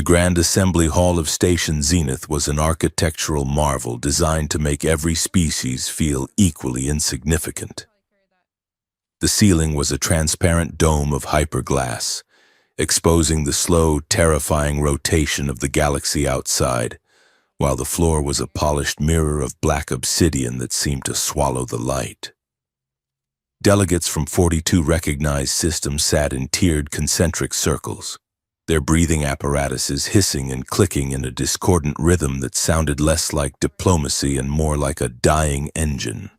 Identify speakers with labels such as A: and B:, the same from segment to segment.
A: The Grand Assembly Hall of Station Zenith was an architectural marvel designed to make every species feel equally insignificant. The ceiling was a transparent dome of hyperglass, exposing the slow, terrifying rotation of the galaxy outside, while the floor was a polished mirror of black obsidian that seemed to swallow the light. Delegates from 42 recognized systems sat in tiered concentric circles, their breathing apparatuses hissing and clicking in a discordant rhythm that sounded less like diplomacy and more like a dying engine.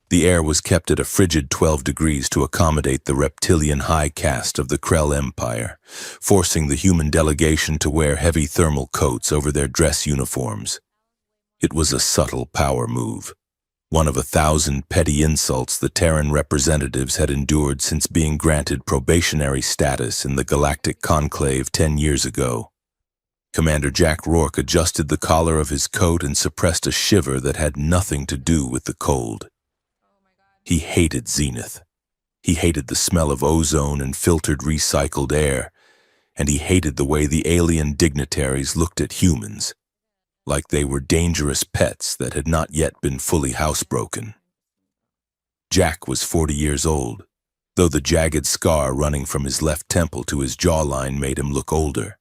A: The air was kept at a frigid 12 degrees to accommodate the reptilian high caste of the Krell Empire, forcing the human delegation to wear heavy thermal coats over their dress uniforms. It was a subtle power move, one of 1,000 petty insults the Terran representatives had endured since being granted probationary status in the Galactic Conclave 10 years ago. Commander Jack Rourke adjusted the collar of his coat and suppressed a shiver that had nothing to do with the cold. He hated Zenith. He hated the smell of ozone and filtered recycled air, and he hated the way the alien dignitaries looked at humans, like they were dangerous pets that had not yet been fully housebroken. Jack was 40 years old, though the jagged scar running from his left temple to his jawline made him look older.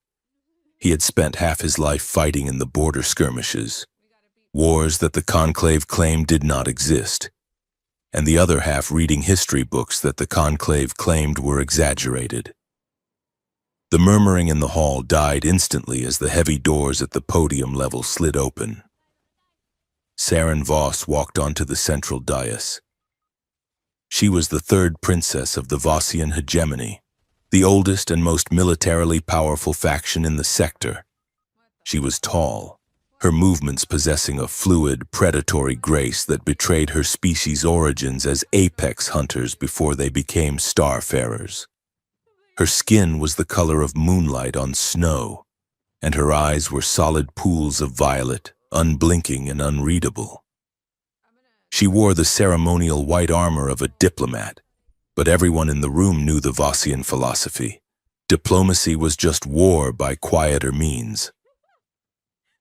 A: He had spent half his life fighting in the border skirmishes, wars that the Conclave claimed did not exist, and the other half reading history books that the Conclave claimed were exaggerated. The murmuring in the hall died instantly as the heavy doors at the podium level slid open. Saren Voss walked onto the central dais. She was the third princess of the Vossian hegemony, the oldest and most militarily powerful faction in the sector. She was tall, her movements possessing a fluid, predatory grace that betrayed her species' origins as apex hunters before they became starfarers. Her skin was the color of moonlight on snow, and her eyes were solid pools of violet, unblinking and unreadable. She wore the ceremonial white armor of a diplomat, but everyone in the room knew the Vossian philosophy. Diplomacy was just war by quieter means.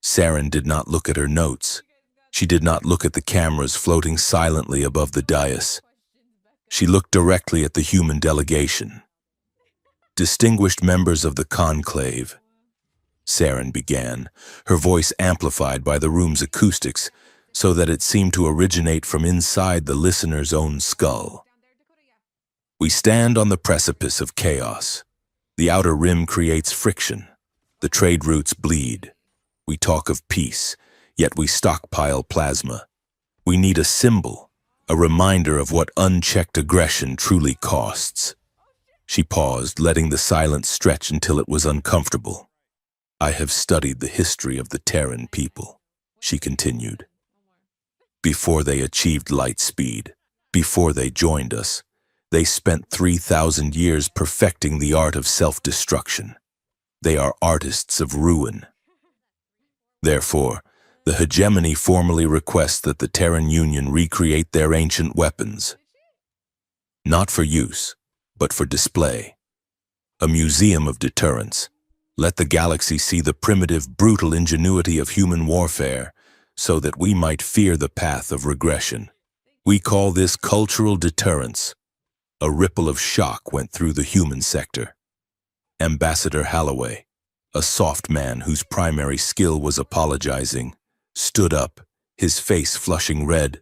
A: Saren did not look at her notes. She did not look at the cameras floating silently above the dais. She looked directly at the human delegation. Distinguished members of the Conclave, Saren began, her voice amplified by the room's acoustics so that it seemed to originate from inside the listener's own skull. We stand on the precipice of chaos. The outer rim creates friction. The trade routes bleed. We talk of peace, yet we stockpile plasma. We need a symbol, a reminder of what unchecked aggression truly costs. She paused, letting the silence stretch until it was uncomfortable. I have studied the history of the Terran people, she continued. Before they achieved light speed, before they joined us, they spent 3,000 years perfecting the art of self-destruction. They are artists of ruin. Therefore, the hegemony formally requests that the Terran Union recreate their ancient weapons. Not for use, but for display. A museum of deterrence. Let the galaxy see the primitive, brutal ingenuity of human warfare, so that we might fear the path of regression. We call this cultural deterrence. A ripple of shock went through the human sector. Ambassador Halloway, a soft man whose primary skill was apologizing, stood up, his face flushing red.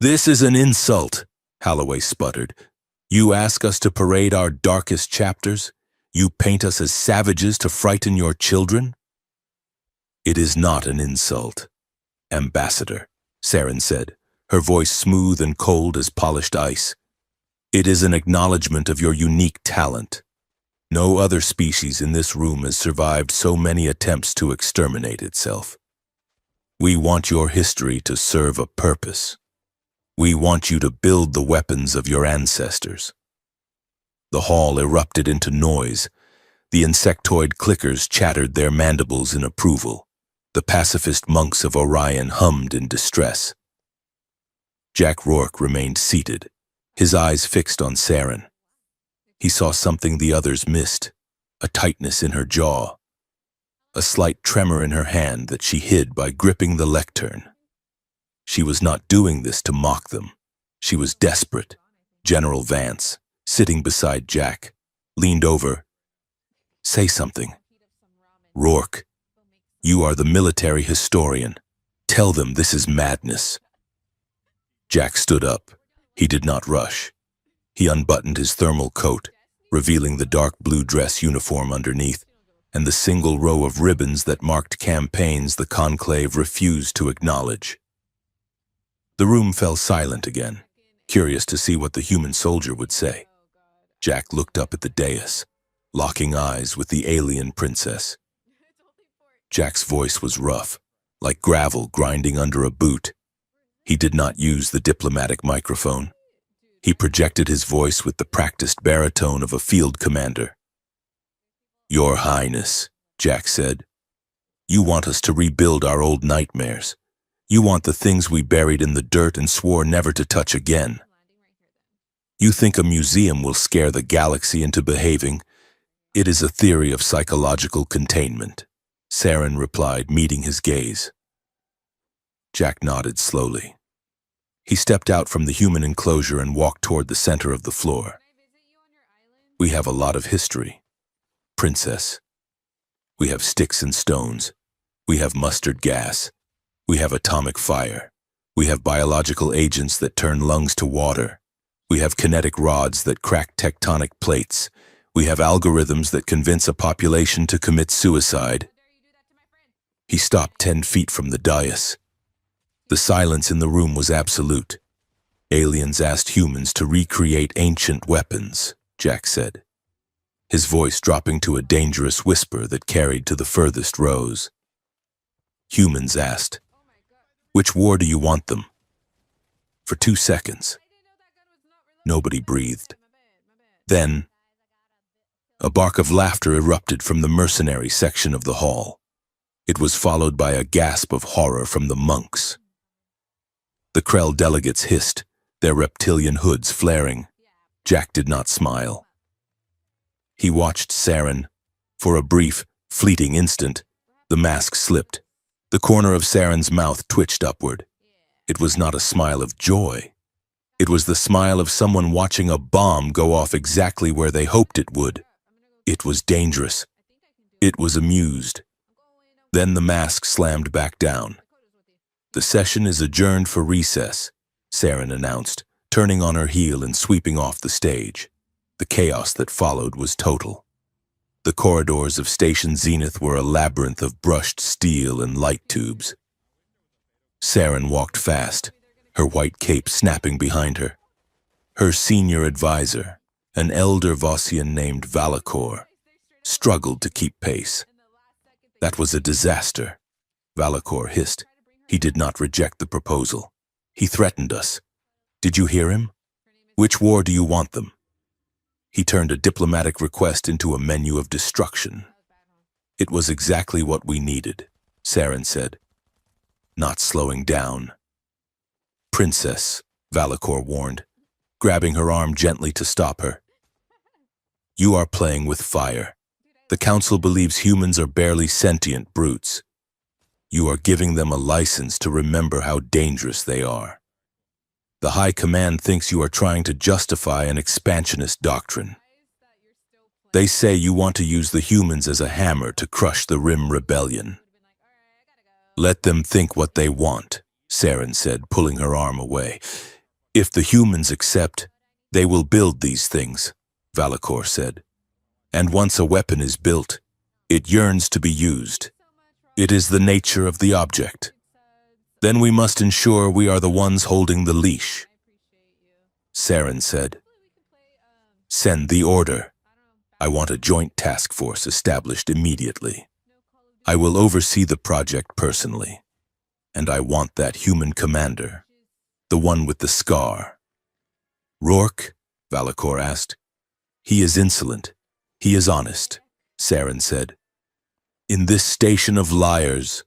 A: "This is an insult," Halloway sputtered. "You ask us to parade our darkest chapters? You paint us as savages to frighten your children?" "It is not an insult, Ambassador," Saren said, her voice smooth and cold as polished ice. "It is an acknowledgement of your unique talent. No other species in this room has survived so many attempts to exterminate itself. We want your history to serve a purpose. We want you to build the weapons of your ancestors." The hall erupted into noise. The insectoid clickers chattered their mandibles in approval. The pacifist monks of Orion hummed in distress. Jack Rourke remained seated, his eyes fixed on Saren. He saw something the others missed, a tightness in her jaw, a slight tremor in her hand that she hid by gripping the lectern. She was not doing this to mock them. She was desperate. General Vance, sitting beside Jack, leaned over. "Say something. Rourke, you are the military historian. Tell them this is madness." Jack stood up. He did not rush. He unbuttoned his thermal coat, revealing the dark blue dress uniform underneath, and the single row of ribbons that marked campaigns the conclave refused to acknowledge. The room fell silent again, curious to see what the human soldier would say. Jack looked up at the dais, locking eyes with the alien princess. Jack's voice was rough, like gravel grinding under a boot. He did not use the diplomatic microphone. He projected his voice with the practiced baritone of a field commander. "Your Highness," Jack said, "you want us to rebuild our old nightmares. You want the things we buried in the dirt and swore never to touch again. You think a museum will scare the galaxy into behaving? It is a theory of psychological containment," Saren replied, meeting his gaze. Jack nodded slowly. He stepped out from the human enclosure and walked toward the center of the floor. "We have a lot of history, Princess. We have sticks and stones. We have mustard gas. We have atomic fire. We have biological agents that turn lungs to water. We have kinetic rods that crack tectonic plates. We have algorithms that convince a population to commit suicide." He stopped 10 feet from the dais. The silence in the room was absolute. "Aliens asked humans to recreate ancient weapons," Jack said, his voice dropping to a dangerous whisper that carried to the furthest rows. Humans asked, "Which war do you want them?" For 2 seconds, nobody breathed. Then, a bark of laughter erupted from the mercenary section of the hall. It was followed by a gasp of horror from the monks. The Krell delegates hissed, their reptilian hoods flaring. Jack did not smile. He watched Saren. For a brief, fleeting instant, the mask slipped. The corner of Saren's mouth twitched upward. It was not a smile of joy. It was the smile of someone watching a bomb go off exactly where they hoped it would. It was dangerous. It was amused. Then the mask slammed back down. "The session is adjourned for recess," Saren announced, turning on her heel and sweeping off the stage. The chaos that followed was total. The corridors of Station Zenith were a labyrinth of brushed steel and light tubes. Saren walked fast, her white cape snapping behind her. Her senior advisor, an elder Vossian named Valakor, struggled to keep pace. "That was a disaster," Valakor hissed. "He did not reject the proposal. He threatened us. Did you hear him? Which war do you want them?" He turned a diplomatic request into a menu of destruction. "It was exactly what we needed," Saren said, not slowing down. "Princess," Valakor warned, grabbing her arm gently to stop her. "You are playing with fire. The Council believes humans are barely sentient brutes. You are giving them a license to remember how dangerous they are. The High Command thinks you are trying to justify an expansionist doctrine. They say you want to use the humans as a hammer to crush the Rim Rebellion." "Let them think what they want," Saren said, pulling her arm away. "If the humans accept, they will build these things," Valakor said. "And once a weapon is built, it yearns to be used. It is the nature of the object. Then we must ensure we are the ones holding the leash." Saren said, "Send the order. I want a joint task force established immediately. I will oversee the project personally. And I want that human commander, the one with the scar." "Rourke?" Valakor asked. "He is insolent. He is honest," Saren said. "In this station of liars,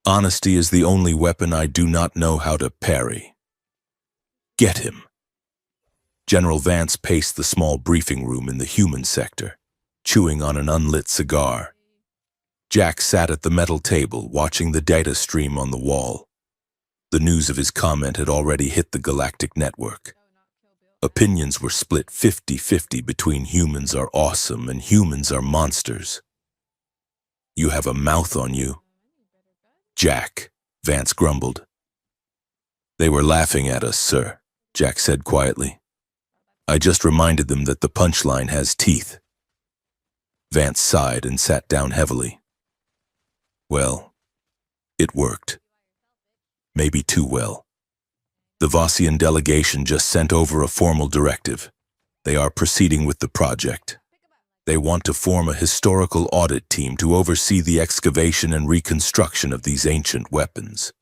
A: honesty is the only weapon I do not know how to parry. Get him." General Vance paced the small briefing room in the human sector. chewing on an unlit cigar. Jack sat at the metal table, watching the data stream on the wall. The news of his comment had already hit the galactic network. Opinions were split 50-50 between humans are awesome and humans are monsters. "You have a mouth on you." "Jack," Vance grumbled. "They were laughing at us, sir," Jack said quietly. "I just reminded them that the punchline has teeth." Vance sighed and sat down heavily. "Well, it worked. Maybe too well. The Vossian delegation just sent over a formal directive. They are proceeding with the project. They want to form a historical audit team to oversee the excavation and reconstruction of these ancient weapons.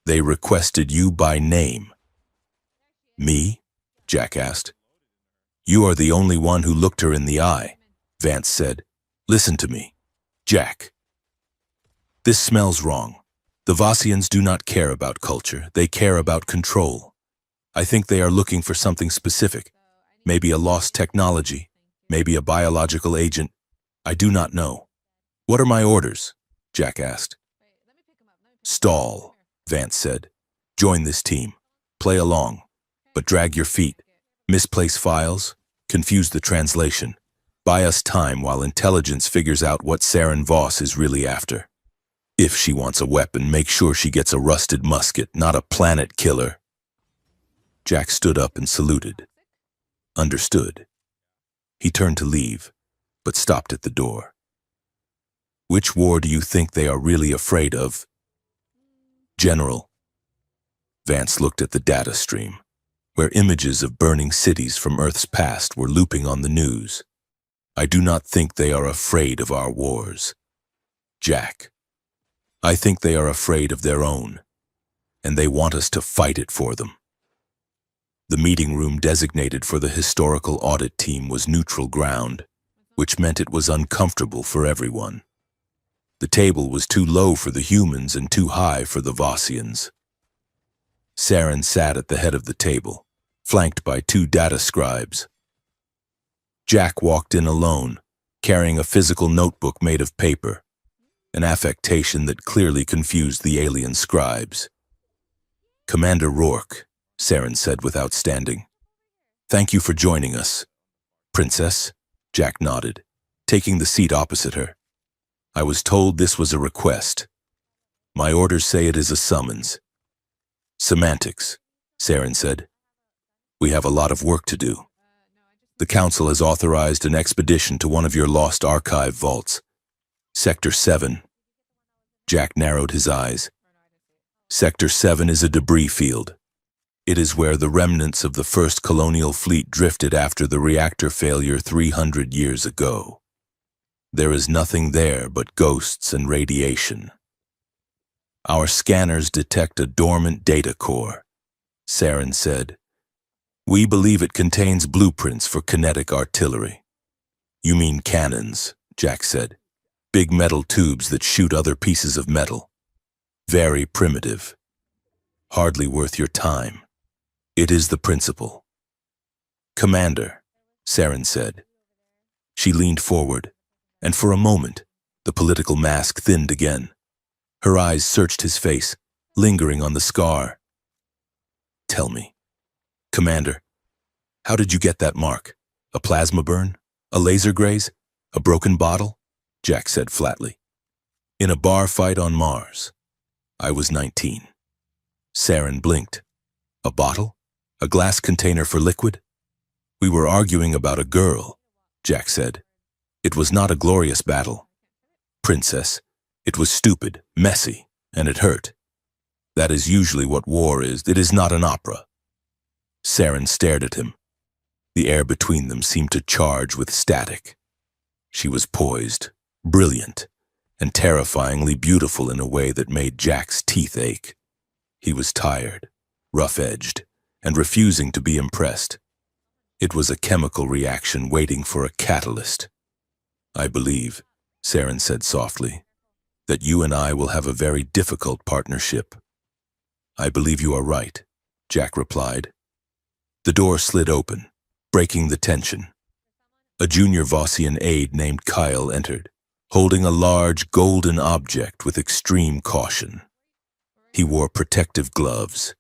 A: They requested you by name." "Me?" Jack asked. "You are the only one who looked her in the eye," Vance said. "Listen to me, Jack. This smells wrong. The Vossians do not care about culture. They care about control. I think they are looking for something specific. Maybe a lost technology. Maybe a biological agent. I do not know." "What are my orders?" Jack asked. "Stall," Vance said. "Join this team. Play along. But drag your feet. Misplace files. Confuse the translation. Buy us time while intelligence figures out what Saren Voss is really after. If she wants a weapon, make sure she gets a rusted musket, not a planet killer." Jack stood up and saluted. "Understood." He turned to leave, but stopped at the door. "Which war do you think they are really afraid of?" "General." Vance looked at the data stream, where images of burning cities from Earth's past were looping on the news. "I do not think they are afraid of our wars, Jack. I think they are afraid of their own, and they want us to fight it for them." The meeting room designated for the historical audit team was neutral ground, which meant it was uncomfortable for everyone. The table was too low for the humans and too high for the Vossians. Saren sat at the head of the table, flanked by two data scribes. Jack walked in alone, carrying a physical notebook made of paper, an affectation that clearly confused the alien scribes. "Commander Rourke," Saren said without standing. "Thank you for joining us." "Princess," Jack nodded, taking the seat opposite her. "I was told this was a request. My orders say it is a summons." "Semantics," Saren said. "We have a lot of work to do. The Council has authorized an expedition to one of your lost archive vaults. Sector 7. Jack narrowed his eyes. "Sector 7 is a debris field. It is where the remnants of the first colonial fleet drifted after the reactor failure 300 years ago. There is nothing there but ghosts and radiation. Our scanners detect a dormant data core," Saren said. "We believe it contains blueprints for kinetic artillery." "You mean cannons," Jack said. "Big metal tubes that shoot other pieces of metal. Very primitive. Hardly worth your time. It is the principle." "Commander," Saren said. She leaned forward, and for a moment, the political mask thinned again. Her eyes searched his face, lingering on the scar. "Tell me, Commander, how did you get that mark? A plasma burn? A laser graze? A broken bottle?" Jack said flatly. "In a bar fight on Mars. I was 19. Saren blinked. "A bottle? A glass container for liquid?" "We were arguing about a girl," Jack said. "It was not a glorious battle. Princess, it was stupid, messy, and it hurt. That is usually what war is. It is not an opera." Saren stared at him. The air between them seemed to charge with static. She was poised, brilliant, and terrifyingly beautiful in a way that made Jack's teeth ache. He was tired, rough-edged, and refusing to be impressed. It was a chemical reaction waiting for a catalyst. "I believe," Saren said softly, "that you and I will have a very difficult partnership." "I believe you are right," Jack replied. The door slid open, breaking the tension. A junior Vossian aide named Kyle entered, holding a large golden object with extreme caution. He wore protective gloves.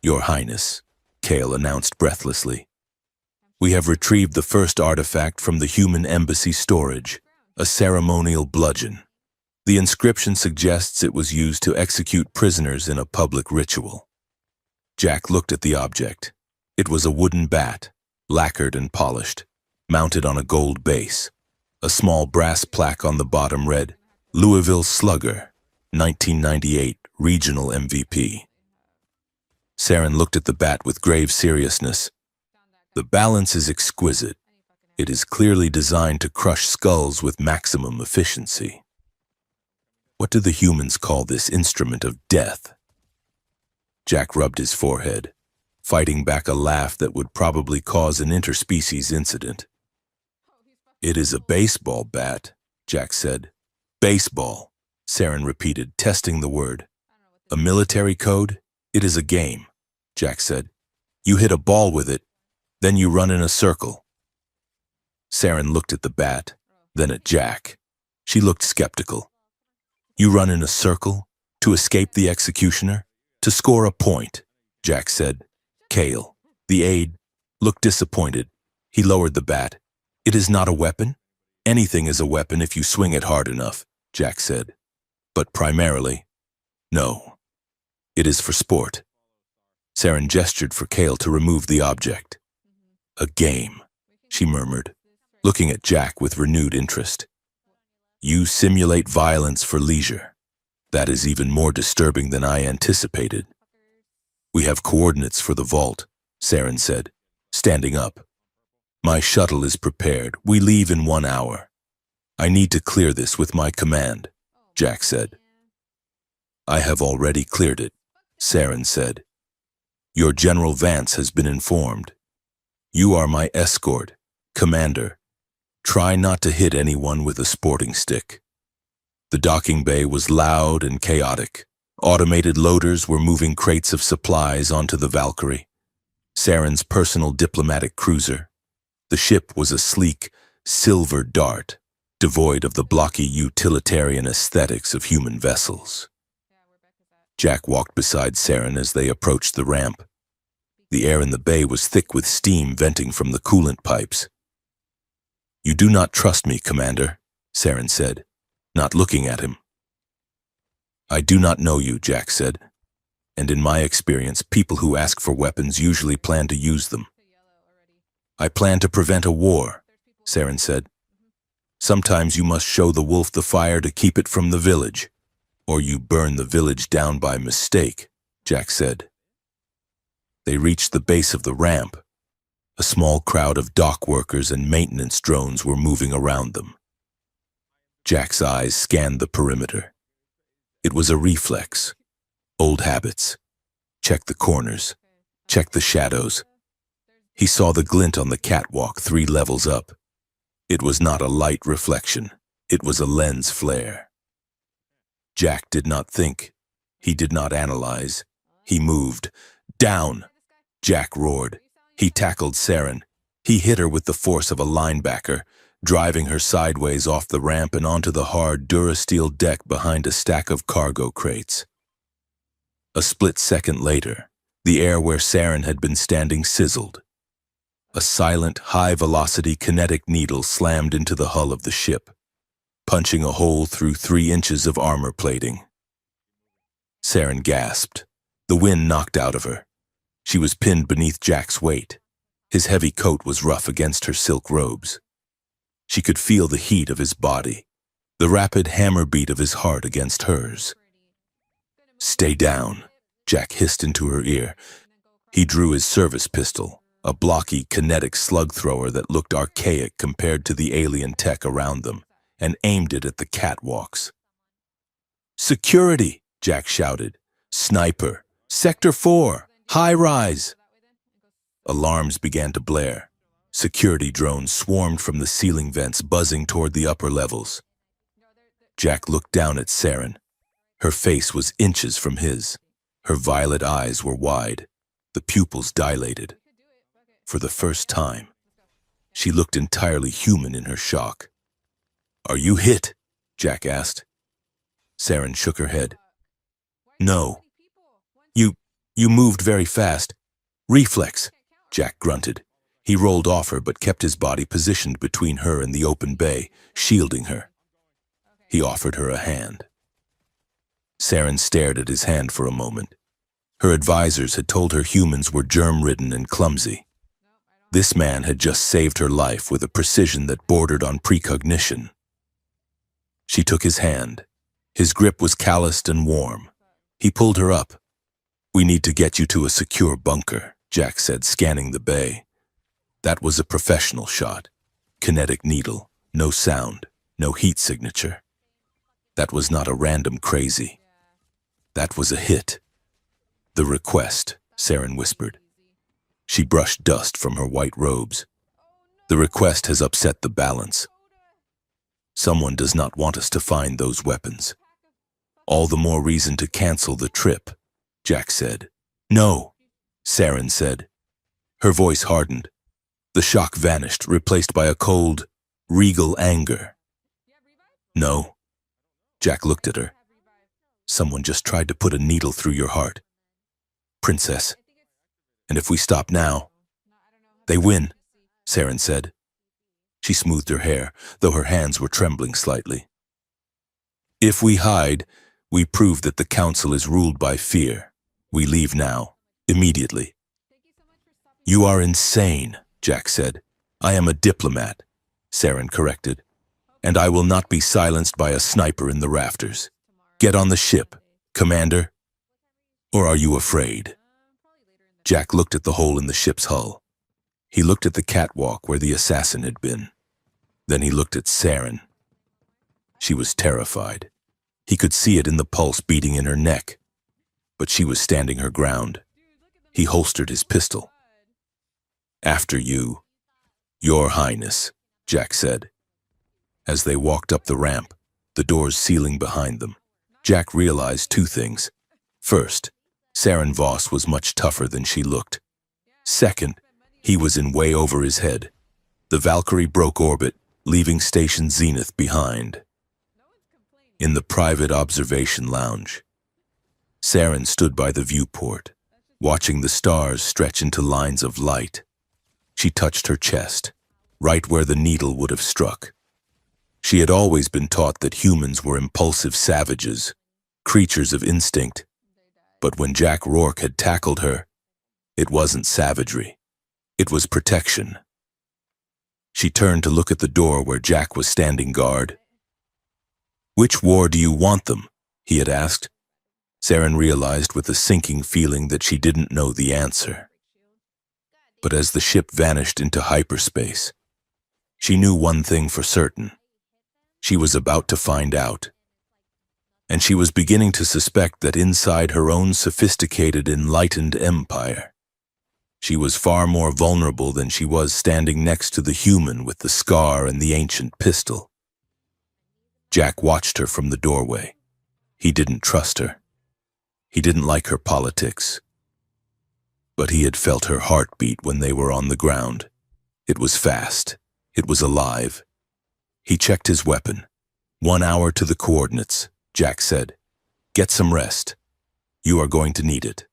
A: "Your Highness," Kale announced breathlessly, "we have retrieved the first artifact from the human embassy storage, a ceremonial bludgeon. The inscription suggests it was used to execute prisoners in a public ritual." Jack looked at the object. It was a wooden bat, lacquered and polished, mounted on a gold base. A small brass plaque on the bottom read, "Louisville Slugger, 1998 Regional MVP." Saren looked at the bat with grave seriousness. "The balance is exquisite. It is clearly designed to crush skulls with maximum efficiency." "What do the humans call this instrument of death?" Jack rubbed his forehead, fighting back a laugh that would probably cause an interspecies incident. "It is a baseball bat," Jack said. "Baseball," Saren repeated, testing the word. "A military code? It is a game," Jack said. "You hit a ball with it, then you run in a circle." Saren looked at the bat, then at Jack. She looked skeptical. "You run in a circle? To escape the executioner? To score a point?" Jack said. Kale, the aide, looked disappointed. He lowered the bat. "It is not a weapon? Anything is a weapon if you swing it hard enough," Jack said. "But primarily, no. It is for sport." Saren gestured for Kale to remove the object. "A game," she murmured, looking at Jack with renewed interest. "You simulate violence for leisure. That is even more disturbing than I anticipated." "We have coordinates for the vault," Saren said, standing up. "My shuttle is prepared. We leave in 1 hour. I need to clear this with my command," Jack said. "I have already cleared it," Saren said. "Your General Vance has been informed. You are my escort, commander. Try not to hit anyone with a sporting stick." The docking bay was loud and chaotic. Automated loaders were moving crates of supplies onto the Valkyrie, Saren's personal diplomatic cruiser. The ship was a sleek, silver dart, devoid of the blocky utilitarian aesthetics of human vessels. Jack walked beside Saren as they approached the ramp. The air in the bay was thick with steam venting from the coolant pipes. "You do not trust me, Commander," Saren said, not looking at him. "I do not know you," Jack said, "and in my experience, people who ask for weapons usually plan to use them." "I plan to prevent a war," Saren said. "Sometimes you must show the wolf the fire to keep it from the village, or you burn the village down by mistake," Jack said. They reached the base of the ramp. A small crowd of dock workers and maintenance drones were moving around them. Jack's eyes scanned the perimeter. It was a reflex. Old habits. Check the corners. Check the shadows. He saw the glint on the catwalk 3 levels up. It was not a light reflection. It was a lens flare. Jack did not think. He did not analyze. He moved. "Down!" Jack roared. He tackled Saren. He hit her with the force of a linebacker, driving her sideways off the ramp and onto the hard Durasteel deck behind a stack of cargo crates. A split second later, the air where Saren had been standing sizzled. A silent, high-velocity kinetic needle slammed into the hull of the ship, punching a hole through 3 inches of armor plating. Saren gasped. The wind knocked out of her. She was pinned beneath Jack's weight. His heavy coat was rough against her silk robes. She could feel the heat of his body, the rapid hammer beat of his heart against hers. "Stay down," Jack hissed into her ear. He drew his service pistol, a blocky, kinetic slug thrower that looked archaic compared to the alien tech around them, and aimed it at the catwalks. "Security!" Jack shouted. "Sniper! Sector 4! High rise!" Alarms began to blare. Security drones swarmed from the ceiling vents, buzzing toward the upper levels. Jack looked down at Saren. Her face was inches from his. Her violet eyes were wide, the pupils dilated. For the first time, She looked entirely human in her shock. "Are you hit?" Jack asked. Saren shook her head. "No. You moved very fast. Reflex," Jack grunted. He rolled off her but kept his body positioned between her and the open bay, shielding her. He offered her a hand. Saren stared at his hand for a moment. Her advisors had told her humans were germ-ridden and clumsy. This man had just saved her life with a precision that bordered on precognition. She took his hand. His grip was calloused and warm. He pulled her up. "We need to get you to a secure bunker," Jack said, scanning the bay. That was a professional shot. Kinetic needle, no sound, no heat signature. That was not a random crazy. That was a hit. "The request," Saren whispered. She brushed dust from her white robes. "The request has upset the balance. Someone does not want us to find those weapons. All the more reason to cancel the trip," Jack said. "No," Saren said. Her voice hardened. The shock vanished, replaced by a cold, regal anger. "No." Jack looked at her. "Someone just tried to put a needle through your heart. Princess. And if we stop now, they win," Saren said. She smoothed her hair, though her hands were trembling slightly. "If we hide, we prove that the Council is ruled by fear. We leave now, immediately." "You are insane," Jack said. "I am a diplomat," Saren corrected. "And I will not be silenced by a sniper in the rafters. Get on the ship, Commander. Or are you afraid?" Jack looked at the hole in the ship's hull. He looked at the catwalk where the assassin had been. Then he looked at Saren. She was terrified. He could see it in the pulse beating in her neck. But she was standing her ground. He holstered his pistol. "After you, Your Highness," Jack said. As they walked up the ramp, the doors sealing behind them, Jack realized two things. First, Saren Voss was much tougher than she looked. Second, he was in way over his head. The Valkyrie broke orbit, leaving Station Zenith behind. In the private observation lounge, Saren stood by the viewport, watching the stars stretch into lines of light. She touched her chest, right where the needle would have struck. She had always been taught that humans were impulsive savages, creatures of instinct. But when Jack Rourke had tackled her, it wasn't savagery. It was protection. She turned to look at the door where Jack was standing guard. "Which war do you want them?" he had asked. Saren realized with a sinking feeling that she didn't know the answer. But as the ship vanished into hyperspace, she knew one thing for certain. She was about to find out. And she was beginning to suspect that inside her own sophisticated, enlightened empire, she was far more vulnerable than she was standing next to the human with the scar and the ancient pistol. Jack watched her from the doorway. He didn't trust her. He didn't like her politics. But he had felt her heartbeat when they were on the ground. It was fast. It was alive. He checked his weapon. 1 hour to the coordinates, Jack said. "Get some rest. You are going to need it."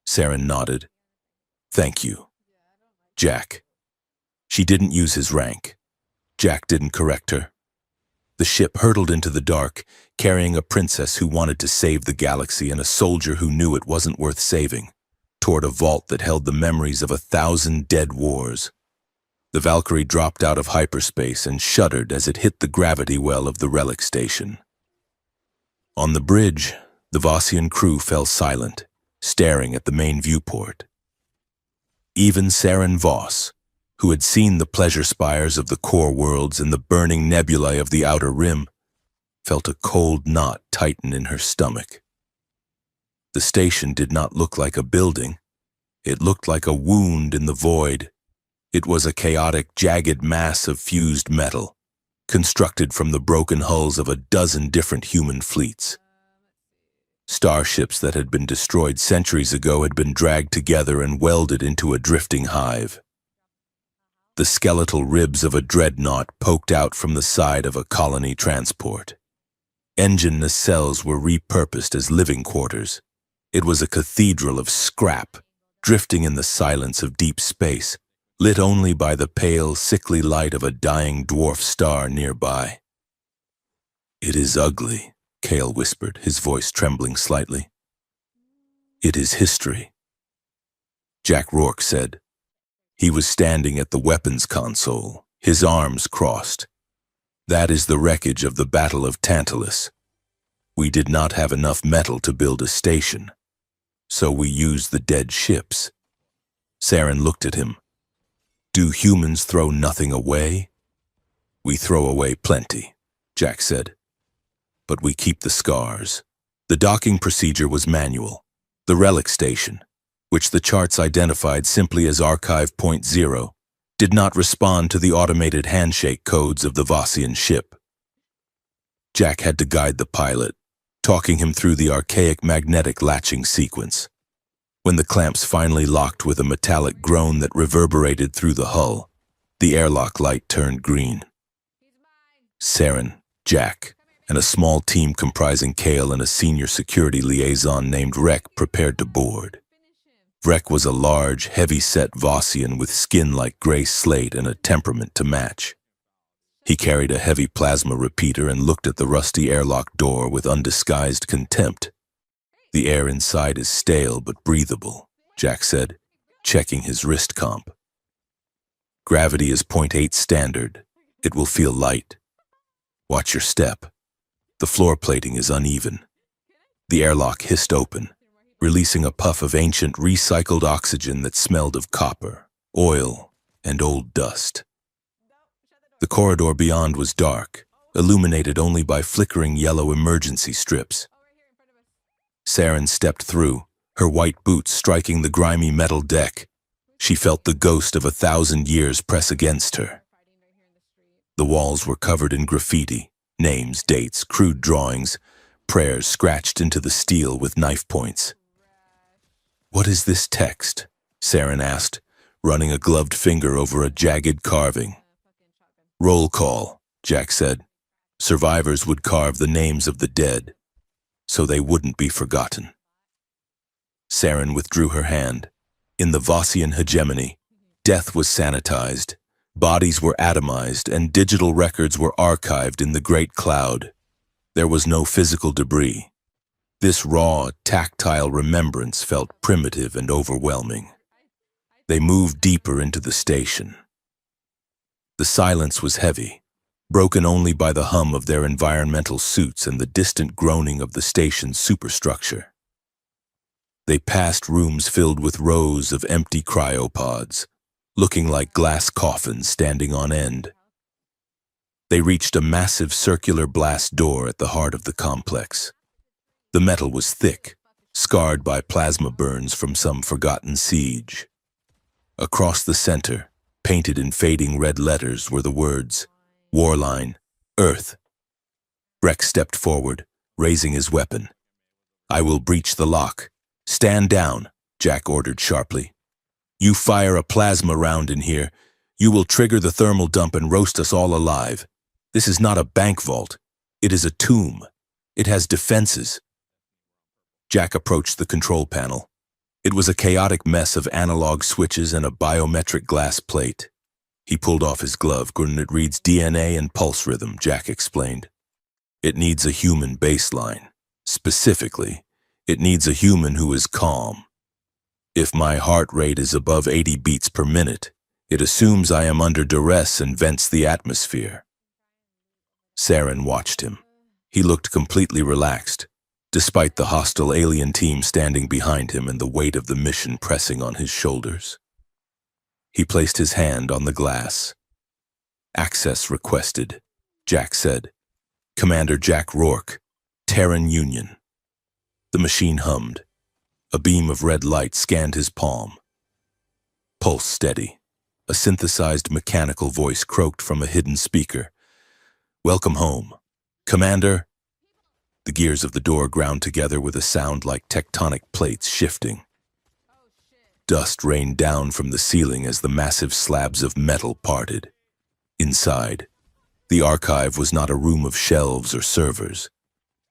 A: Saren nodded. "Thank you, Jack." She didn't use his rank. Jack didn't correct her. The ship hurtled into the dark, carrying a princess who wanted to save the galaxy and a soldier who knew it wasn't worth saving, toward a vault that held the memories of 1,000 dead wars. The Valkyrie dropped out of hyperspace and shuddered as it hit the gravity well of the relic station. On the bridge, the Vossian crew fell silent, staring at the main viewport. Even Saren Voss, who had seen the pleasure spires of the core worlds and the burning nebulae of the outer rim, felt a cold knot tighten in her stomach. The station did not look like a building. It looked like a wound in the void. It was a chaotic, jagged mass of fused metal, constructed from the broken hulls of a dozen different human fleets. Starships that had been destroyed centuries ago had been dragged together and welded into a drifting hive. The skeletal ribs of a dreadnought poked out from the side of a colony transport. Engine nacelles were repurposed as living quarters. It was a cathedral of scrap, drifting in the silence of deep space, lit only by the pale, sickly light of a dying dwarf star nearby. "It is ugly," Cale whispered, his voice trembling slightly. "It is history." Jack Rourke said. He was standing at the weapons console, his arms crossed. "That is the wreckage of the Battle of Tantalus. We did not have enough metal to build a station, so we used the dead ships." Saren looked at him. "Do humans throw nothing away?" "We throw away plenty," Jack said. "But we keep the scars." The docking procedure was manual. The relic station, which the charts identified simply as Archive Point 0, did not respond to the automated handshake codes of the Vossian ship. Jack had to guide the pilot, talking him through the archaic magnetic latching sequence. When the clamps finally locked with a metallic groan that reverberated through the hull, the airlock light turned green. Saren, Jack, and a small team comprising Cale and a senior security liaison named Rek prepared to board. Vrek was a large, heavy-set Vossian with skin like gray slate and a temperament to match. He carried a heavy plasma repeater and looked at the rusty airlock door with undisguised contempt. "The air inside is stale but breathable," Jack said, checking his wrist comp. "Gravity is 0.8 standard. It will feel light. Watch your step. The floor plating is uneven." The airlock hissed open, releasing a puff of ancient recycled oxygen that smelled of copper, oil, and old dust. The corridor beyond was dark, illuminated only by flickering yellow emergency strips. Saren stepped through, her white boots striking the grimy metal deck. She felt the ghost of 1,000 years press against her. The walls were covered in graffiti, names, dates, crude drawings, prayers scratched into the steel with knife points. "What is this text?" Saren asked, running a gloved finger over a jagged carving. "Roll call," Jack said. "Survivors would carve the names of the dead, so they wouldn't be forgotten." Saren withdrew her hand. In the Vossian hegemony, death was sanitized, bodies were atomized, and digital records were archived in the Great Cloud. There was no physical debris. This raw, tactile remembrance felt primitive and overwhelming. They moved deeper into the station. The silence was heavy, broken only by the hum of their environmental suits and the distant groaning of the station's superstructure. They passed rooms filled with rows of empty cryopods, looking like glass coffins standing on end. They reached a massive circular blast door at the heart of the complex. The metal was thick, scarred by plasma burns from some forgotten siege. Across the center, painted in fading red letters, were the words, "Warline, Earth." Rex stepped forward, raising his weapon. "I will breach the lock. Stand down," Jack ordered sharply. "You fire a plasma round in here, you will trigger the thermal dump and roast us all alive. This is not a bank vault. It is a tomb. It has defenses." Jack approached the control panel. It was a chaotic mess of analog switches and a biometric glass plate. He pulled off his glove. "It reads DNA and pulse rhythm," Jack explained. "It needs a human baseline. Specifically, it needs a human who is calm. If my heart rate is above 80 beats per minute, it assumes I am under duress and vents the atmosphere." Saren watched him. He looked completely relaxed, despite the hostile alien team standing behind him and the weight of the mission pressing on his shoulders. He placed his hand on the glass. "Access requested," Jack said. "Commander Jack Rourke, Terran Union." The machine hummed. A beam of red light scanned his palm. Pulse steady. A synthesized mechanical voice croaked from a hidden speaker. "Welcome home. Commander." The gears of the door ground together with a sound like tectonic plates shifting. dust rained down from the ceiling as the massive slabs of metal parted. Inside, the archive was not a room of shelves or servers.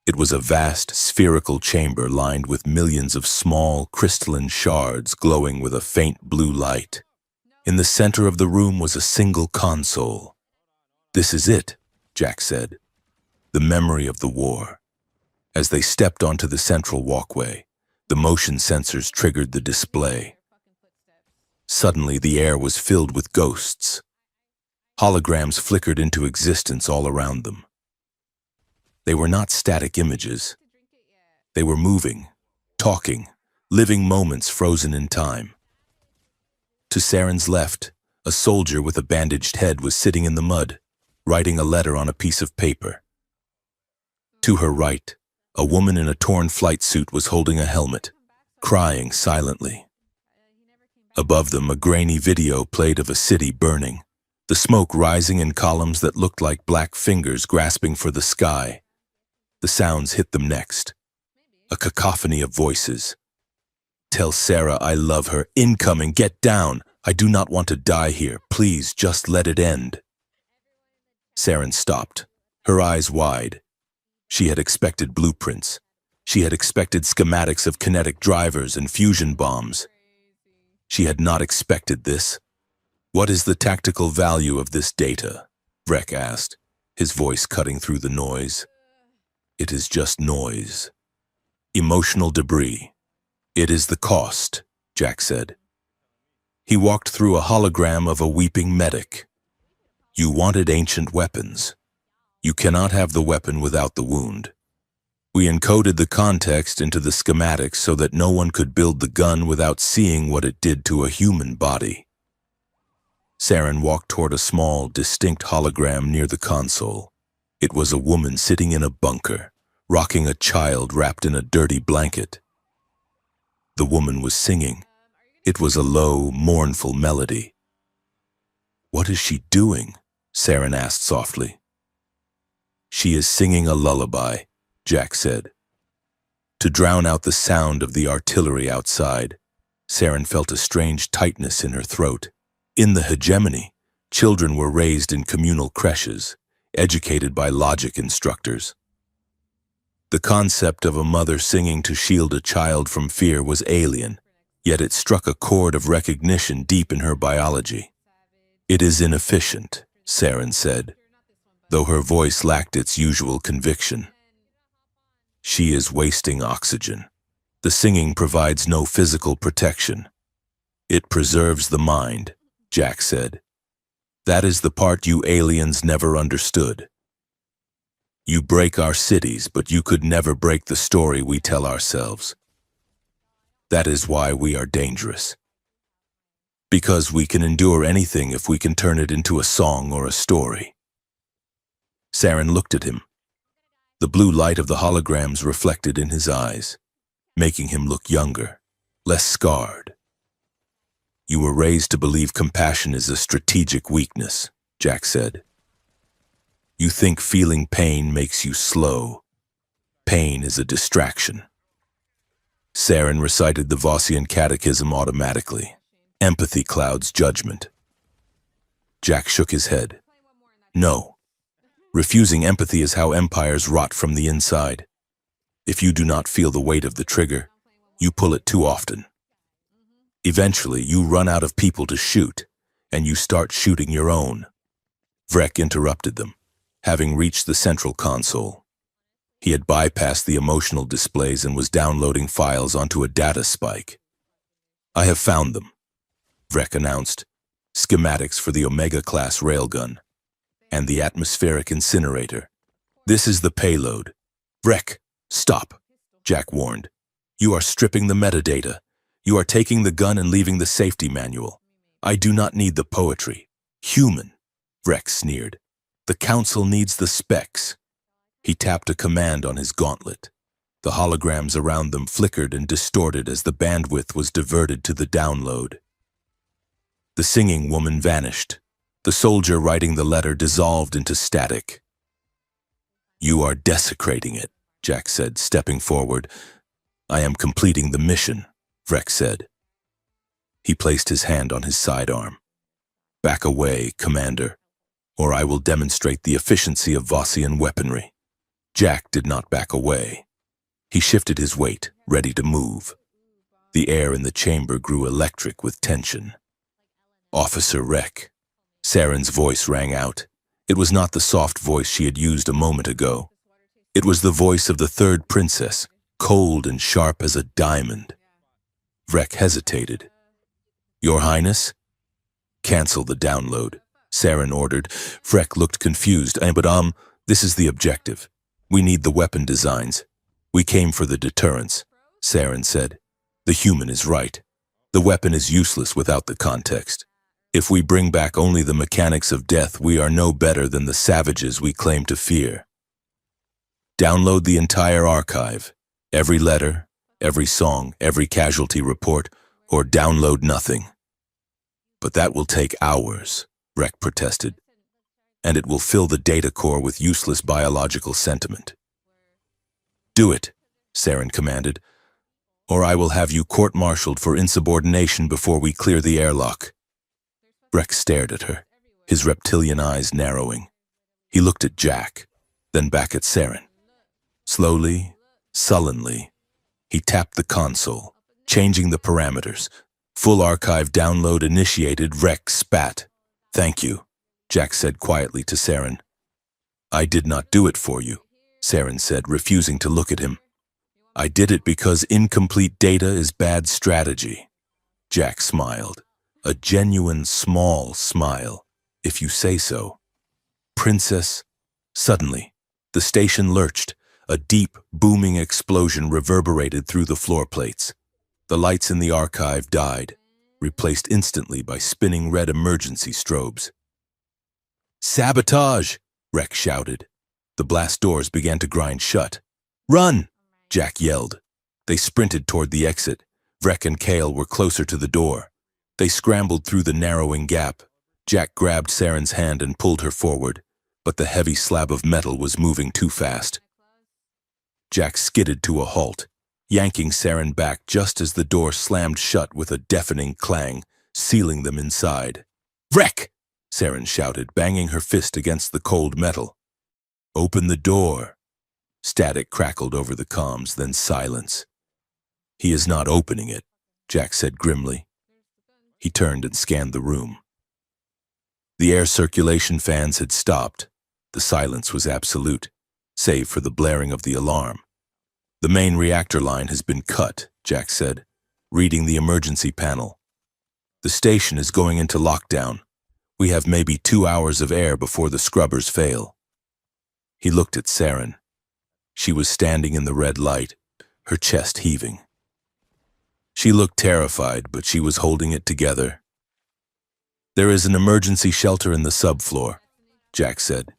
A: It was a vast, spherical chamber lined with millions of small, crystalline shards glowing with a faint blue light. In the center of the room was a single console. "This is it," Jack said. "The memory of the war." As they stepped onto the central walkway, the motion sensors triggered the display. Suddenly, the air was filled with ghosts. Holograms flickered into existence all around them. They were not static images. They were moving, talking, living moments frozen in time. To Saren's left, a soldier with a bandaged head was sitting in the mud, writing a letter on a piece of paper. To her right, a woman in a torn flight suit was holding a helmet, crying silently. Above them, a grainy video played of a city burning, the smoke rising in columns that looked like black fingers grasping for the sky. The sounds hit them next. A cacophony of voices. "Tell Sarah I love her. Incoming. Get down. I do not want to die here. Please, just let it end." Saren stopped, her eyes wide. She had expected blueprints. She had expected schematics of kinetic drivers and fusion bombs. She had not expected this. "What is the tactical value of this data?" Vrek asked, his voice cutting through the noise. "It is just noise. Emotional debris. It is the cost," Jack said. He walked through a hologram of a weeping medic. "You wanted ancient weapons. You cannot have the weapon without the wound. We encoded the context into the schematics so that no one could build the gun without seeing what it did to a human body." Saren walked toward a small, distinct hologram near the console. It was a woman sitting in a bunker, rocking a child wrapped in a dirty blanket. The woman was singing. It was a low, mournful melody. "What is she doing?" Saren asked softly. "She is singing a lullaby," Jack said. To drown out the sound of the artillery outside, Saren felt a strange tightness in her throat. In the hegemony, children were raised in communal creches, educated by logic instructors. The concept of a mother singing to shield a child from fear was alien, yet it struck a chord of recognition deep in her biology. "It is inefficient," Saren said, though her voice lacked its usual conviction. "She is wasting oxygen. The singing provides no physical protection. It preserves the mind," Jack said. "That is the part you aliens never understood. You break our cities, but you could never break the story we tell ourselves. That is why we are dangerous. Because we can endure anything if we can turn it into a song or a story." Saren looked at him. The blue light of the holograms reflected in his eyes, making him look younger, less scarred. "You were raised to believe compassion is a strategic weakness," Jack said. "You think feeling pain makes you slow. Pain is a distraction." Saren recited the Vossian Catechism automatically. Empathy clouds judgment. Jack shook his head. "No. Refusing empathy is how empires rot from the inside. If you do not feel the weight of the trigger, you pull it too often. Eventually, you run out of people to shoot, and you start shooting your own." Vrek interrupted them, having reached the central console. He had bypassed the emotional displays and was downloading files onto a data spike. "I have found them," Vrek announced. "Schematics for the Omega-class railgun and the atmospheric incinerator. This is the payload." "Vrek, stop," Jack warned. "You are stripping the metadata. You are taking the gun and leaving the safety manual. I do not need the poetry." "Human," Vrek sneered. "The council needs the specs." He tapped a command on his gauntlet. The holograms around them flickered and distorted as the bandwidth was diverted to the download. The singing woman vanished. The soldier writing the letter dissolved into static. "You are desecrating it," Jack said, stepping forward. "I am completing the mission," Vrek said. He placed his hand on his sidearm. Back away, Commander, or I will demonstrate the efficiency of Vossian weaponry. Jack did not back away. He shifted his weight, ready to move. The air in the chamber grew electric with tension. Officer Rek. Saren's voice rang out. It was not the soft voice she had used a moment ago. It was the voice of the third princess, cold and sharp as a diamond. Vrek hesitated. Your Highness? Cancel the download, Saren ordered. Vrek looked confused. But this is the objective. We need the weapon designs. We came for the deterrence, Saren said. The human is right. The weapon is useless without the context. If we bring back only the mechanics of death, we are no better than the savages we claim to fear. Download the entire archive, every letter, every song, every casualty report, or download nothing. But that will take hours, Rek protested, and it will fill the data core with useless biological sentiment. Do it, Saren commanded, or I will have you court-martialed for insubordination before we clear the airlock. Rek stared at her, his reptilian eyes narrowing. He looked at Jack, then back at Saren. Slowly, sullenly, he tapped the console, changing the parameters. Full archive download initiated. Rek spat. Thank you, Jack said quietly to Saren. I did not do it for you, Saren said, refusing to look at him. I did it because incomplete data is bad strategy. Jack smiled, a genuine small smile, if you say so. Princess. Suddenly, the station lurched. A deep, booming explosion reverberated through the floor plates. The lights in the archive died, replaced instantly by spinning red emergency strobes. Sabotage! Rek shouted. The blast doors began to grind shut. Run! Jack yelled. They sprinted toward the exit. Vrek and Kale were closer to the door. They scrambled through the narrowing gap. Jack grabbed Saren's hand and pulled her forward, but the heavy slab of metal was moving too fast. Jack skidded to a halt, yanking Saren back just as the door slammed shut with a deafening clang, sealing them inside. Vrek! Saren shouted, banging her fist against the cold metal. Open the door. Static crackled over the comms, then silence. He is not opening it, Jack said grimly. He turned and scanned the room. The air circulation fans had stopped. The silence was absolute, save for the blaring of the alarm. The main reactor line has been cut, Jack said, reading the emergency panel. The station is going into lockdown. We have maybe 2 hours of air before the scrubbers fail. He looked at Saren. She was standing in the red light, her chest heaving. She looked terrified, but she was holding it together. There is an emergency shelter in the subfloor, Jack said.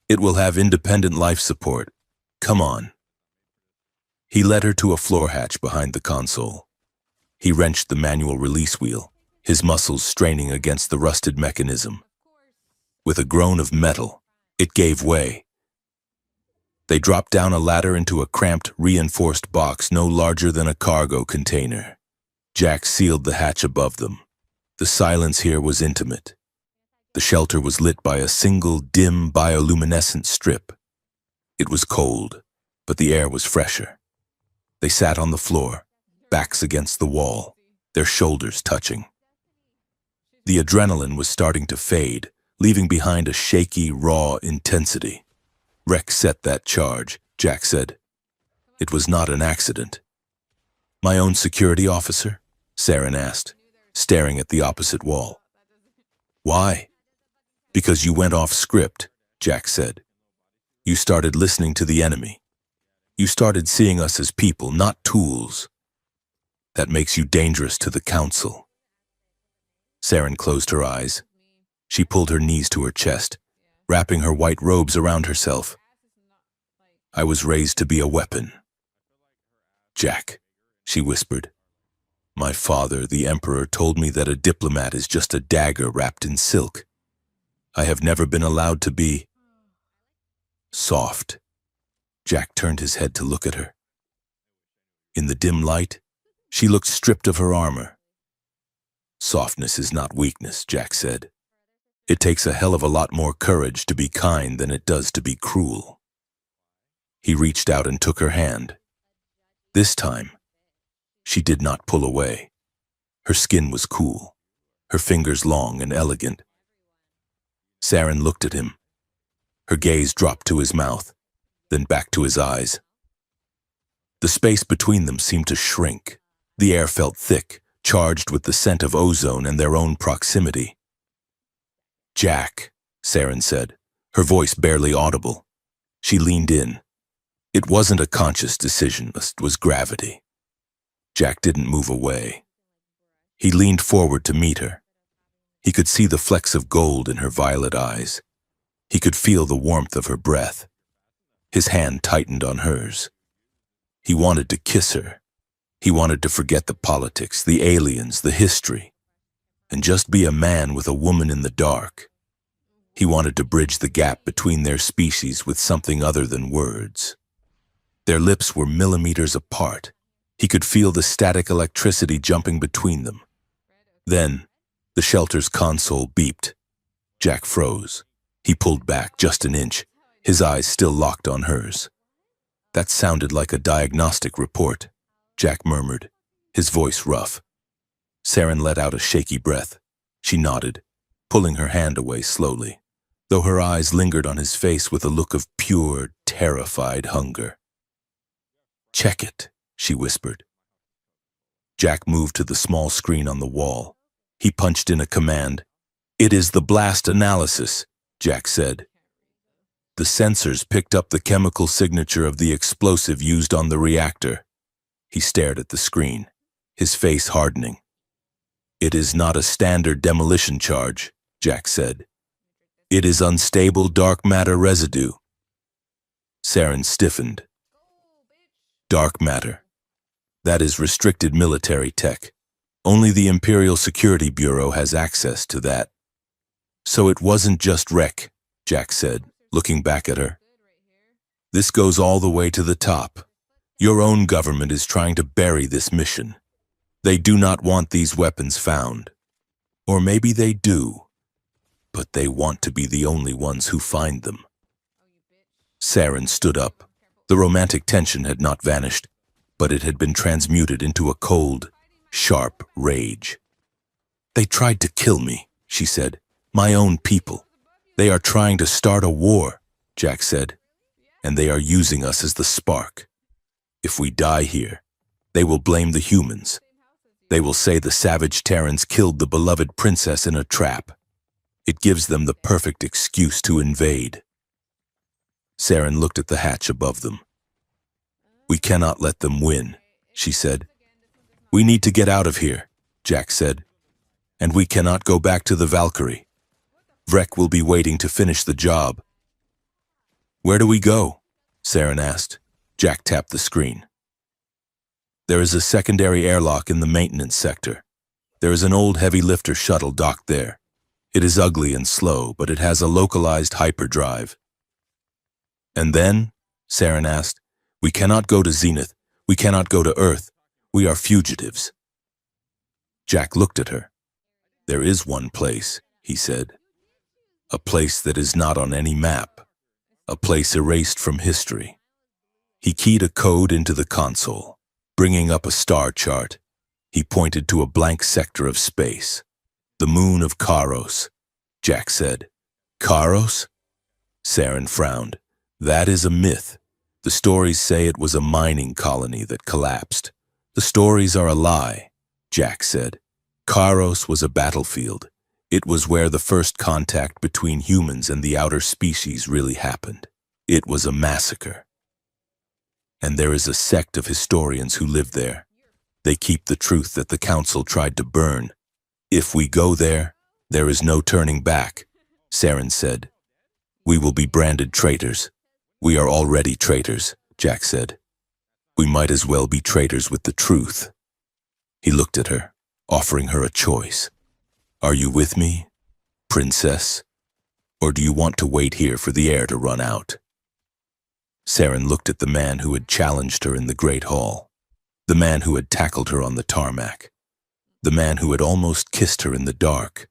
A: It will have independent life support. Come on. He led her to a floor hatch behind the console. He wrenched the manual release wheel, his muscles straining against the rusted mechanism. With a groan of metal, it gave way. They dropped down a ladder into a cramped, reinforced box no larger than a cargo container. Jack sealed the hatch above them. The silence here was intimate. The shelter was lit by a single dim bioluminescent strip. It was cold, but the air was fresher. They sat on the floor, backs against the wall, their shoulders touching. The adrenaline was starting to fade, leaving behind a shaky, raw intensity. Rek set that charge, Jack said. It was not an accident. My own security officer? Saren asked, staring at the opposite wall. Why? Because you went off script, Jack said. You started listening to the enemy. You started seeing us as people, not tools. That makes you dangerous to the Council. Saren closed her eyes. She pulled her knees to her chest, wrapping her white robes around herself. I was raised to be a weapon. Jack, she whispered. My father, the Emperor, told me that a diplomat is just a dagger wrapped in silk. I have never been allowed to be soft. Jack turned his head to look at her. In the dim light, she looked stripped of her armor. Softness is not weakness, Jack said. It takes a hell of a lot more courage to be kind than it does to be cruel. He reached out and took her hand. This time, she did not pull away. Her skin was cool, her fingers long and elegant. Saren looked at him. Her gaze dropped to his mouth, then back to his eyes. The space between them seemed to shrink. The air felt thick, charged with the scent of ozone and their own proximity. "Jack," Saren said, her voice barely audible. She leaned in. It wasn't a conscious decision, it was gravity. Jack didn't move away. He leaned forward to meet her. He could see the flecks of gold in her violet eyes. He could feel the warmth of her breath. His hand tightened on hers. He wanted to kiss her. He wanted to forget the politics, the aliens, the history, and just be a man with a woman in the dark. He wanted to bridge the gap between their species with something other than words. Their lips were millimeters apart. He could feel the static electricity jumping between them. Then, the shelter's console beeped. Jack froze. He pulled back just an inch, his eyes still locked on hers. That sounded like a diagnostic report, Jack murmured, his voice rough. Saren let out a shaky breath. She nodded, pulling her hand away slowly, though her eyes lingered on his face with a look of pure, terrified hunger. "Check it," she whispered. Jack moved to the small screen on the wall. He punched in a command. "It is the blast analysis," Jack said. The sensors picked up the chemical signature of the explosive used on the reactor. He stared at the screen, his face hardening. "It is not a standard demolition charge," Jack said. "It is unstable dark matter residue." Saren stiffened. "Dark matter. That is restricted military tech. Only the Imperial Security Bureau has access to that." "So it wasn't just wreck," Jack said, looking back at her. "This goes all the way to the top. Your own government is trying to bury this mission. They do not want these weapons found. Or maybe they do, but they want to be the only ones who find them." Saren stood up. The romantic tension had not vanished, but it had been transmuted into a cold, sharp rage. "They tried to kill me," she said. "My own people. They are trying to start a war," Jack said, "and they are using us as the spark. If we die here, they will blame the humans. They will say the savage Terrans killed the beloved princess in a trap. It gives them the perfect excuse to invade." Saren looked at the hatch above them. "We cannot let them win," she said. "We need to get out of here," Jack said. "And we cannot go back to the Valkyrie. Vrek will be waiting to finish the job." "Where do we go?" Saren asked. Jack tapped the screen. "There is a secondary airlock in the maintenance sector. There is an old heavy lifter shuttle docked there. It is ugly and slow, but it has a localized hyperdrive." "And then?" Saren asked. "We cannot go to Zenith. We cannot go to Earth. We are fugitives." Jack looked at her. "There is one place," he said. "A place that is not on any map. A place erased from history." He keyed a code into the console, bringing up a star chart. He pointed to a blank sector of space. "The moon of Kairos," Jack said. "Kairos?" Saren frowned. "That is a myth. The stories say it was a mining colony that collapsed. The stories are a lie," Jack said. "Kairos was a battlefield. It was where the first contact between humans and the outer species really happened. It was a massacre. And there is a sect of historians who live there. They keep the truth that the Council tried to burn. If we go there, there is no turning back," Saren said. "We will be branded traitors." "We are already traitors," Jack said. "We might as well be traitors with the truth." He looked at her, offering her a choice. "Are you with me, princess? Or do you want to wait here for the air to run out?" Saren looked at the man who had challenged her in the Great Hall, the man who had tackled her on the tarmac. the man who had almost kissed her in the dark.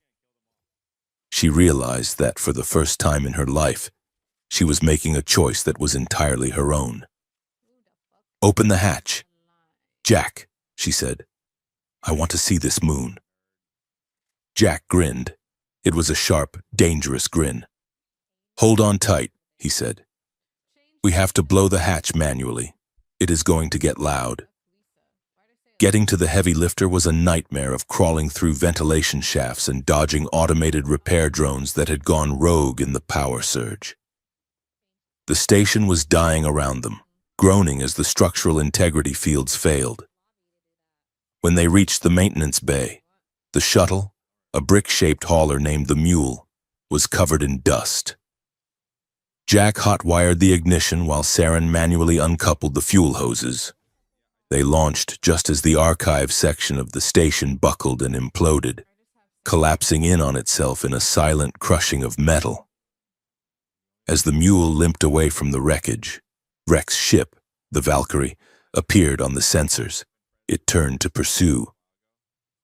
A: She realized that for the first time in her life, she was making a choice that was entirely her own. "Open the hatch." "Jack," she said, "I want to see this moon." Jack grinned. It was a sharp, dangerous grin. "Hold on tight," he said. "We have to blow the hatch manually. It is going to get loud." Getting to the heavy lifter was a nightmare of crawling through ventilation shafts and dodging automated repair drones that had gone rogue in the power surge. The station was dying around them, groaning as the structural integrity fields failed. When they reached the maintenance bay, the shuttle, a brick-shaped hauler named the Mule, was covered in dust. Jack hot-wired the ignition while Saren manually uncoupled the fuel hoses. They launched just as the archive section of the station buckled and imploded, collapsing in on itself in a silent crushing of metal. As the Mule limped away from the wreckage, Rex's ship, the Valkyrie, appeared on the sensors. It turned to pursue.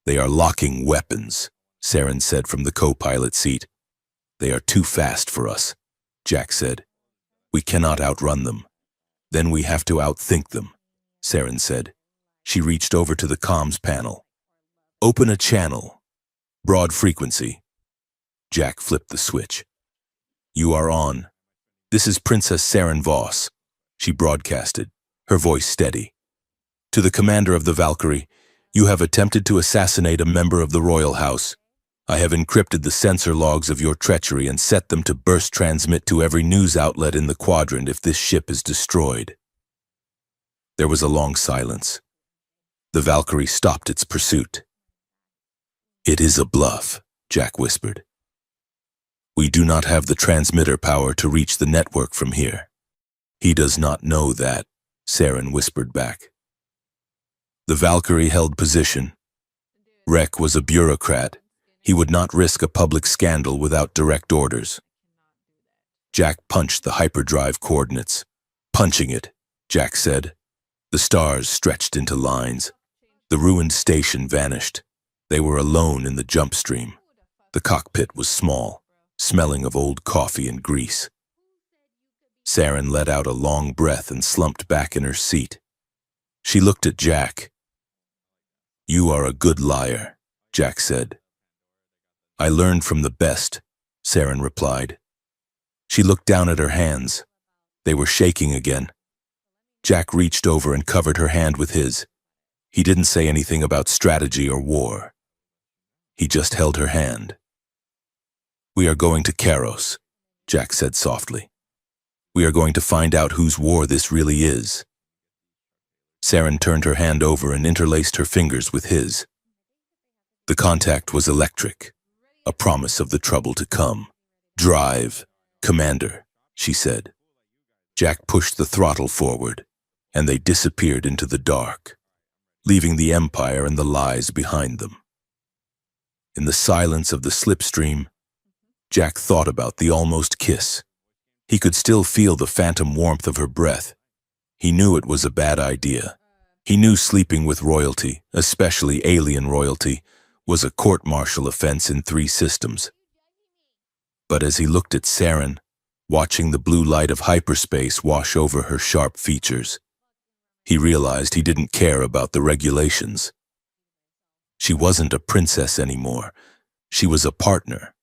A: "They are locking weapons," Saren said from the co-pilot seat. "They are too fast for us," Jack said. "We cannot outrun them. Then we have to outthink them," Saren said. She reached over to the comms panel. "Open a channel. Broad frequency." Jack flipped the switch. "You are on. This is Princess Saren Voss," she broadcasted, her voice steady. "To the commander of the Valkyrie, you have attempted to assassinate a member of the royal house. I have encrypted the sensor logs of your treachery and set them to burst transmit to every news outlet in the quadrant if this ship is destroyed." There was a long silence. The Valkyrie stopped its pursuit. "It is a bluff," Jack whispered. "We do not have the transmitter power to reach the network from here." "He does not know that," Saren whispered back. The Valkyrie held position. Rek was a bureaucrat. He would not risk a public scandal without direct orders. Jack punched the hyperdrive coordinates. "Punching it," Jack said. The stars stretched into lines. The ruined station vanished. They were alone in the jump stream. The cockpit was small, smelling of old coffee and grease. Saren let out a long breath and slumped back in her seat. She looked at Jack. "You are a good liar," Jack said. "I learned from the best," Saren replied. She looked down at her hands. They were shaking again. Jack reached over and covered her hand with his. He didn't say anything about strategy or war. He just held her hand. "We are going to Karos," Jack said softly. "We are going to find out whose war this really is." Saren turned her hand over and interlaced her fingers with his. The contact was electric, a promise of the trouble to come. "Drive, Commander," she said. Jack pushed the throttle forward, and they disappeared into the dark, leaving the Empire and the lies behind them. In the silence of the slipstream, Jack thought about the almost kiss. He could still feel the phantom warmth of her breath. He knew it was a bad idea. He knew sleeping with royalty, especially alien royalty, was a court-martial offense in 3 systems. But as he looked at Saren, watching the blue light of hyperspace wash over her sharp features, he realized he didn't care about the regulations. She wasn't a princess anymore. She was a partner.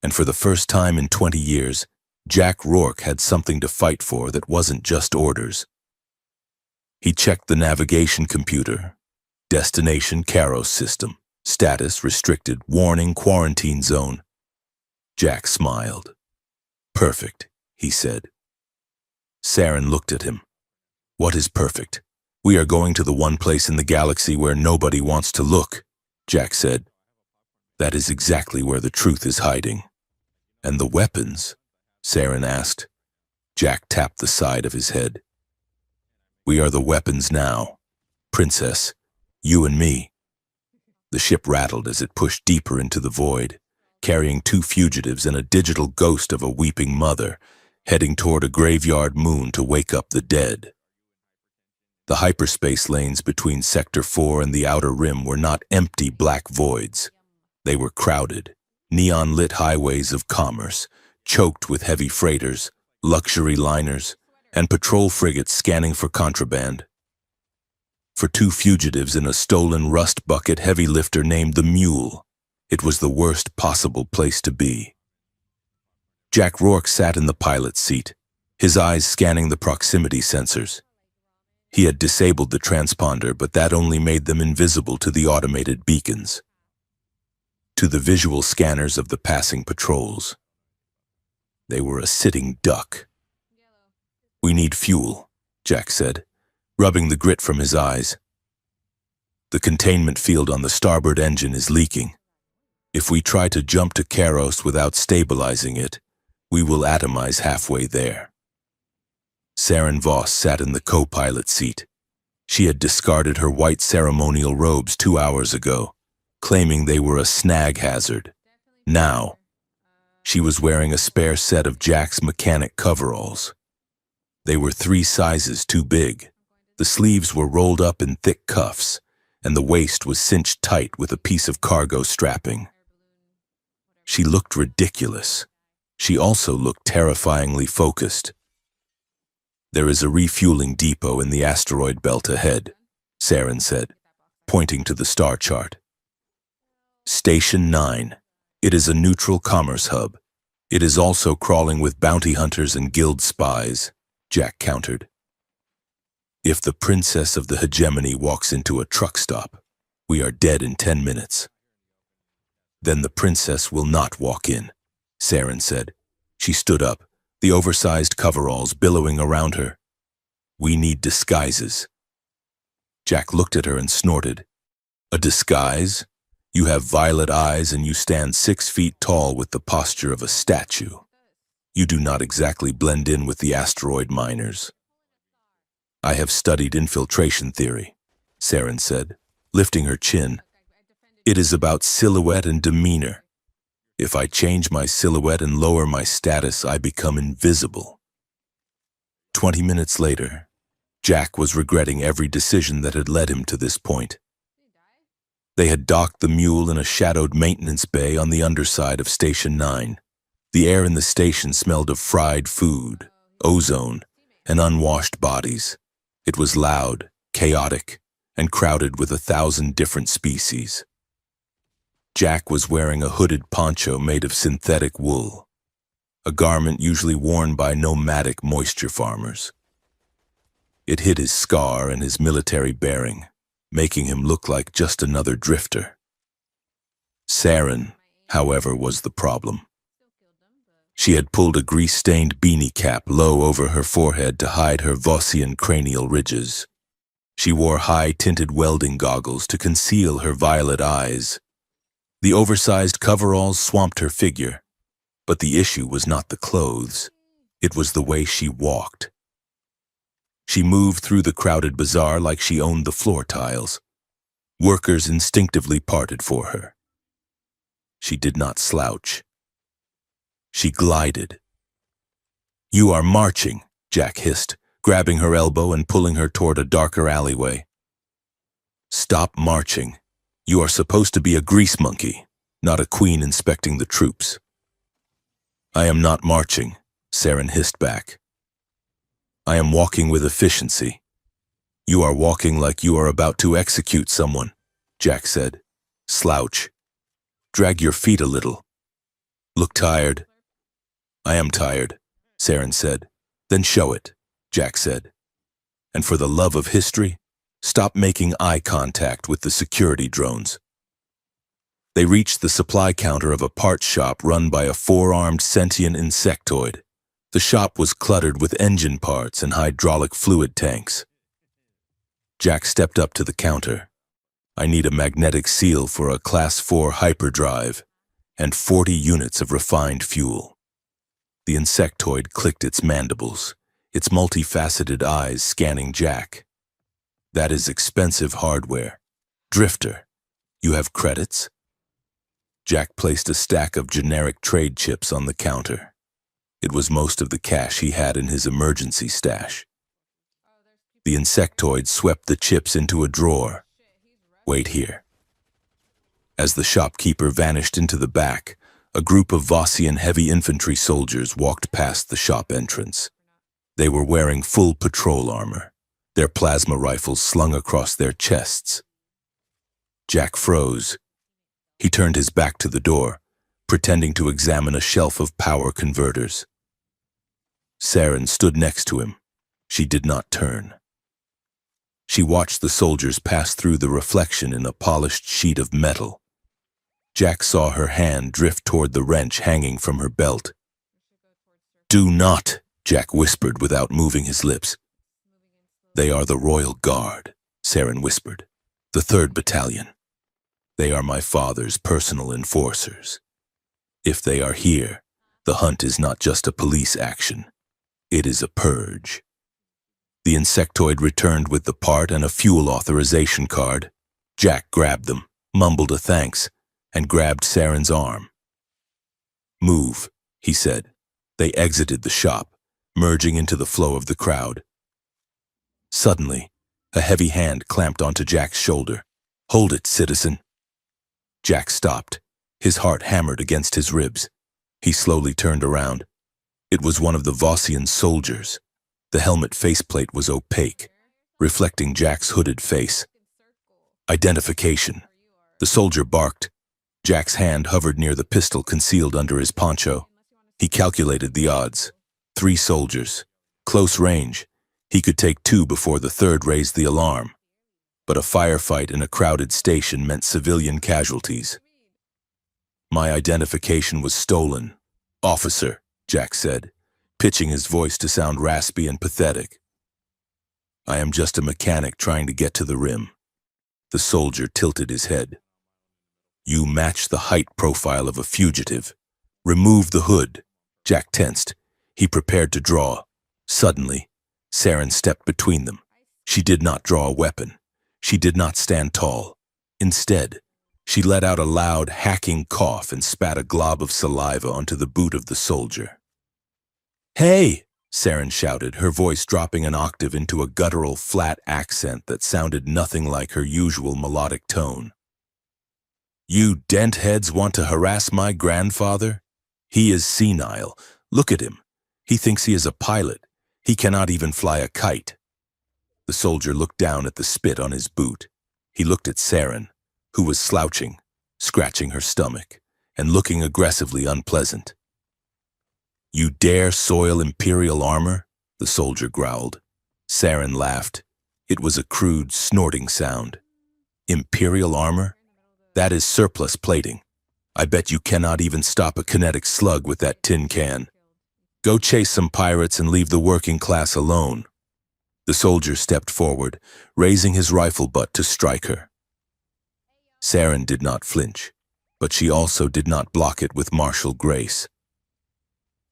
A: And for the first time in 20 years, Jack Rourke had something to fight for that wasn't just orders. He checked the navigation computer. Destination Karos system. Status restricted. Warning quarantine zone. Jack smiled. "Perfect," he said. Saren looked at him. "What is perfect?" "We are going to the one place in the galaxy where nobody wants to look," Jack said. "That is exactly where the truth is hiding." "And the weapons?" Saren asked. Jack tapped the side of his head. "We are the weapons now. Princess, you and me." The ship rattled as it pushed deeper into the void, carrying 2 fugitives and a digital ghost of a weeping mother, heading toward a graveyard moon to wake up the dead. The hyperspace lanes between Sector 4 and the Outer Rim were not empty black voids. They were crowded, neon-lit highways of commerce, choked with heavy freighters, luxury liners, and patrol frigates scanning for contraband. For two fugitives in a stolen rust bucket heavy lifter named the Mule, it was the worst possible place to be. Jack Rourke sat in the pilot's seat, his eyes scanning the proximity sensors. He had disabled the transponder, but that only made them invisible to the automated beacons, to the visual scanners of the passing patrols. They were a sitting duck. "We need fuel," Jack said, rubbing the grit from his eyes. "The containment field on the starboard engine is leaking. If we try to jump to Karos without stabilizing it, we will atomize halfway there." Saren Voss sat in the co-pilot seat. She had discarded her white ceremonial robes 2 hours ago, claiming they were a snag hazard. Now, she was wearing a spare set of Jack's mechanic coveralls. They were 3 sizes too big. The sleeves were rolled up in thick cuffs, and the waist was cinched tight with a piece of cargo strapping. She looked ridiculous. She also looked terrifyingly focused. "There is a refueling depot in the asteroid belt ahead," Saren said, pointing to the star chart. "Station 9. It is a neutral commerce hub. It is also crawling with bounty hunters and guild spies," Jack countered. "If the princess of the hegemony walks into a truck stop, we are dead in 10 minutes. "Then the princess will not walk in," Saren said. She stood up, the oversized coveralls billowing around her. "We need disguises." Jack looked at her and snorted. "A disguise? You have violet eyes and you stand 6 feet tall with the posture of a statue. You do not exactly blend in with the asteroid miners." "I have studied infiltration theory," Saren said, lifting her chin. "It is about silhouette and demeanor. If I change my silhouette and lower my status, I become invisible." 20 minutes later, Jack was regretting every decision that had led him to this point. They had docked the Mule in a shadowed maintenance bay on the underside of Station 9. The air in the station smelled of fried food, ozone, and unwashed bodies. It was loud, chaotic, and crowded with 1,000 different species. Jack was wearing a hooded poncho made of synthetic wool, a garment usually worn by nomadic moisture farmers. It hid his scar and his military bearing, making him look like just another drifter. Saren, however, was the problem. She had pulled a grease-stained beanie cap low over her forehead to hide her Vossian cranial ridges. She wore high-tinted welding goggles to conceal her violet eyes. The oversized coveralls swamped her figure, but the issue was not the clothes. It was the way she walked. She moved through the crowded bazaar like she owned the floor tiles. Workers instinctively parted for her. She did not slouch. She glided. "You are marching," Jack hissed, grabbing her elbow and pulling her toward a darker alleyway. "Stop marching. You are supposed to be a grease monkey, not a queen inspecting the troops." "I am not marching," Saren hissed back. "I am walking with efficiency." "You are walking like you are about to execute someone," Jack said. "Slouch. Drag your feet a little. Look tired." "I am tired," Saren said. "Then show it," Jack said. "And for the love of history, stop making eye contact with the security drones." They reached the supply counter of a parts shop run by a 4-armed sentient insectoid. The shop was cluttered with engine parts and hydraulic fluid tanks. Jack stepped up to the counter. "I need a magnetic seal for a Class 4 hyperdrive and 40 units of refined fuel." The insectoid clicked its mandibles, its multifaceted eyes scanning Jack. "That is expensive hardware. Drifter, you have credits?" Jack placed a stack of generic trade chips on the counter. It was most of the cash he had in his emergency stash. The insectoid swept the chips into a drawer. Wait here. As the shopkeeper vanished into the back, a group of Vossian heavy infantry soldiers walked past the shop entrance. They were wearing full patrol armor, their plasma rifles slung across their chests. Jack froze. He turned his back to the door, pretending to examine a shelf of power converters. Saren stood next to him. She did not turn. She watched the soldiers pass through the reflection in a polished sheet of metal. Jack saw her hand drift toward the wrench hanging from her belt. "Do not," Jack whispered without moving his lips. "They are the Royal Guard," Saren whispered. "The 3rd Battalion. They are my father's personal enforcers. If they are here, the hunt is not just a police action. It is a purge." The insectoid returned with the part and a fuel authorization card. Jack grabbed them, mumbled a thanks, and grabbed Saren's arm. "Move," he said. They exited the shop, merging into the flow of the crowd. Suddenly, a heavy hand clamped onto Jack's shoulder. "Hold it, citizen." Jack stopped, his heart hammered against his ribs. He slowly turned around. It was one of the Vossian soldiers. The helmet faceplate was opaque, reflecting Jack's hooded face. "Identification." The soldier barked. Jack's hand hovered near the pistol concealed under his poncho. He calculated the odds. 3 soldiers. Close range. He could take 2 before the 3rd raised the alarm. But a firefight in a crowded station meant civilian casualties. "My identification was stolen, officer," Jack said, pitching his voice to sound raspy and pathetic. "I am just a mechanic trying to get to the rim." The soldier tilted his head. "You match the height profile of a fugitive. Remove the hood." Jack tensed. He prepared to draw. Suddenly, Saren stepped between them. She did not draw a weapon. She did not stand tall. Instead, she let out a loud, hacking cough and spat a glob of saliva onto the boot of the soldier. "Hey!" Saren shouted, her voice dropping an octave into a guttural, flat accent that sounded nothing like her usual melodic tone. "You dentheads want to harass my grandfather? He is senile. Look at him. He thinks he is a pilot. He cannot even fly a kite." The soldier looked down at the spit on his boot. He looked at Saren, who was slouching, scratching her stomach, and looking aggressively unpleasant. "You dare soil Imperial armor?" the soldier growled. Saren laughed. It was a crude, snorting sound. "Imperial armor? That is surplus plating. I bet you cannot even stop a kinetic slug with that tin can. Go chase some pirates and leave the working class alone." The soldier stepped forward, raising his rifle butt to strike her. Saren did not flinch, but she also did not block it with martial grace.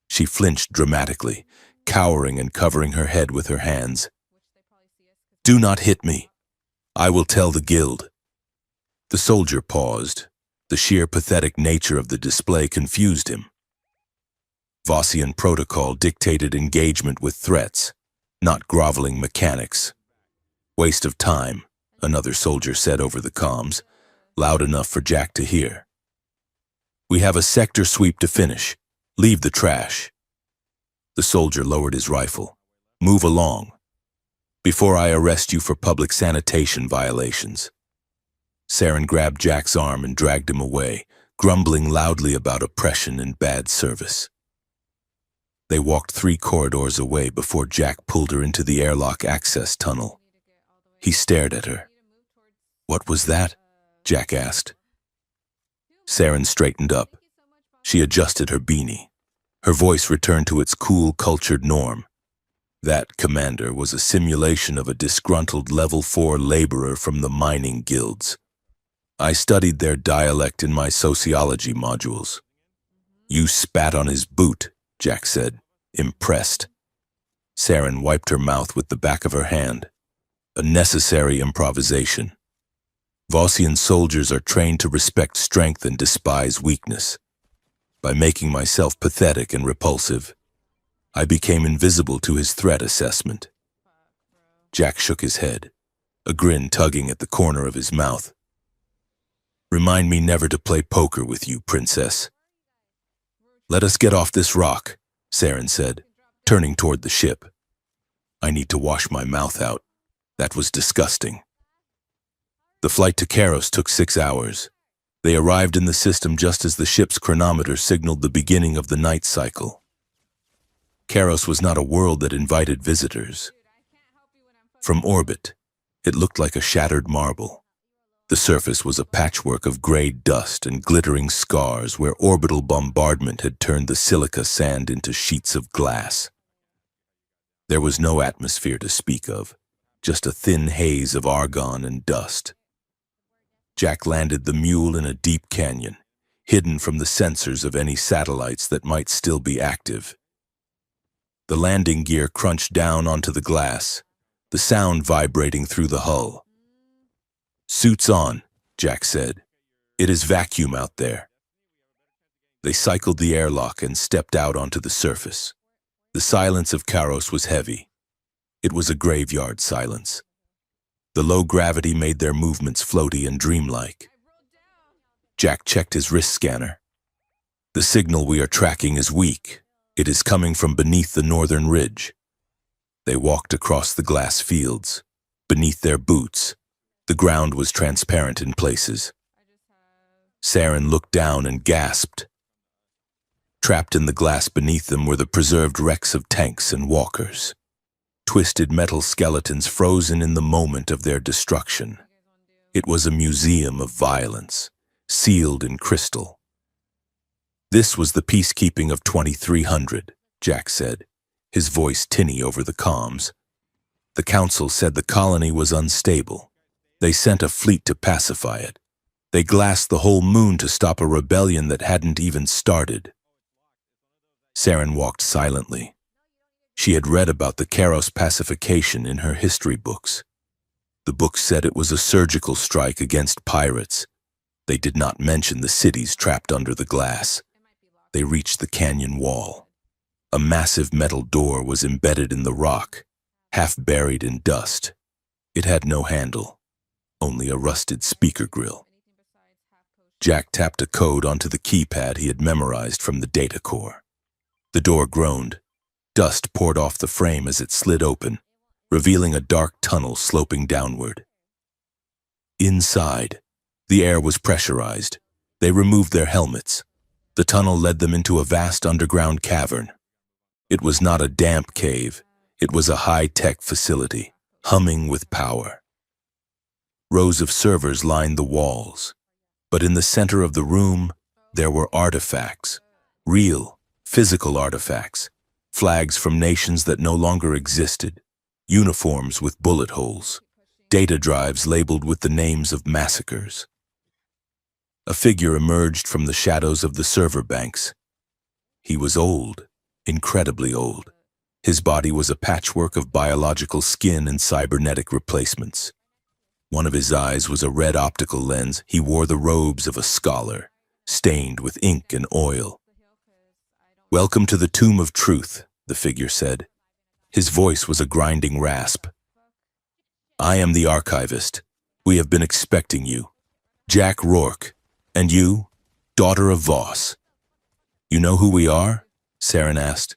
A: She flinched dramatically, cowering and covering her head with her hands. "Do not hit me. I will tell the guild." The soldier paused. The sheer pathetic nature of the display confused him. Vossian protocol dictated engagement with threats, not groveling mechanics. "Waste of time," another soldier said over the comms, loud enough for Jack to hear. "We have a sector sweep to finish. Leave the trash." The soldier lowered his rifle. "Move along, before I arrest you for public sanitation violations." Saren grabbed Jack's arm and dragged him away, grumbling loudly about oppression and bad service. They walked 3 corridors away before Jack pulled her into the airlock access tunnel. He stared at her. "What was that?" Jack asked. Saren straightened up. She adjusted her beanie. Her voice returned to its cool, cultured norm. "That, Commander, was a simulation of a disgruntled Level 4 laborer from the mining guilds. I studied their dialect in my sociology modules." "You spat on his boot," Jack said, impressed. Saren wiped her mouth with the back of her hand. "A necessary improvisation. Vossian soldiers are trained to respect strength and despise weakness. By making myself pathetic and repulsive, I became invisible to his threat assessment." Jack shook his head, a grin tugging at the corner of his mouth. Remind me never to play poker with you, princess. Let us get off this rock, Saren said, turning toward the ship. I need to wash my mouth out. That was disgusting. The flight to Karos took 6 hours. They arrived in the system just as the ship's chronometer signaled the beginning of the night cycle. Karos was not a world that invited visitors. From orbit, it looked like a shattered marble. The surface was a patchwork of gray dust and glittering scars where orbital bombardment had turned the silica sand into sheets of glass. There was no atmosphere to speak of, just a thin haze of argon and dust. Jack landed the mule in a deep canyon, hidden from the sensors of any satellites that might still be active. The landing gear crunched down onto the glass, the sound vibrating through the hull. Suits on, Jack said. It is vacuum out there. They cycled the airlock and stepped out onto the surface. The silence of Karos was heavy. It was a graveyard silence. The low gravity made their movements floaty and dreamlike. Jack checked his wrist scanner. The signal we are tracking is weak. It is coming from beneath the northern ridge. They walked across the glass fields. Beneath their boots, the ground was transparent in places. Saren looked down and gasped. Trapped in the glass beneath them were the preserved wrecks of tanks and walkers. Twisted metal skeletons frozen in the moment of their destruction. It was a museum of violence, sealed in crystal. This was the peacekeeping of 2300, Jack said, his voice tinny over the comms. The council said the colony was unstable. They sent a fleet to pacify it. They glassed the whole moon to stop a rebellion that hadn't even started. Saren walked silently. She had read about the Karos pacification in her history books. The books said it was a surgical strike against pirates. They did not mention the cities trapped under the glass. They reached the canyon wall. A massive metal door was embedded in the rock, half buried in dust. It had no handle, only a rusted speaker grill. Jack tapped a code onto the keypad he had memorized from the data core. The door groaned. Dust poured off the frame as it slid open, revealing a dark tunnel sloping downward. Inside, the air was pressurized. They removed their helmets. The tunnel led them into a vast underground cavern. It was not a damp cave. It was a high-tech facility, humming with power. Rows of servers lined the walls, but in the center of the room, there were artifacts, real, physical artifacts, flags from nations that no longer existed, uniforms with bullet holes, data drives labeled with the names of massacres. A figure emerged from the shadows of the server banks. He was old, incredibly old. His body was a patchwork of biological skin and cybernetic replacements. One of his eyes was a red optical lens. He wore the robes of a scholar, stained with ink and oil. "Welcome to the Tomb of Truth," the figure said. His voice was a grinding rasp. "I am the archivist. We have been expecting you. Jack Rourke. And you, daughter of Voss." "You know who we are?" Saren asked.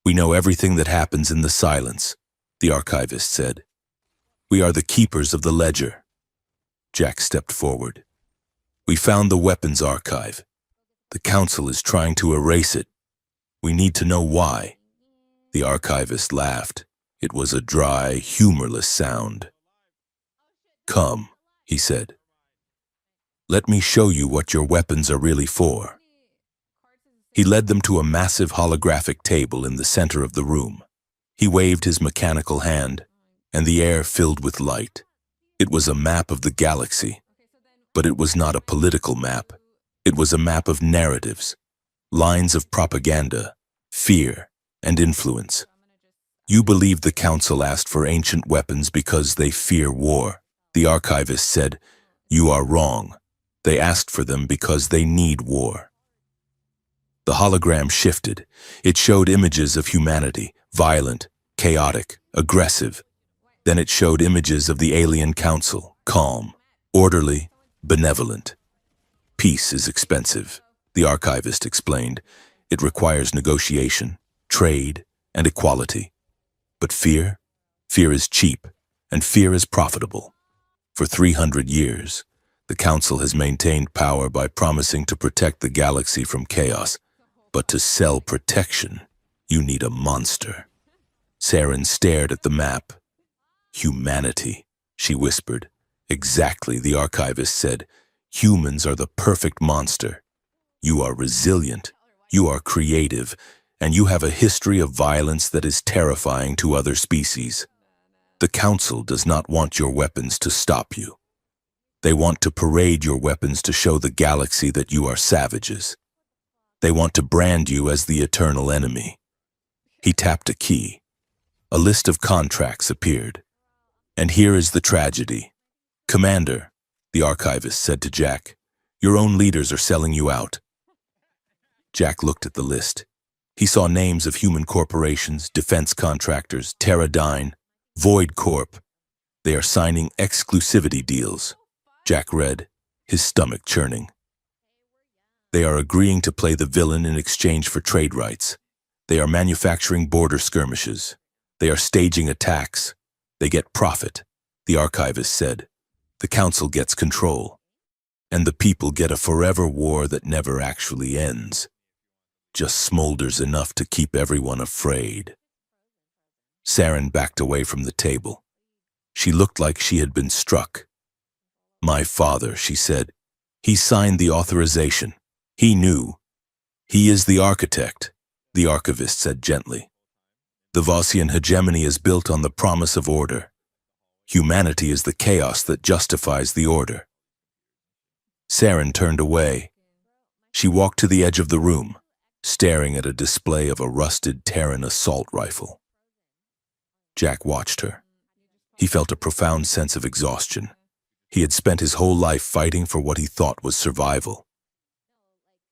A: "We know everything that happens in the silence," the archivist said. "We are the keepers of the ledger." Jack stepped forward. "We found the weapons archive. The council is trying to erase it. We need to know why." The archivist laughed. It was a dry, humorless sound. "Come," he said. "Let me show you what your weapons are really for." He led them to a massive holographic table in the center of the room. He waved his mechanical hand, and the air filled with light. It was a map of the galaxy, but it was not a political map. It was a map of narratives, lines of propaganda, fear, and influence. "You believe the council asked for ancient weapons because they fear war," the archivist said. "You are wrong. They asked for them because they need war." The hologram shifted. It showed images of humanity, violent, chaotic, aggressive. Then it showed images of the alien council, calm, orderly, benevolent. Peace is expensive, the archivist explained. It requires negotiation, trade, and equality. But fear? Fear is cheap, and fear is profitable. For 300 years, the Council has maintained power by promising to protect the galaxy from chaos. But to sell protection, you need a monster. Saren stared at the map. Humanity, she whispered. Exactly, the archivist said. Humans are the perfect monster. You are resilient, you are creative, and you have a history of violence that is terrifying to other species. The Council does not want your weapons to stop you. They want to parade your weapons to show the galaxy that you are savages. They want to brand you as the eternal enemy. He tapped a key. A list of contracts appeared. And here is the tragedy. Commander, the archivist said to Jack, your own leaders are selling you out. Jack looked at the list. He saw names of human corporations, defense contractors, Teradyne, Void Corp. They are signing exclusivity deals. Jack read, his stomach churning. They are agreeing to play the villain in exchange for trade rights. They are manufacturing border skirmishes. They are staging attacks. They get profit, the archivist said. The Council gets control. And the people get a forever war that never actually ends. Just smolders enough to keep everyone afraid. Saren backed away from the table. She looked like she had been struck. My father, she said. He signed the authorization. He knew. He is the architect, the archivist said gently. The Vossian hegemony is built on the promise of order. Humanity is the chaos that justifies the order. Saren turned away. She walked to the edge of the room, staring at a display of a rusted Terran assault rifle. Jack watched her. He felt a profound sense of exhaustion. He had spent his whole life fighting for what he thought was survival.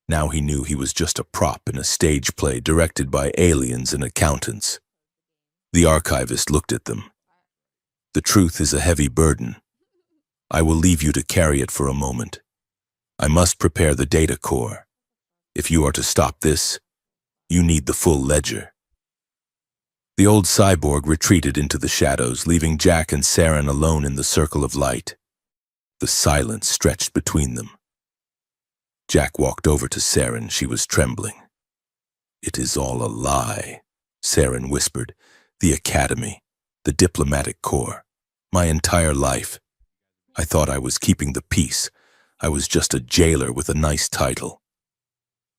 A: Now he knew he was just a prop in a stage play directed by aliens and accountants. The archivist looked at them. The truth is a heavy burden. I will leave you to carry it for a moment. I must prepare the data core. If you are to stop this, you need the full ledger. The old cyborg retreated into the shadows, leaving Jack and Saren alone in the circle of light. The silence stretched between them. Jack walked over to Saren. She was trembling. It is all a lie, Saren whispered. The academy, the diplomatic corps, my entire life. I thought I was keeping the peace. I was just a jailer with a nice title.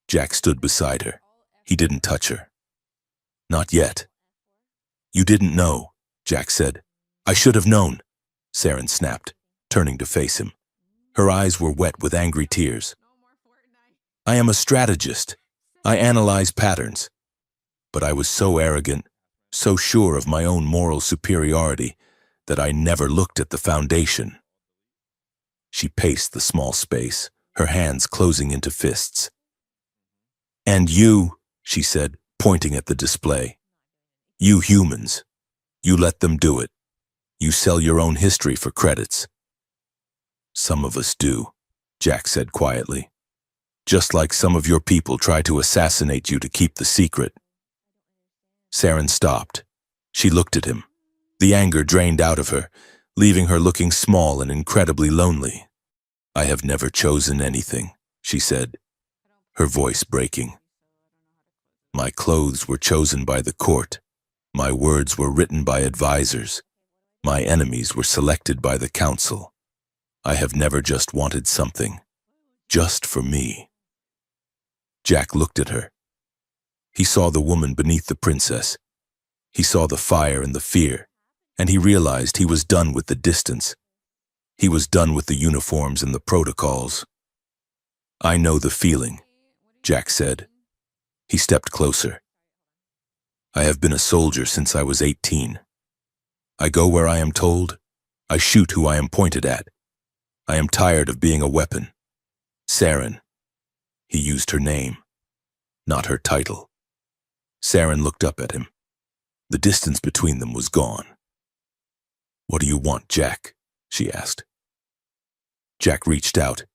A: Jack stood beside her. He didn't touch her. Not yet. You didn't know, Jack said. I should have known, Saren snapped, turning to face him. Her eyes were wet with angry tears. I am a strategist. I analyze patterns. But I was so arrogant, so sure of my own moral superiority, that I never looked at the foundation. She paced the small space, her hands closing into fists. And you, she said, pointing at the display. You humans. You let them do it. You sell your own history for credits. Some of us do, Jack said quietly. Just like some of your people try to assassinate you to keep the secret. Saren stopped. She looked at him. The anger drained out of her, leaving her looking small and incredibly lonely. I have never chosen anything, she said, her voice breaking. My clothes were chosen by the court. My words were written by advisors. My enemies were selected by the council. I have never just wanted something, just for me. Jack looked at her. He saw the woman beneath the princess. He saw the fire and the fear, and he realized he was done with the distance. He was done with the uniforms and the protocols. I know the feeling, Jack said. He stepped closer. I have been a soldier since I was 18. I go where I am told. I shoot who I am pointed at. I am tired of being a weapon. Saren. He used her name, not her title. Saren looked up at him. The distance between them was gone. "What do you want, Jack?" she asked. Jack reached out.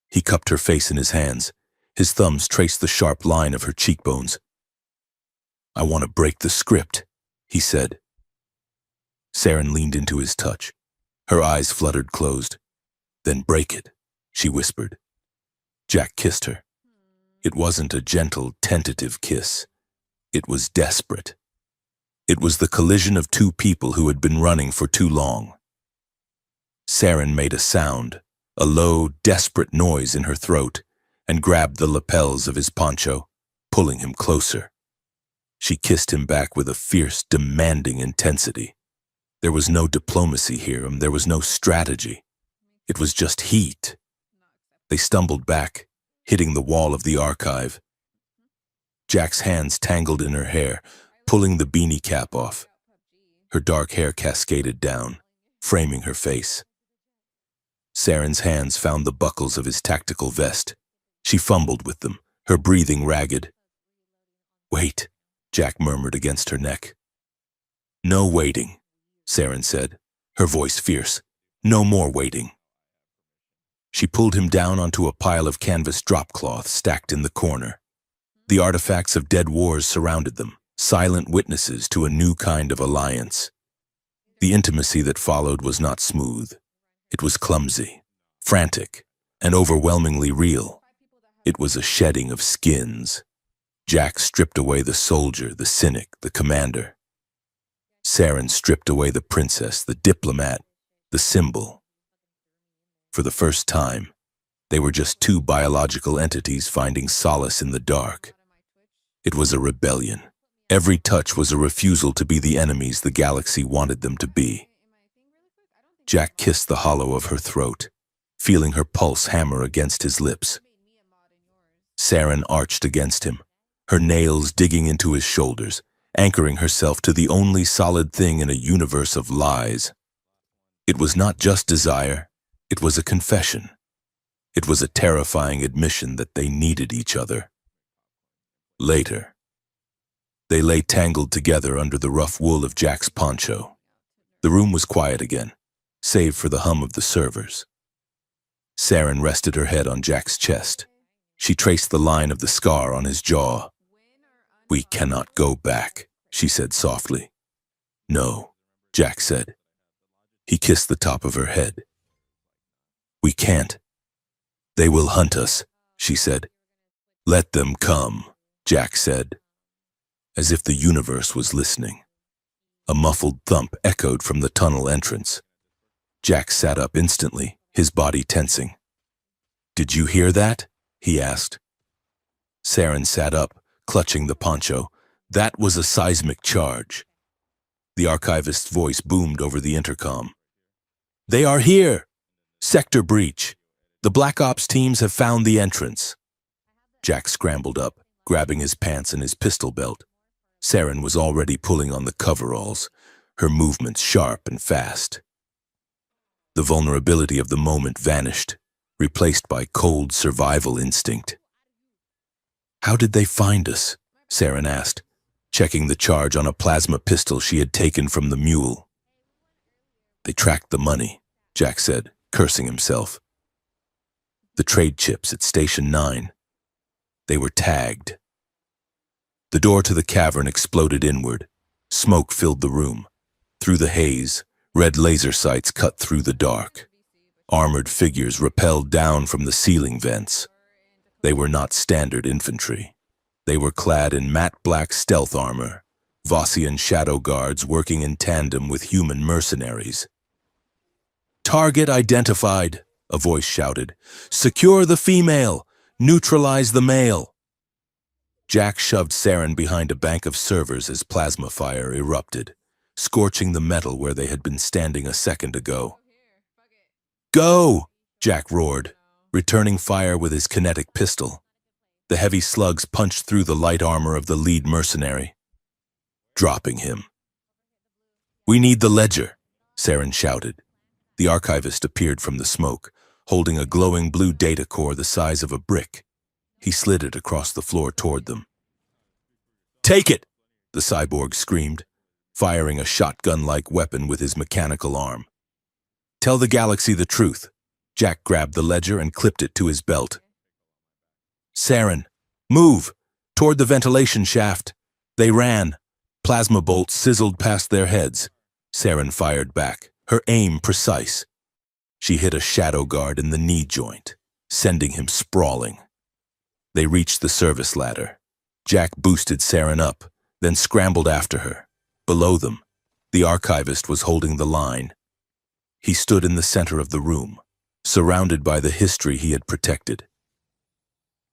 A: He cupped her face in his hands. His thumbs traced the sharp line of her cheekbones. "I want to break the script," he said. Saren leaned into his touch. Her eyes fluttered closed. "Then break it," she whispered. Jack kissed her. It wasn't a gentle, tentative kiss. It was desperate. It was the collision of two people who had been running for too long. Saren made a sound, a low, desperate noise in her throat, and grabbed the lapels of his poncho, pulling him closer. She kissed him back with a fierce, demanding intensity. There was no diplomacy here, and there was no strategy. It was just heat. They stumbled back, hitting the wall of the archive. Jack's hands tangled in her hair, pulling the beanie cap off. Her dark hair cascaded down, framing her face. Saren's hands found the buckles of his tactical vest. She fumbled with them, her breathing ragged. "Wait," Jack murmured against her neck. "No waiting," Saren said, her voice fierce. "No more waiting." She pulled him down onto a pile of canvas dropcloth stacked in the corner. The artifacts of dead wars surrounded them, silent witnesses to a new kind of alliance. The intimacy that followed was not smooth. It was clumsy, frantic, and overwhelmingly real. It was a shedding of skins. Jack stripped away the soldier, the cynic, the commander. Saren stripped away the princess, the diplomat, the symbol. For the first time, they were just two biological entities finding solace in the dark. It was a rebellion. Every touch was a refusal to be the enemies the galaxy wanted them to be. Jack kissed the hollow of her throat, feeling her pulse hammer against his lips. Saren arched against him, her nails digging into his shoulders, anchoring herself to the only solid thing in a universe of lies. It was not just desire, it was a confession. It was a terrifying admission that they needed each other. Later, they lay tangled together under the rough wool of Jack's poncho. The room was quiet again, save for the hum of the servers. Saren rested her head on Jack's chest. She traced the line of the scar on his jaw. "We cannot go back," she said softly. "No," Jack said. He kissed the top of her head. "We can't. They will hunt us," she said. "Let them come," Jack said. As if the universe was listening. A muffled thump echoed from the tunnel entrance. Jack sat up instantly, his body tensing. "Did you hear that?" he asked. Saren sat up, clutching the poncho. "That was a seismic charge." The archivist's voice boomed over the intercom. "They are here! Sector breach. The Black Ops teams have found the entrance." Jack scrambled up, grabbing his pants and his pistol belt. Saren was already pulling on the coveralls, her movements sharp and fast. The vulnerability of the moment vanished, replaced by cold survival instinct. "How did they find us?" Saren asked, checking the charge on a plasma pistol she had taken from the mule. "They tracked the money," Jack said, cursing himself. "The trade chips at Station 9. They were tagged." The door to the cavern exploded inward. Smoke filled the room. Through the haze, red laser sights cut through the dark. Armored figures rappelled down from the ceiling vents. They were not standard infantry. They were clad in matte black stealth armor, Vossian shadow guards working in tandem with human mercenaries. "Target identified," a voice shouted. "Secure the female! Neutralize the male!" Jack shoved Saren behind a bank of servers as plasma fire erupted, scorching the metal where they had been standing a second ago. "Go!" Jack roared, returning fire with his kinetic pistol. The heavy slugs punched through the light armor of the lead mercenary, dropping him. "We need the ledger," Saren shouted. The archivist appeared from the smoke, holding a glowing blue data core the size of a brick. He slid it across the floor toward them. "Take it!" the cyborg screamed, firing a shotgun-like weapon with his mechanical arm. Tell the galaxy the truth. Jack grabbed the ledger and clipped it to his belt. Saren, move! Toward the ventilation shaft. They ran. Plasma bolts sizzled past their heads. Saren fired back, her aim precise. She hit a shadow guard in the knee joint, sending him sprawling. They reached the service ladder. Jack boosted Saren up, then scrambled after her. Below them, the archivist was holding the line. He stood in the center of the room, surrounded by the history he had protected.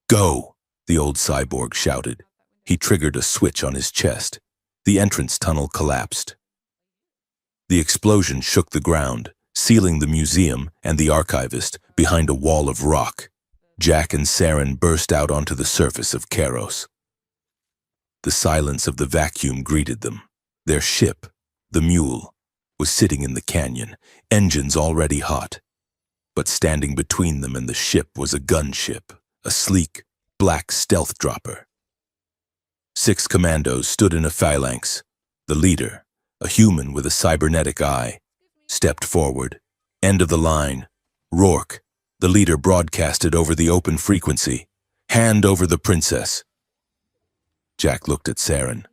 A: Go, the old cyborg shouted. He triggered a switch on his chest. The entrance tunnel collapsed. The explosion shook the ground, sealing the museum and the archivist behind a wall of rock. Jack and Saren burst out onto the surface of Kairos. The silence of the vacuum greeted them. Their ship, the Mule, was sitting in the canyon, engines already hot. But standing between them and the ship was a gunship, a sleek, black stealth dropper. 6 commandos stood in a phalanx. The leader, a human with a cybernetic eye, stepped forward. End of the line. Rourke, the leader, broadcasted over the open frequency. Hand over the princess. Jack looked at Saren.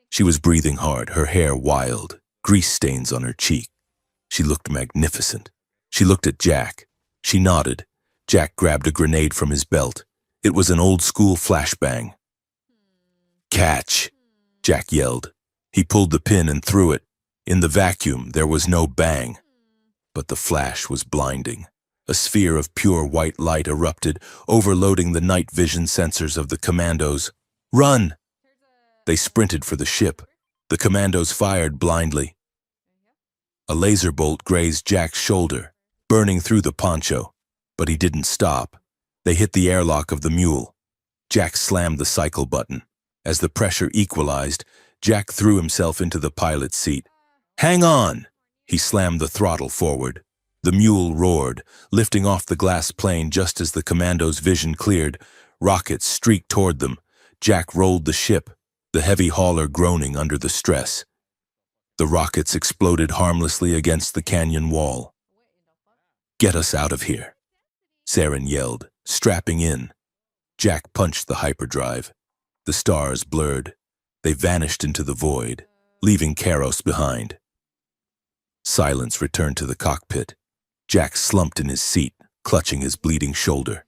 A: She was breathing hard, her hair wild, grease stains on her cheek. She looked magnificent. She looked at Jack. She nodded. Jack grabbed a grenade from his belt. It was an old-school flashbang. Catch! Jack yelled. He pulled the pin and threw it. In the vacuum, there was no bang. But the flash was blinding. A sphere of pure white light erupted, overloading the night vision sensors of the commandos. Run! They sprinted for the ship. The commandos fired blindly. A laser bolt grazed Jack's shoulder, burning through the poncho. But he didn't stop. They hit the airlock of the Mule. Jack slammed the cycle button. As the pressure equalized, Jack threw himself into the pilot's seat. Hang on! He slammed the throttle forward. The Mule roared, lifting off the glass plane just as the commando's vision cleared. Rockets streaked toward them. Jack rolled the ship, the heavy hauler groaning under the stress. The rockets exploded harmlessly against the canyon wall. Get us out of here, Saren yelled, strapping in. Jack punched the hyperdrive. The stars blurred. They vanished into the void, leaving Kairos behind. Silence returned to the cockpit. Jack slumped in his seat, clutching his bleeding shoulder.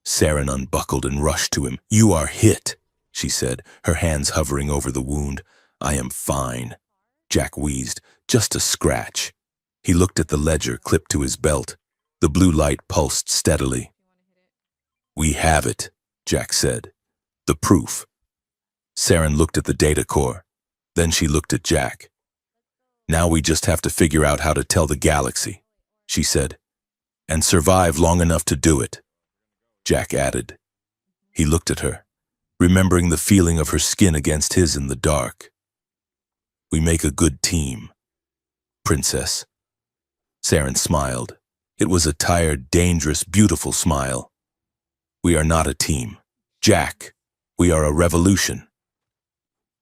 A: Saren unbuckled and rushed to him. You are hit, she said, her hands hovering over the wound. I am fine. Jack wheezed. Just a scratch. He looked at the ledger clipped to his belt. The blue light pulsed steadily. We have it, Jack said. The proof. Saren looked at the data core. Then she looked at Jack. Now we just have to figure out how to tell the galaxy, she said, and survive long enough to do it. Jack added. He looked at her, remembering the feeling of her skin against his in the dark. We make a good team, Princess. Saren smiled. It was a tired, dangerous, beautiful smile. We are not a team. Jack, we are a revolution.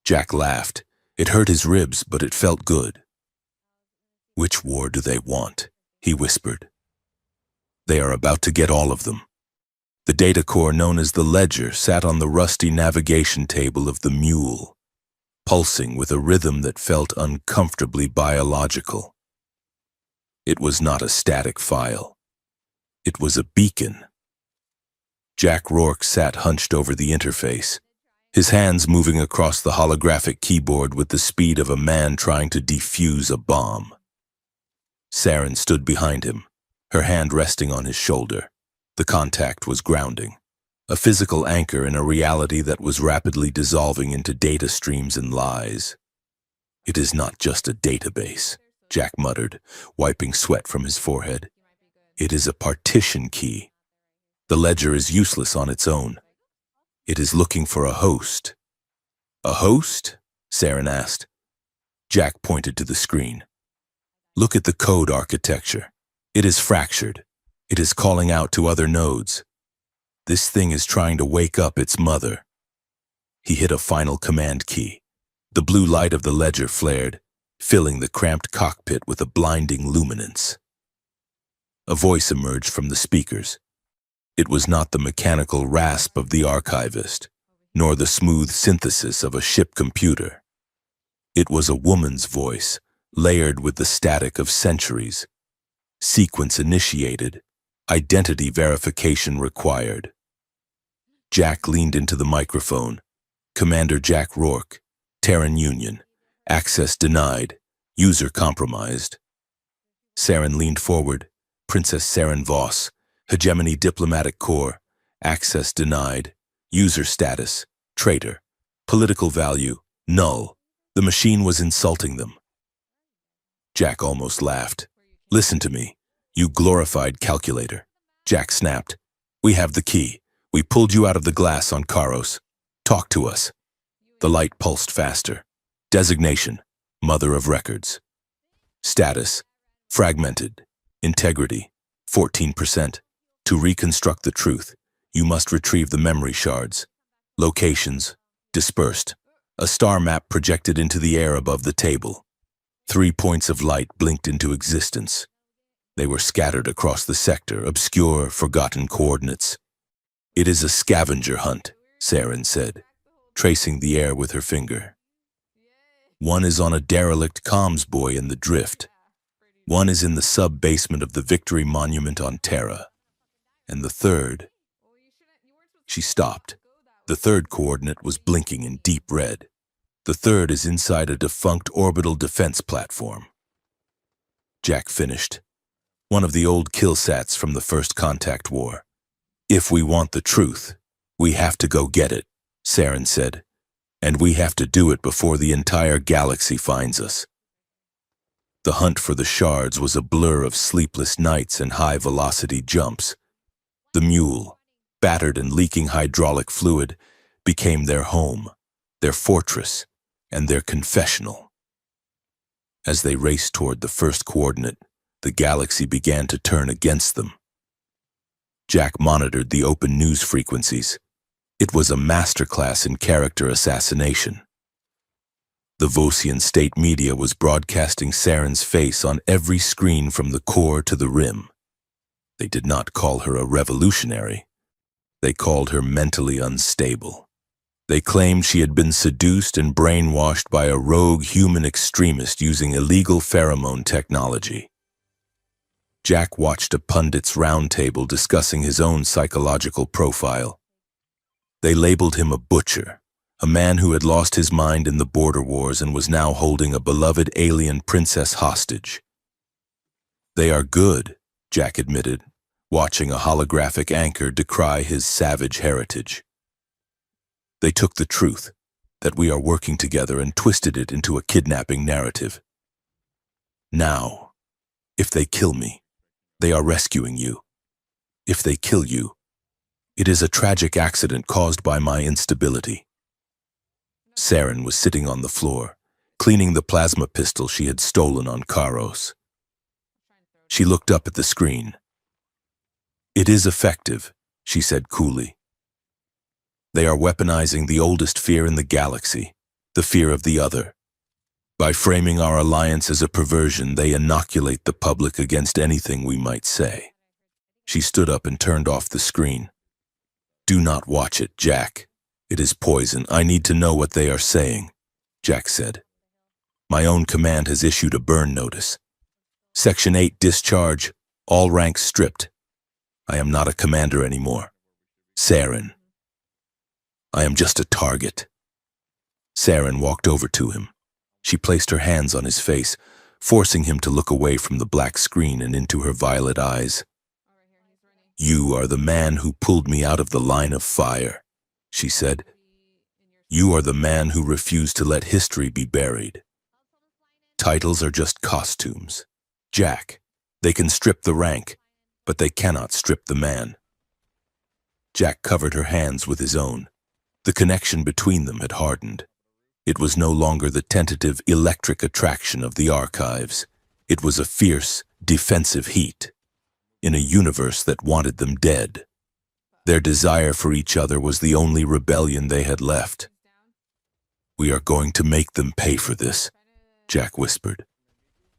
A: Jack laughed. It hurt his ribs, but it felt good. Which war do they want? He whispered. They are about to get all of them. The data core known as the Ledger sat on the rusty navigation table of the Mule, pulsing with a rhythm that felt uncomfortably biological. It was not a static file. It was a beacon. Jack Rourke sat hunched over the interface, his hands moving across the holographic keyboard with the speed of a man trying to defuse a bomb. Saren stood behind him, her hand resting on his shoulder. The contact was grounding, a physical anchor in a reality that was rapidly dissolving into data streams and lies. It is not just a database, Jack muttered, wiping sweat from his forehead. It is a partition key. The ledger is useless on its own. It is looking for a host. A host? Saren asked. Jack pointed to the screen. Look at the code architecture. It is fractured. It is calling out to other nodes. This thing is trying to wake up its mother. He hit a final command key. The blue light of the ledger flared. filling the cramped cockpit with a blinding luminance. A voice emerged from the speakers. It was not the mechanical rasp of the archivist, nor the smooth synthesis of a ship computer. It was a woman's voice, layered with the static of centuries. Sequence initiated, identity verification required. Jack leaned into the microphone. Commander Jack Rourke, Terran Union. Access denied. User compromised. Saren leaned forward. Princess Saren Voss, Hegemony Diplomatic Corps. Access denied. User status, traitor. Political value, null. The machine was insulting them. Jack almost laughed. Listen to me, you glorified calculator. Jack snapped. We have the key. We pulled you out of the glass on Karos. Talk to us. The light pulsed faster. Designation, Mother of Records. Status, fragmented. Integrity, 14%. To reconstruct the truth, you must retrieve the memory shards. Locations, dispersed. A star map projected into the air above the table. 3 points of light blinked into existence. They were scattered across the sector, obscure, forgotten coordinates. It is a scavenger hunt, Saren said, tracing the air with her finger. One is on a derelict comms buoy in the drift. One is in the sub-basement of the Victory Monument on Terra. And the third... She stopped. The third coordinate was blinking in deep red. The third is inside a defunct orbital defense platform. Jack finished. One of the old killsats from the First Contact War. If we want the truth, we have to go get it, Saren said. And we have to do it before the entire galaxy finds us. The hunt for the shards was a blur of sleepless nights and high-velocity jumps. The mule, battered and leaking hydraulic fluid, became their home, their fortress, and their confessional. As they raced toward the first coordinate, the galaxy began to turn against them. Jack monitored the open news frequencies. It was a masterclass in character assassination. The Vosian state media was broadcasting Saren's face on every screen from the core to the rim. They did not call her a revolutionary. They called her mentally unstable. They claimed she had been seduced and brainwashed by a rogue human extremist using illegal pheromone technology. Jack watched a pundit's roundtable discussing his own psychological profile. They labeled him a butcher, a man who had lost his mind in the border wars and was now holding a beloved alien princess hostage. They are good, Jack admitted, watching a holographic anchor decry his savage heritage. They took the truth, that we are working together, and twisted it into a kidnapping narrative. Now, if they kill me, they are rescuing you. If they kill you, it is a tragic accident caused by my instability. Saren was sitting on the floor, cleaning the plasma pistol she had stolen on Karos. She looked up at the screen. It is effective, she said coolly. They are weaponizing the oldest fear in the galaxy, the fear of the other. By framing our alliance as a perversion, they inoculate the public against anything we might say. She stood up and turned off the screen. Do not watch it, Jack. It is poison. I need to know what they are saying, Jack said. My own command has issued a burn notice. Section 8 discharge, all ranks stripped. I am not a commander anymore. Saren. I am just a target. Saren walked over to him. She placed her hands on his face, forcing him to look away from the black screen and into her violet eyes. You are the man who pulled me out of the line of fire, she said. You are the man who refused to let history be buried. Titles are just costumes. Jack, they can strip the rank, but they cannot strip the man. Jack covered her hands with his own. The connection between them had hardened. It was no longer the tentative electric attraction of the archives. It was a fierce, defensive heat, in a universe that wanted them dead. Their desire for each other was the only rebellion they had left. We are going to make them pay for this, Jack whispered.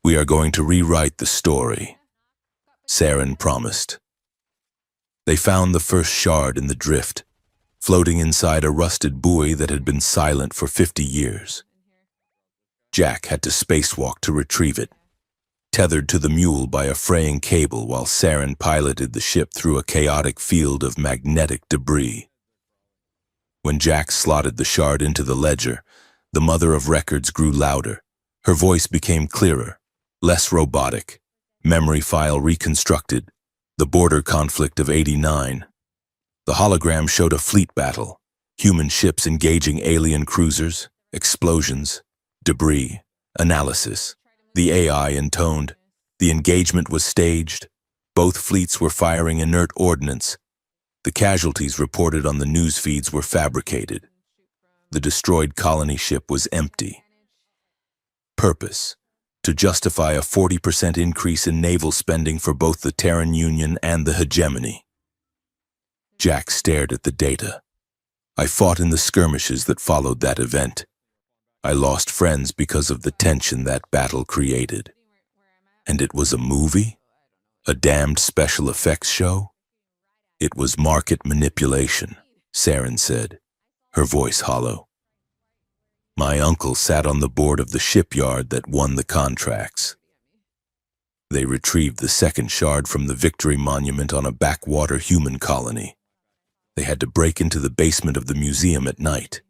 A: We are going to rewrite the story, Saren promised. They found the first shard in the drift, floating inside a rusted buoy that had been silent for 50 years. Jack had to spacewalk to retrieve it, tethered to the mule by a fraying cable while Saren piloted the ship through a chaotic field of magnetic debris. When Jack slotted the shard into the ledger, the mother of records grew louder. Her voice became clearer, less robotic. Memory file reconstructed. The border conflict of '89. The hologram showed a fleet battle, human ships engaging alien cruisers, explosions, debris, analysis. The AI intoned. The engagement was staged. Both fleets were firing inert ordnance. The casualties reported on the news feeds were fabricated. The destroyed colony ship was empty. Purpose: to justify a 40% increase in naval spending for both the Terran Union and the hegemony. Jack stared at the data. I fought in the skirmishes that followed that event. I lost friends because of the tension that battle created. And it was a movie? A damned special effects show? It was market manipulation, Saren said, her voice hollow. My uncle sat on the board of the shipyard that won the contracts. They retrieved the second shard from the Victory Monument on a backwater human colony. They had to break into the basement of the museum at night.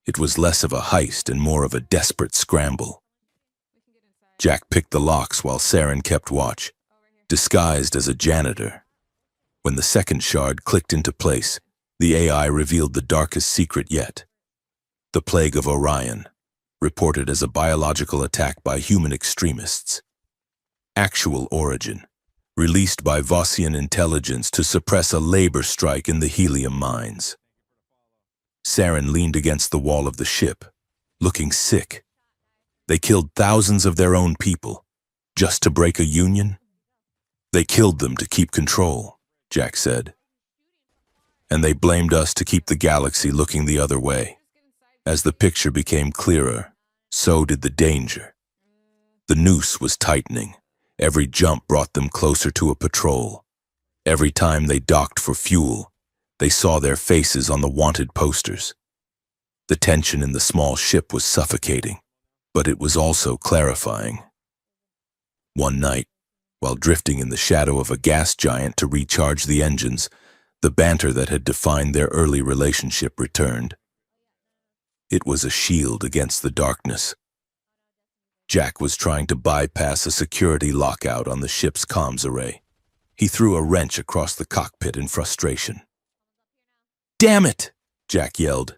A: It was less of a heist and more of a desperate scramble. Jack picked the locks while Saren kept watch, disguised as a janitor. When the second shard clicked into place, the AI revealed the darkest secret yet. The Plague of Orion, reported as a biological attack by human extremists. Actual origin, released by Vossian intelligence to suppress a labor strike in the helium mines. Saren leaned against the wall of the ship, looking sick. They killed thousands of their own people, just to break a union? They killed them to keep control, Jack said. And they blamed us to keep the galaxy looking the other way. As the picture became clearer, so did the danger. The noose was tightening. Every jump brought them closer to a patrol. Every time they docked for fuel, they saw their faces on the wanted posters. The tension in the small ship was suffocating, but it was also clarifying. One night, while drifting in the shadow of a gas giant to recharge the engines, the banter that had defined their early relationship returned. It was a shield against the darkness. Jack was trying to bypass a security lockout on the ship's comms array. He threw a wrench across the cockpit in frustration. Damn it! Jack yelled.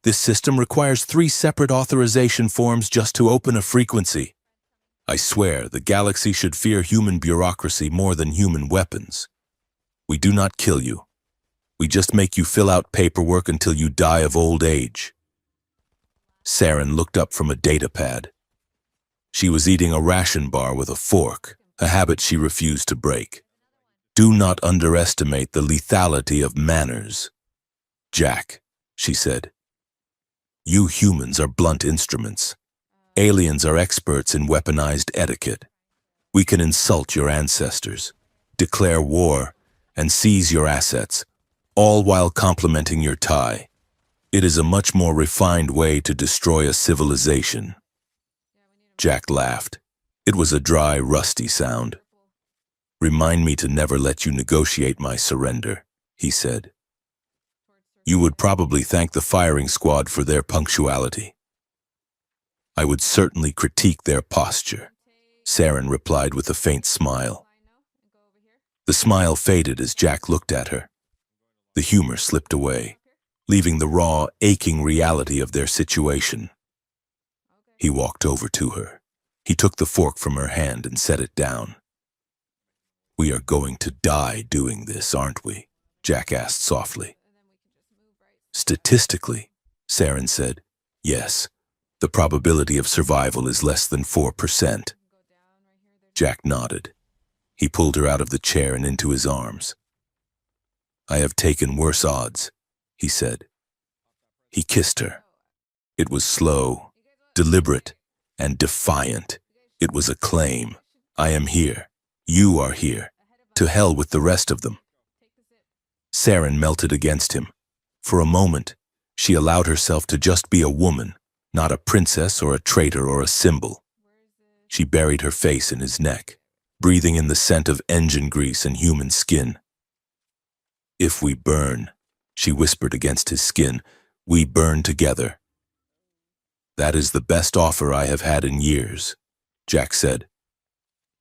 A: This system requires 3 separate authorization forms just to open a frequency. I swear the galaxy should fear human bureaucracy more than human weapons. We do not kill you. We just make you fill out paperwork until you die of old age. Saren looked up from a data pad. She was eating a ration bar with a fork, a habit she refused to break. Do not underestimate the lethality of manners. Jack, she said. You humans are blunt instruments. Aliens are experts in weaponized etiquette. We can insult your ancestors, declare war, and seize your assets, all while complimenting your tie. It is a much more refined way to destroy a civilization. Jack laughed. It was a dry, rusty sound. Remind me to never let you negotiate my surrender, he said. You would probably thank the firing squad for their punctuality. I would certainly critique their posture, Saren replied with a faint smile. The smile faded as Jack looked at her. The humor slipped away, leaving the raw, aching reality of their situation. He walked over to her. He took the fork from her hand and set it down. We are going to die doing this, aren't we? Jack asked softly. Statistically, Saren said, yes, the probability of survival is less than 4%. Jack nodded. He pulled her out of the chair and into his arms. I have taken worse odds, he said. He kissed her. It was slow, deliberate, and defiant. It was a claim. I am here. You are here. To hell with the rest of them. Saren melted against him. For a moment, she allowed herself to just be a woman, not a princess or a traitor or a symbol. She buried her face in his neck, breathing in the scent of engine grease and human skin. If we burn, she whispered against his skin, we burn together. That is the best offer I have had in years, Jack said.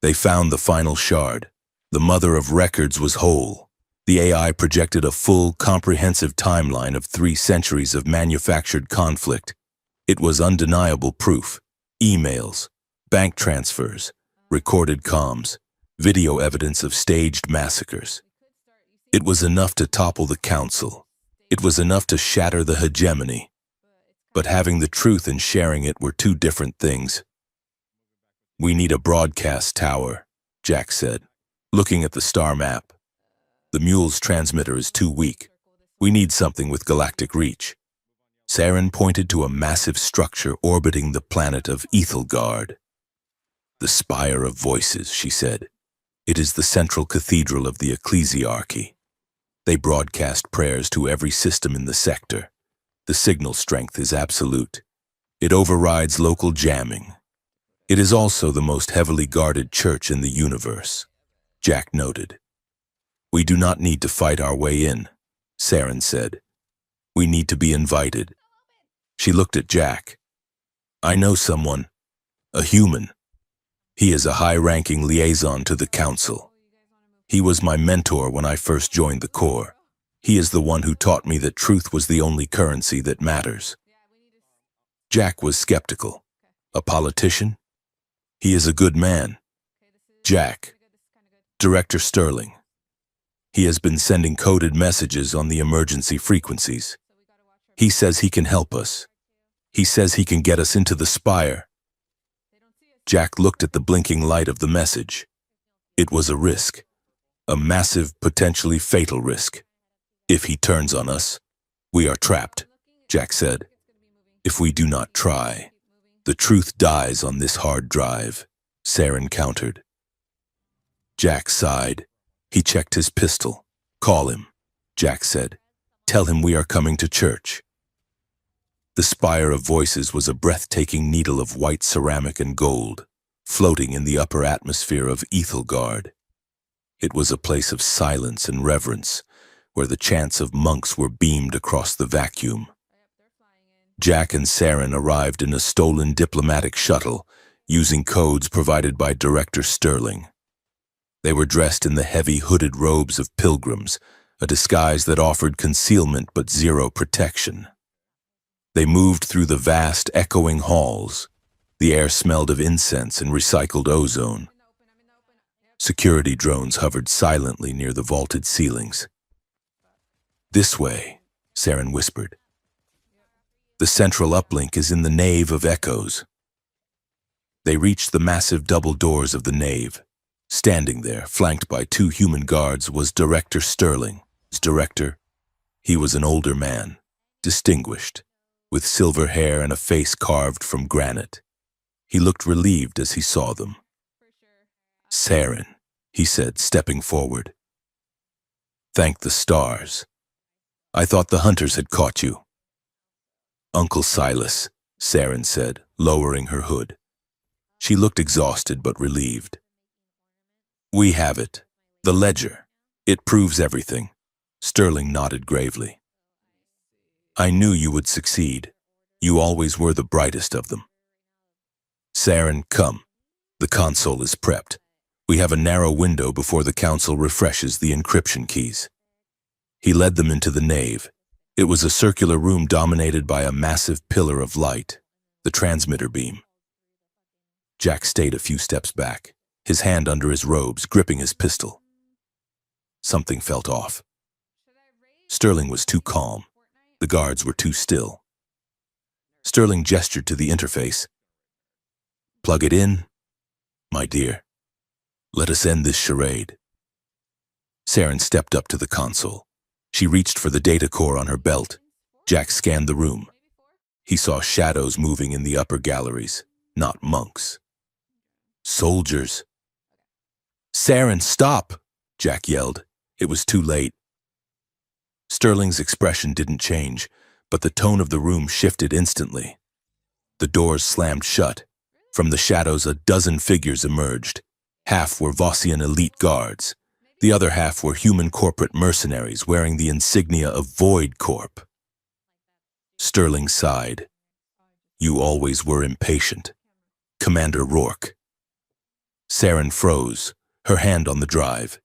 A: They found the final shard. The mother of records was whole. The AI projected a full, comprehensive timeline of 3 centuries of manufactured conflict. It was undeniable proof. Emails, bank transfers, recorded comms, video evidence of staged massacres. It was enough to topple the council. It was enough to shatter the hegemony. But having the truth and sharing it were 2 different things. We need a broadcast tower, Jack said, looking at the star map. The mule's transmitter is too weak. We need something with galactic reach. Saren pointed to a massive structure orbiting the planet of Ethelgard. The Spire of Voices, she said. It is the central cathedral of the ecclesiarchy. They broadcast prayers to every system in the sector. The signal strength is absolute. It overrides local jamming. It is also the most heavily guarded church in the universe, Jack noted. We do not need to fight our way in, Saren said. We need to be invited. She looked at Jack. I know someone, a human. He is a high-ranking liaison to the council. He was my mentor when I first joined the Corps. He is the one who taught me that truth was the only currency that matters. Jack was skeptical. A politician? He is a good man. Jack. Director Sterling. He has been sending coded messages on the emergency frequencies. He says he can help us. He says he can get us into the spire. Jack looked at the blinking light of the message. It was a risk. A massive, potentially fatal risk. If he turns on us, we are trapped, Jack said. If we do not try, the truth dies on this hard drive, Saren countered. Jack sighed. He checked his pistol. Call him, Jack said. Tell him we are coming to church. The Spire of Voices was a breathtaking needle of white ceramic and gold, floating in the upper atmosphere of Ethelgard. It was a place of silence and reverence, where the chants of monks were beamed across the vacuum. Jack and Saren arrived in a stolen diplomatic shuttle, using codes provided by Director Sterling. They were dressed in the heavy hooded robes of pilgrims, a disguise that offered concealment but zero protection. They moved through the vast, echoing halls. The air smelled of incense and recycled ozone. Security drones hovered silently near the vaulted ceilings. This way, Saren whispered. The central uplink is in the nave of echoes. They reached the massive double doors of the nave. Standing there, flanked by 2 human guards, was Director Sterling. Director, he was an older man, distinguished, with silver hair and a face carved from granite. He looked relieved as he saw them. Saren, he said, stepping forward. Thank the stars. I thought the hunters had caught you. Uncle Silas, Saren said, lowering her hood. She looked exhausted but relieved. We have it. The ledger. It proves everything. Sterling nodded gravely. I knew you would succeed. You always were the brightest of them. Saren, come. The console is prepped. We have a narrow window before the council refreshes the encryption keys. He led them into the nave. It was a circular room dominated by a massive pillar of light, the transmitter beam. Jack stayed a few steps back, his hand under his robes, gripping his pistol. Something felt off. Sterling was too calm. The guards were too still. Sterling gestured to the interface. Plug it in, my dear. Let us end this charade. Saren stepped up to the console. She reached for the data core on her belt. Jack scanned the room. He saw shadows moving in the upper galleries. not monks. Soldiers. "Saren, stop!" Jack yelled. It was too late. Sterling's expression didn't change, but the tone of the room shifted instantly. The doors slammed shut. From the shadows, a dozen figures emerged. Half were Vossian elite guards. The other half were human corporate mercenaries wearing the insignia of Void Corp. Sterling sighed. "You always were impatient. Commander Rourke." Saren froze, her hand on the drive.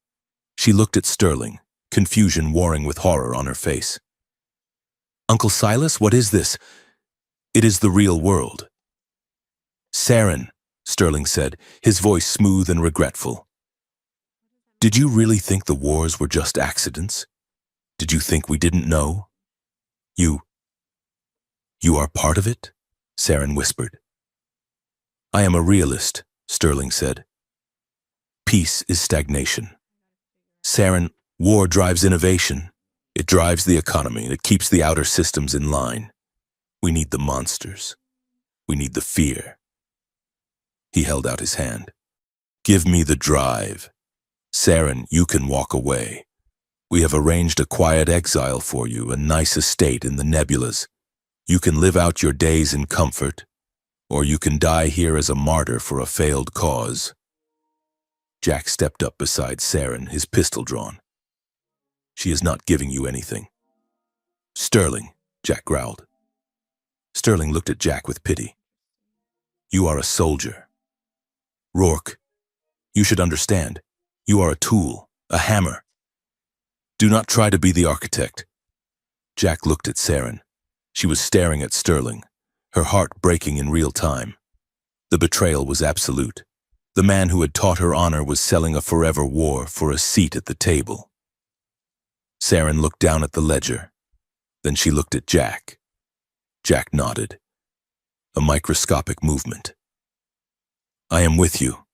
A: She looked at Sterling, confusion warring with horror on her face. "Uncle Silas, what is this?" "It is the real world." "Saren," Sterling said, his voice smooth and regretful. "Did you really think the wars were just accidents? Did you think we didn't know? You are part of it?" Saren whispered. "I am a realist," Sterling said. "Peace is stagnation. Saren, war drives innovation. It drives the economy. It keeps the outer systems in line. We need the monsters. We need the fear." He held out his hand. "Give me the drive. Saren, you can walk away. We have arranged a quiet exile for you, a nice estate in the nebulas. You can live out your days in comfort, or you can die here as a martyr for a failed cause." Jack stepped up beside Saren, his pistol drawn. "She is not giving you anything." "Sterling," Jack growled. Sterling looked at Jack with pity. "You are a soldier. Rourke, you should understand. You are a tool, a hammer. Do not try to be the architect." Jack looked at Saren. She was staring at Sterling, her heart breaking in real time. The betrayal was absolute. The man who had taught her honor was selling a forever war for a seat at the table. Saren looked down at the ledger. Then she looked at Jack. Jack nodded. A microscopic movement. "I am with you."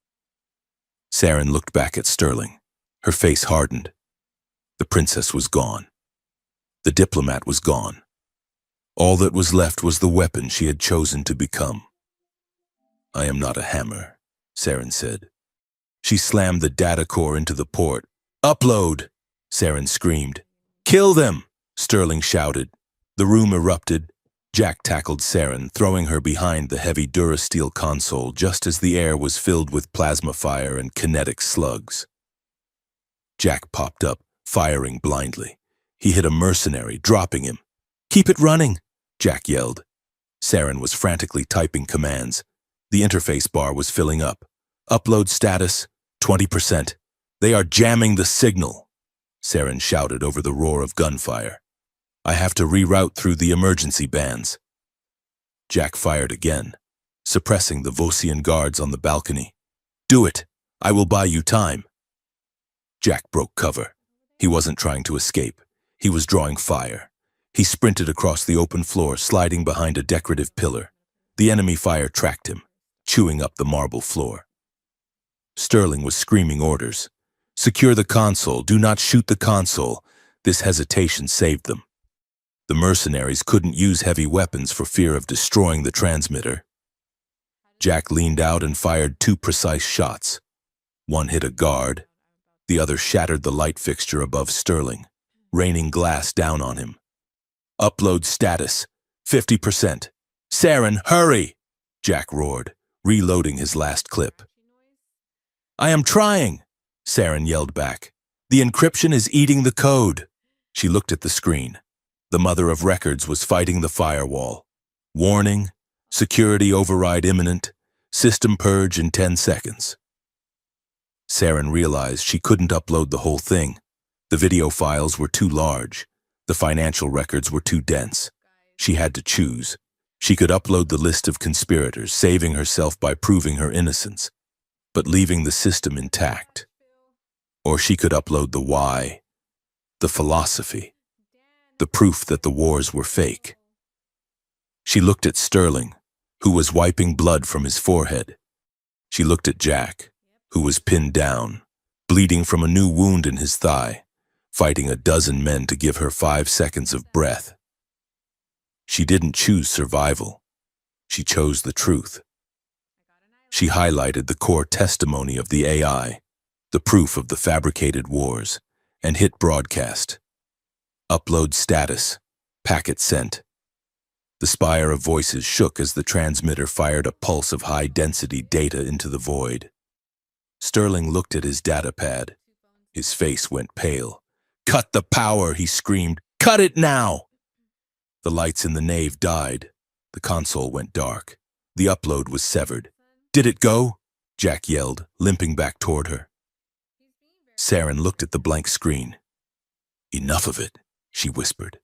A: Saren looked back at Sterling. Her face hardened. The princess was gone. The diplomat was gone. All that was left was the weapon she had chosen to become. "I am not a hammer," Saren said. She slammed the data core into the port. "Upload!" Saren screamed. "Kill them!" Sterling shouted. The room erupted. Jack tackled Saren, throwing her behind the heavy Durasteel console just as the air was filled with plasma fire and kinetic slugs. Jack popped up, firing blindly. He hit a mercenary, dropping him. "Keep it running!" Jack yelled. Saren was frantically typing commands. The interface bar was filling up. "Upload status, 20%. They are jamming the signal," Saren shouted over the roar of gunfire. "I have to reroute through the emergency bands." Jack fired again, suppressing the Vossian guards on the balcony. "Do it! I will buy you time." Jack broke cover. He wasn't trying to escape. He was drawing fire. He sprinted across the open floor, sliding behind a decorative pillar. The enemy fire tracked him, chewing up the marble floor. Sterling was screaming orders. "Secure the console. Do not shoot the console." This hesitation saved them. The mercenaries couldn't use heavy weapons for fear of destroying the transmitter. Jack leaned out and fired 2 precise shots. One hit a guard. The other shattered the light fixture above Sterling, raining glass down on him. "Upload status, 50%. Saren, hurry!" Jack roared, reloading his last clip. "I am trying," Saren yelled back. "The encryption is eating the code." She looked at the screen. The mother of records was fighting the firewall. Warning, security override imminent, system purge in 10 seconds. Saren realized she couldn't upload the whole thing. The video files were too large. The financial records were too dense. She had to choose. She could upload the list of conspirators, saving herself by proving her innocence, but leaving the system intact. Or she could upload the why, the philosophy, the proof that the wars were fake. She looked at Sterling, who was wiping blood from his forehead. She looked at Jack, who was pinned down, bleeding from a new wound in his thigh, fighting a dozen men to give her 5 seconds of breath. She didn't choose survival. She chose the truth. She highlighted the core testimony of the AI, the proof of the fabricated wars, and hit broadcast. Upload status. Packet sent. The spire of voices shook as the transmitter fired a pulse of high-density data into the void. Sterling looked at his datapad. His face went pale. "Cut the power!" he screamed. "Cut it now!" The lights in the nave died. The console went dark. The upload was severed. "Did it go?" Jack yelled, limping back toward her. Saren looked at the blank screen. "Enough of it," she whispered.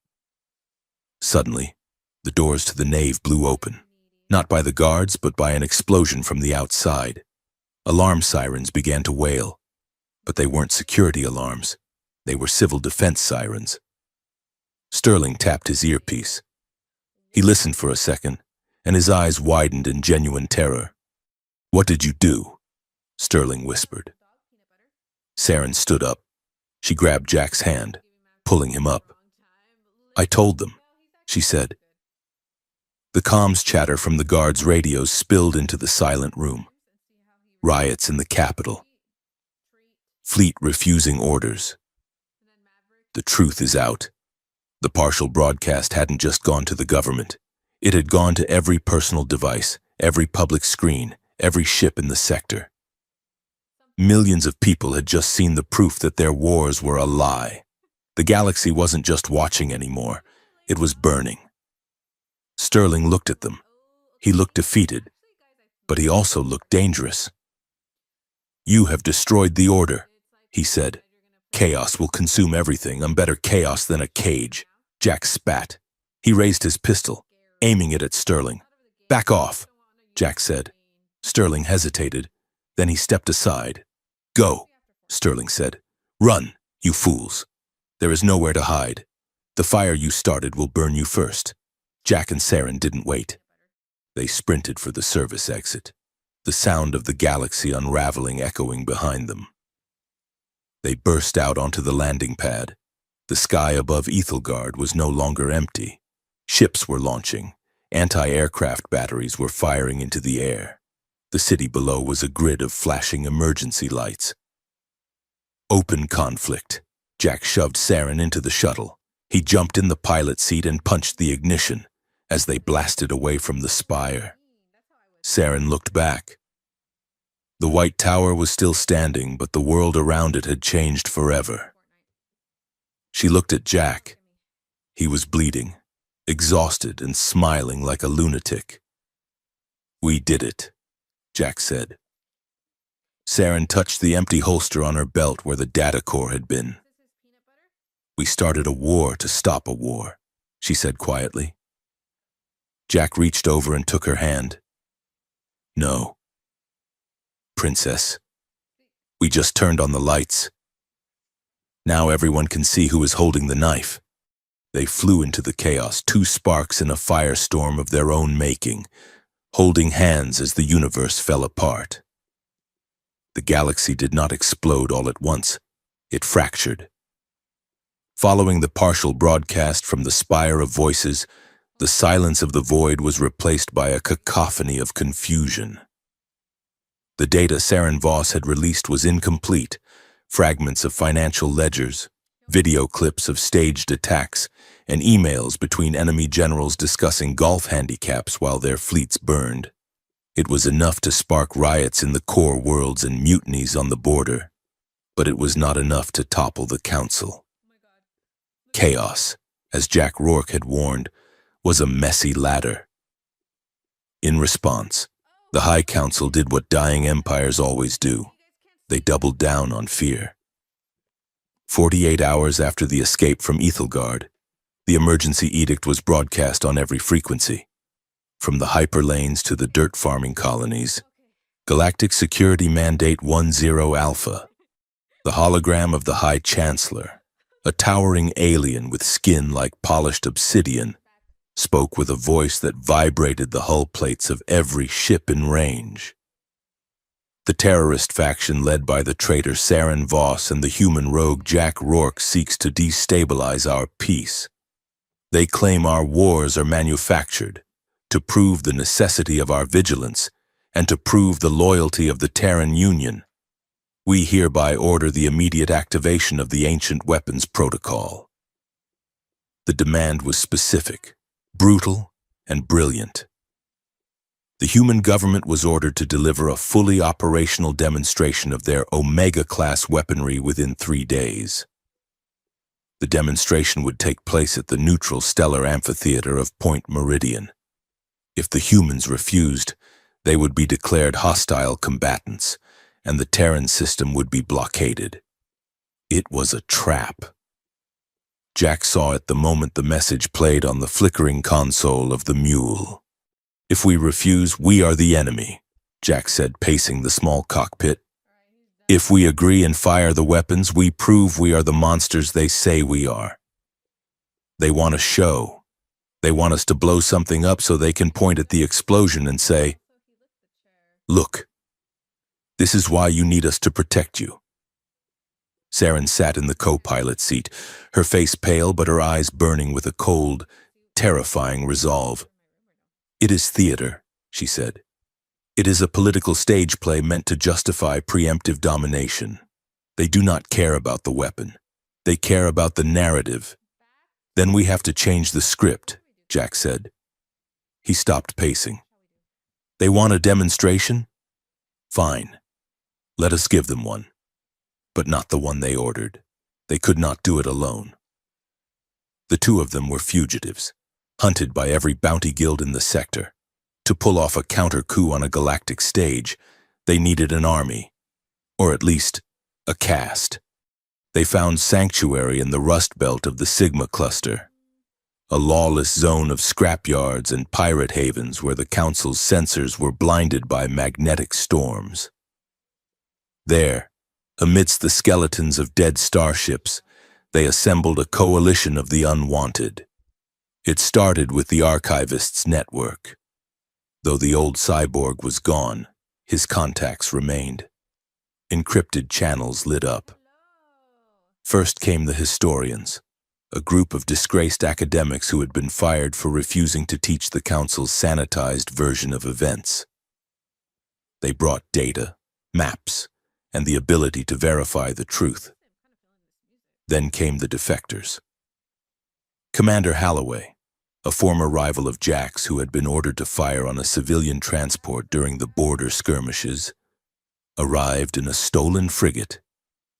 A: Suddenly, the doors to the nave blew open, not by the guards, but by an explosion from the outside. Alarm sirens began to wail, but they weren't security alarms. They were civil defense sirens. Sterling tapped his earpiece. He listened for a second, and his eyes widened in genuine terror. "What did you do?" Sterling whispered. Saren stood up. She grabbed Jack's hand, pulling him up. "I told them," she said. The comms chatter from the guards' radios spilled into the silent room. Riots in the capital. Fleet refusing orders. The truth is out. The partial broadcast hadn't just gone to the government. It had gone to every personal device, every public screen, every ship in the sector. Millions of people had just seen the proof that their wars were a lie. The galaxy wasn't just watching anymore. It was burning. Sterling looked at them. He looked defeated, but he also looked dangerous. "You have destroyed the order," he said. "Chaos will consume everything. I'm better chaos than a cage." Jack spat. He raised his pistol, aiming it at Sterling. "Back off," Jack said. Sterling hesitated. Then he stepped aside. "Go," Sterling said. "Run, you fools. There is nowhere to hide. The fire you started will burn you first." Jack and Saren didn't wait. They sprinted for the service exit, the sound of the galaxy unraveling echoing behind them. They burst out onto the landing pad. The sky above Ethelgard was no longer empty. Ships were launching. Anti-aircraft batteries were firing into the air. The city below was a grid of flashing emergency lights. Open conflict. Jack shoved Saren into the shuttle. He jumped in the pilot seat and punched the ignition as they blasted away from the spire. Saren looked back. The White Tower was still standing, but the world around it had changed forever. She looked at Jack. He was bleeding, exhausted and smiling like a lunatic. "We did it," Jack said. Saren touched the empty holster on her belt where the data core had been. "We started a war to stop a war," she said quietly. Jack reached over and took her hand. "No, Princess. We just turned on the lights. Now everyone can see who is holding the knife." They flew into the chaos, two sparks in a firestorm of their own making, holding hands as the universe fell apart. The galaxy did not explode all at once. It fractured. Following the partial broadcast from the spire of voices, the silence of the void was replaced by a cacophony of confusion. The data Saren Voss had released was incomplete. Fragments of financial ledgers, video clips of staged attacks, and emails between enemy generals discussing golf handicaps while their fleets burned. It was enough to spark riots in the core worlds and mutinies on the border, but it was not enough to topple the Council. Chaos, as Jack Rourke had warned, was a messy ladder. In response, the High Council did what dying empires always do. They doubled down on fear. 48 hours after the escape from Ethelgard, the emergency edict was broadcast on every frequency. From the hyperlanes to the dirt farming colonies, Galactic Security Mandate 10 Alpha, the hologram of the High Chancellor, a towering alien with skin like polished obsidian, spoke with a voice that vibrated the hull plates of every ship in range. The terrorist faction led by the traitor Saren Voss and the human rogue Jack Rourke seeks to destabilize our peace. They claim our wars are manufactured to prove the necessity of our vigilance and to prove the loyalty of the Terran Union, we hereby order the immediate activation of the Ancient Weapons Protocol. The demand was specific, brutal, and brilliant. The human government was ordered to deliver a fully operational demonstration of their Omega-class weaponry within 3 days. The demonstration would take place at the neutral stellar amphitheater of Point Meridian. If the humans refused, they would be declared hostile combatants, and the Terran system would be blockaded. It was a trap. Jack saw it the moment the message played on the flickering console of the mule. "If we refuse, we are the enemy," Jack said, pacing the small cockpit. "If we agree and fire the weapons, we prove we are the monsters they say we are. They want a show. They want us to blow something up so they can point at the explosion and say, 'Look, this is why you need us to protect you.'" Saren sat in the co-pilot seat, her face pale but her eyes burning with a cold, terrifying resolve. "It is theater," she said. "It is a political stage play meant to justify preemptive domination. They do not care about the weapon. They care about the narrative." "Then we have to change the script," Jack said. He stopped pacing. "They want a demonstration? Fine. Let us give them one. But not the one they ordered. They could not do it alone." The two of them were fugitives, hunted by every bounty guild in the sector. To pull off a counter-coup on a galactic stage, they needed an army, or at least a caste. They found sanctuary in the Rust Belt of the Sigma Cluster, a lawless zone of scrapyards and pirate havens where the Council's sensors were blinded by magnetic storms. There, amidst the skeletons of dead starships, they assembled a coalition of the unwanted. It started with the Archivist's network. Though the old cyborg was gone, his contacts remained. Encrypted channels lit up. First came the Historians, a group of disgraced academics who had been fired for refusing to teach the Council's sanitized version of events. They brought data, maps, and the ability to verify the truth. Then came the defectors. Commander Holloway, a former rival of Jack's who had been ordered to fire on a civilian transport during the border skirmishes, arrived in a stolen frigate.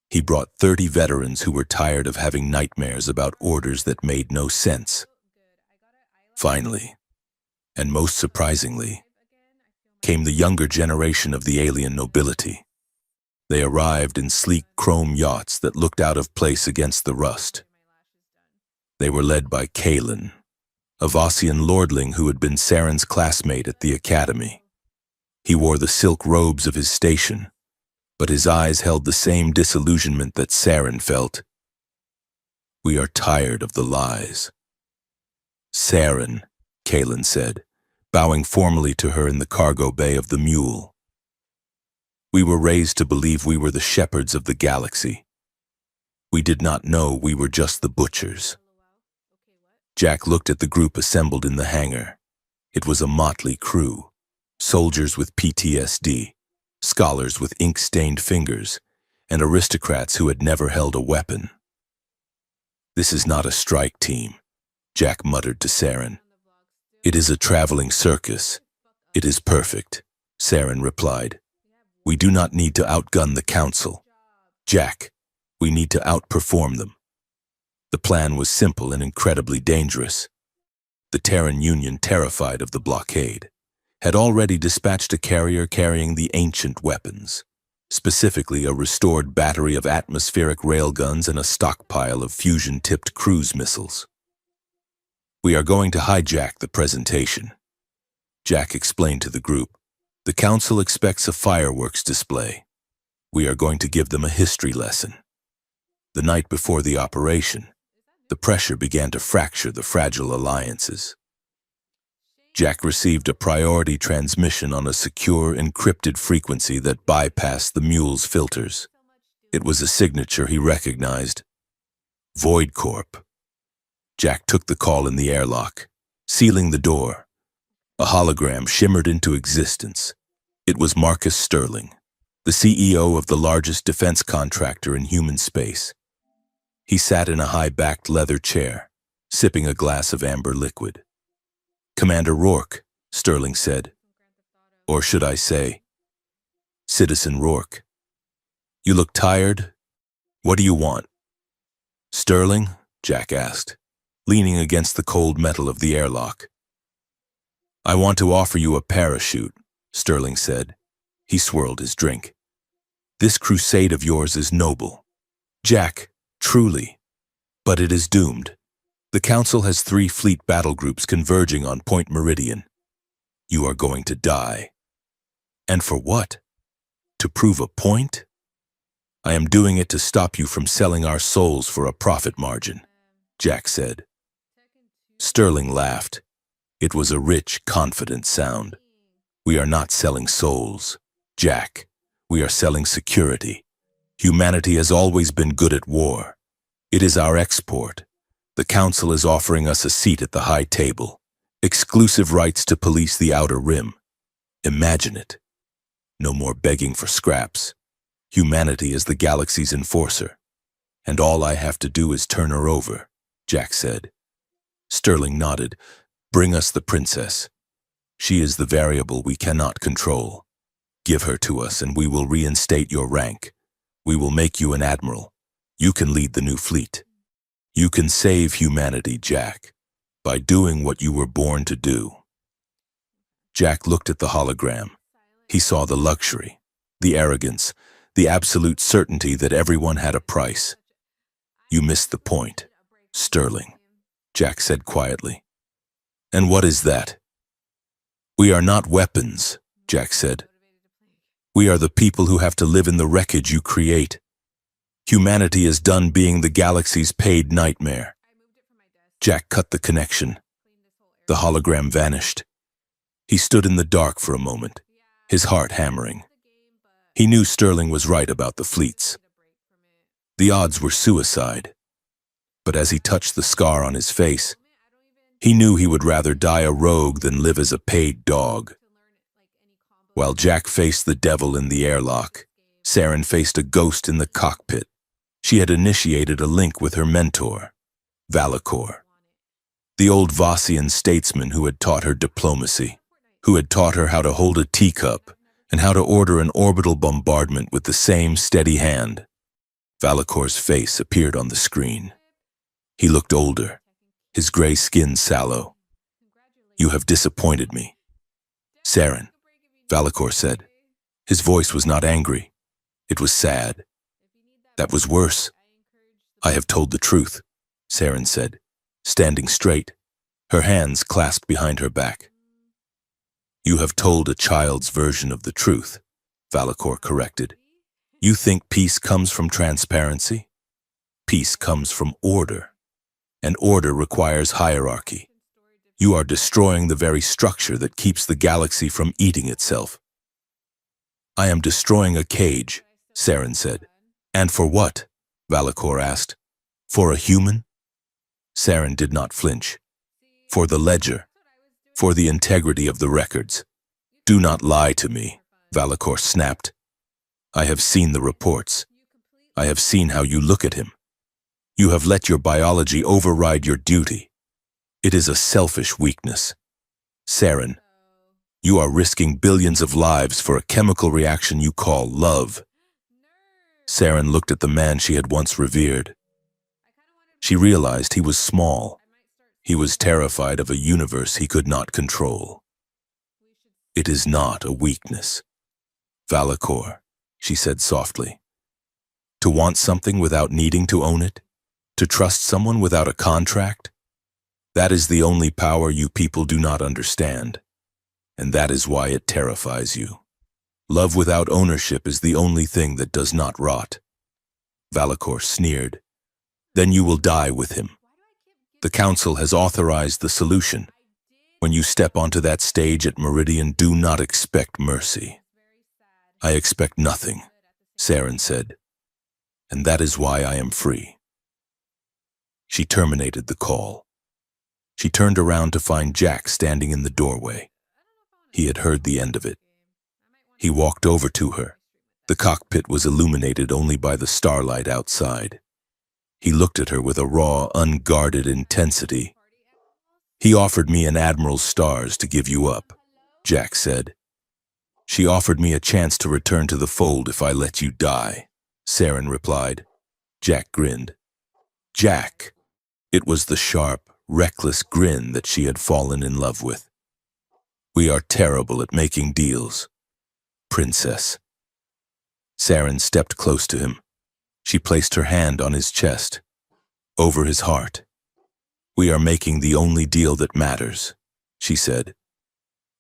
A: He brought 30 veterans who were tired of having nightmares about orders that made no sense. Finally, and most surprisingly, came the younger generation of the alien nobility. They arrived in sleek chrome yachts that looked out of place against the rust. They were led by Kalen, a Vossian lordling who had been Saren's classmate at the academy. He wore the silk robes of his station, but his eyes held the same disillusionment that Saren felt. "We are tired of the lies." "Saren," Kalen said, bowing formally to her in the cargo bay of the Mule. "We were raised to believe we were the shepherds of the galaxy. We did not know we were just the butchers." Jack looked at the group assembled in the hangar. It was a motley crew, soldiers with PTSD, scholars with ink-stained fingers, and aristocrats who had never held a weapon. "This is not a strike team," Jack muttered to Saren. "It is a traveling circus. It is perfect," Saren replied. "We do not need to outgun the Council. Jack, we need to outperform them." The plan was simple and incredibly dangerous. The Terran Union, terrified of the blockade, had already dispatched a carrier carrying the ancient weapons, specifically a restored battery of atmospheric railguns and a stockpile of fusion-tipped cruise missiles. "We are going to hijack the presentation," Jack explained to the group. "The Council expects a fireworks display. We are going to give them a history lesson." The night before the operation, the pressure began to fracture the fragile alliances. Jack received a priority transmission on a secure, encrypted frequency that bypassed the Mule's filters. It was a signature he recognized. Void Corp. Jack took the call in the airlock. Sealing the door, a hologram shimmered into existence. It was Marcus Sterling, the CEO of the largest defense contractor in human space. He sat in a high-backed leather chair, sipping a glass of amber liquid. "Commander Rourke," Sterling said. "Or should I say, Citizen Rourke. You look tired. What do you want?" "Sterling?" Jack asked, leaning against the cold metal of the airlock. "I want to offer you a parachute," Sterling said. He swirled his drink. "This crusade of yours is noble, Jack, truly, but it is doomed. The Council has 3 fleet battle groups converging on Point Meridian. You are going to die. And for what? To prove a point? I am doing it to stop you from selling our souls for a profit margin," Jack said. Sterling laughed. It was a rich, confident sound. "We are not selling souls, Jack. We are selling security. Humanity has always been good at war. It is our export. The Council is offering us a seat at the high table, exclusive rights to police the outer rim. Imagine it. No more begging for scraps. Humanity is the galaxy's enforcer. And all I have to do is turn her over," Jack said. Sterling nodded. "Bring us the princess. She is the variable we cannot control. Give her to us and we will reinstate your rank. We will make you an admiral. You can lead the new fleet. You can save humanity, Jack, by doing what you were born to do." Jack looked at the hologram. He saw the luxury, the arrogance, the absolute certainty that everyone had a price. "You missed the point, Sterling," Jack said quietly. "And what is that?" "We are not weapons," Jack said. "We are the people who have to live in the wreckage you create. Humanity is done being the galaxy's paid nightmare." Jack cut the connection. The hologram vanished. He stood in the dark for a moment, his heart hammering. He knew Sterling was right about the fleets. The odds were suicide. But as he touched the scar on his face, he knew he would rather die a rogue than live as a paid dog. While Jack faced the devil in the airlock, Saren faced a ghost in the cockpit. She had initiated a link with her mentor, Valakor, the old Vossian statesman who had taught her diplomacy, who had taught her how to hold a teacup and how to order an orbital bombardment with the same steady hand. Valakor's face appeared on the screen. He looked older, his gray skin sallow. "You have disappointed me, Saren," Valakor said. His voice was not angry. It was sad. "That was worse." "I have told the truth," Saren said, standing straight, her hands clasped behind her back. "You have told a child's version of the truth," Valakor corrected. "You think peace comes from transparency? Peace comes from order, and order requires hierarchy. You are destroying the very structure that keeps the galaxy from eating itself." "I am destroying a cage," Saren said. "And for what?" Valakor asked. "For a human?" Saren did not flinch. "For the ledger. For the integrity of the records." "Do not lie to me," Valakor snapped. "I have seen the reports. I have seen how you look at him. You have let your biology override your duty. It is a selfish weakness. Saren, you are risking billions of lives for a chemical reaction you call love." Saren looked at the man she had once revered. She realized he was small. He was terrified of a universe he could not control. "It is not a weakness, Valakor," she said softly. "To want something without needing to own it? To trust someone without a contract? That is the only power you people do not understand, and that is why it terrifies you. Love without ownership is the only thing that does not rot." Valakor sneered. "Then you will die with him. The Council has authorized the solution. When you step onto that stage at Meridian, do not expect mercy." "I expect nothing," Saren said, "and that is why I am free." She terminated the call. She turned around to find Jack standing in the doorway. He had heard the end of it. He walked over to her. The cockpit was illuminated only by the starlight outside. He looked at her with a raw, unguarded intensity. "He offered me an admiral's stars to give you up," Jack said. "She offered me a chance to return to the fold if I let you die," Saren replied. Jack grinned. Jack. It was the sharp, reckless grin that she had fallen in love with. "We are terrible at making deals, Princess." Saren stepped close to him. She placed her hand on his chest, over his heart. "We are making the only deal that matters," she said.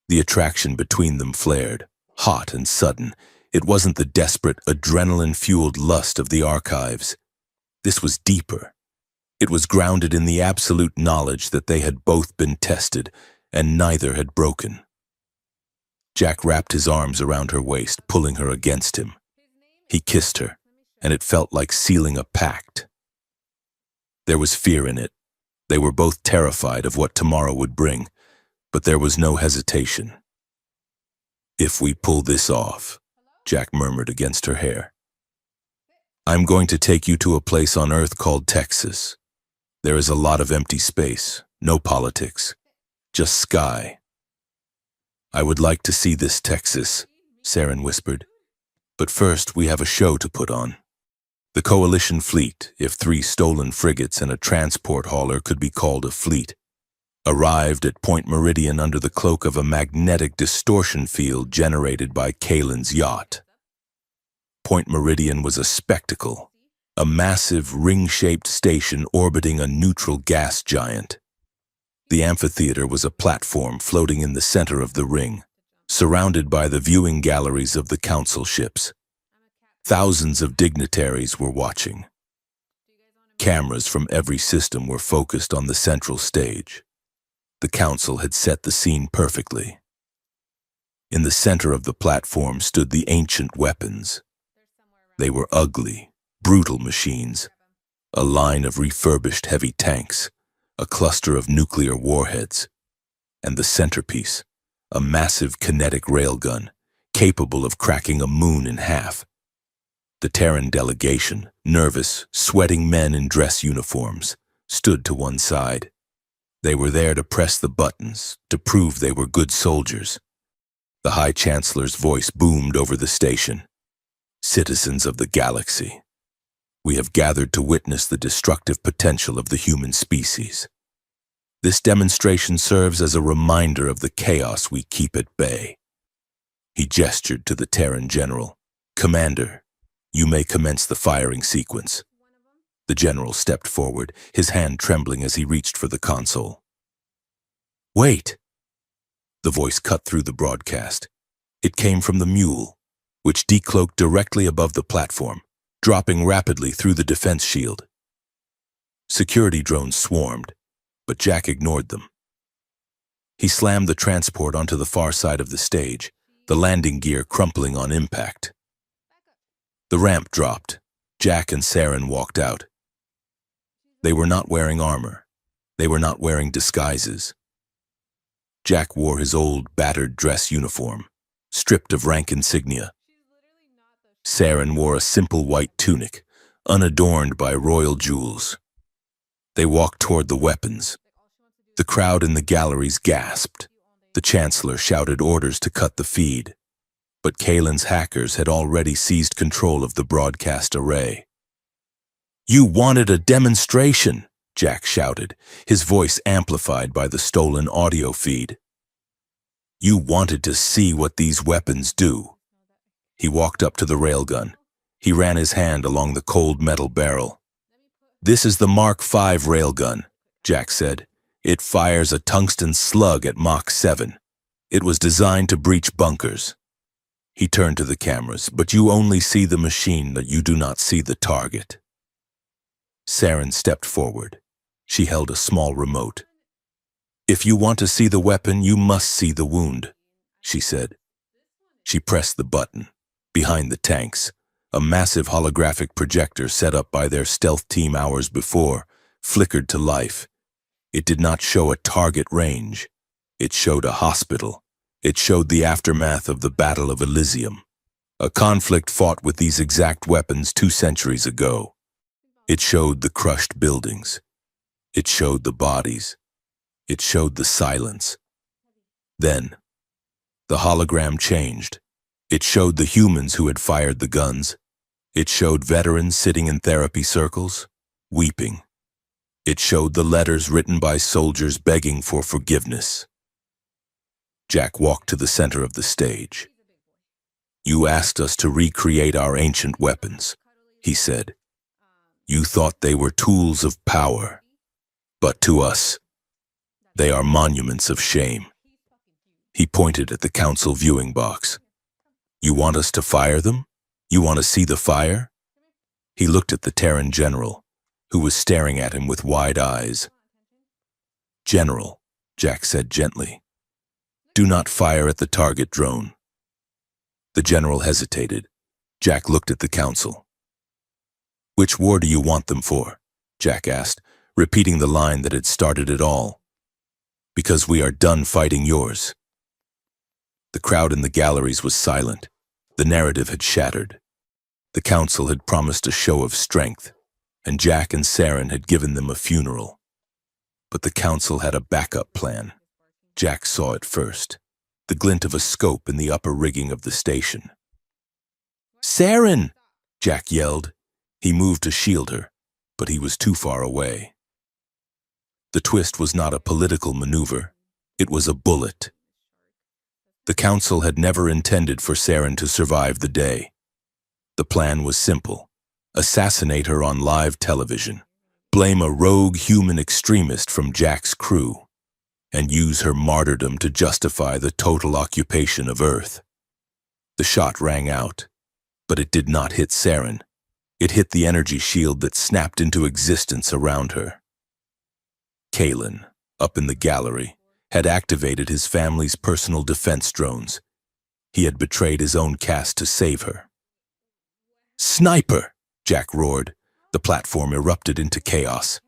A: The attraction between them flared, hot and sudden. It wasn't the desperate, adrenaline-fueled lust of the archives. This was deeper. It was grounded in the absolute knowledge that they had both been tested, and neither had broken. Jack wrapped his arms around her waist, pulling her against him. He kissed her, and it felt like sealing a pact. There was fear in it. They were both terrified of what tomorrow would bring, but there was no hesitation. "If we pull this off," Jack murmured against her hair, "I'm going to take you to a place on Earth called Texas. There is a lot of empty space, no politics, just sky." "I would like to see this Texas," Saren whispered. "But first we have a show to put on." The coalition fleet, if 3 stolen frigates and a transport hauler could be called a fleet, arrived at Point Meridian under the cloak of a magnetic distortion field generated by Kalen's yacht. Point Meridian was a spectacle, a massive ring-shaped station orbiting a neutral gas giant. The amphitheater was a platform floating in the center of the ring, surrounded by the viewing galleries of the council ships. Thousands of dignitaries were watching. Cameras from every system were focused on the central stage. The council had set the scene perfectly. In the center of the platform stood the ancient weapons. They were ugly, brutal machines, a line of refurbished heavy tanks, a cluster of nuclear warheads, and the centerpiece, a massive kinetic railgun, capable of cracking a moon in half. The Terran delegation, nervous, sweating men in dress uniforms, stood to one side. They were there to press the buttons, to prove they were good soldiers. The High Chancellor's voice boomed over the station. "Citizens of the galaxy, we have gathered to witness the destructive potential of the human species. This demonstration serves as a reminder of the chaos we keep at bay." He gestured to the Terran general. "Commander, you may commence the firing sequence." The general stepped forward, his hand trembling as he reached for the console. "Wait!" The voice cut through the broadcast. It came from the mule, which decloaked directly above the platform, dropping rapidly through the defense shield. Security drones swarmed, but Jack ignored them. He slammed the transport onto the far side of the stage, the landing gear crumpling on impact. The ramp dropped. Jack and Saren walked out. They were not wearing armor. They were not wearing disguises. Jack wore his old, battered dress uniform, stripped of rank insignia. Saren wore a simple white tunic, unadorned by royal jewels. They walked toward the weapons. The crowd in the galleries gasped. The Chancellor shouted orders to cut the feed. But Kalen's hackers had already seized control of the broadcast array. "You wanted a demonstration," Jack shouted, his voice amplified by the stolen audio feed. "You wanted to see what these weapons do." He walked up to the railgun. He ran his hand along the cold metal barrel. "This is the Mark V railgun," Jack said. "It fires a tungsten slug at Mach 7. It was designed to breach bunkers." He turned to the cameras, "But you only see the machine, that you do not see the target." Saren stepped forward. She held a small remote. "If you want to see the weapon, you must see the wound," she said. She pressed the button. Behind the tanks, a massive holographic projector set up by their stealth team hours before flickered to life. It did not show a target range. It showed a hospital, It showed the aftermath of the Battle of Elysium, a conflict fought with these exact weapons 2 centuries ago. It showed the crushed buildings. It showed the bodies. It showed the silence. Then, the hologram changed. It showed the humans who had fired the guns. It showed veterans sitting in therapy circles, weeping. It showed the letters written by soldiers begging for forgiveness. Jack walked to the center of the stage. "You asked us to recreate our ancient weapons," he said. "You thought they were tools of power, but to us, they are monuments of shame." He pointed at the council viewing box. "You want us to fire them? You want to see the fire?" He looked at the Terran general, who was staring at him with wide eyes. "General," Jack said gently, "do not fire at the target drone." The general hesitated. Jack looked at the council. "Which war do you want them for?" Jack asked, repeating the line that had started it all. "Because we are done fighting yours." The crowd in the galleries was silent. The narrative had shattered. The council had promised a show of strength, and Jack and Saren had given them a funeral. But the council had a backup plan. Jack saw it first, the glint of a scope in the upper rigging of the station. "Saren!" Jack yelled. He moved to shield her, but he was too far away. The twist was not a political maneuver. It was a bullet. The council had never intended for Saren to survive the day. The plan was simple: assassinate her on live television, blame a rogue human extremist from Jack's crew, and use her martyrdom to justify the total occupation of Earth. The shot rang out, but it did not hit Saren. It hit the energy shield that snapped into existence around her. Kalen, up in the gallery, had activated his family's personal defense drones. He had betrayed his own caste to save her. "Sniper!" Jack roared. The platform erupted into chaos.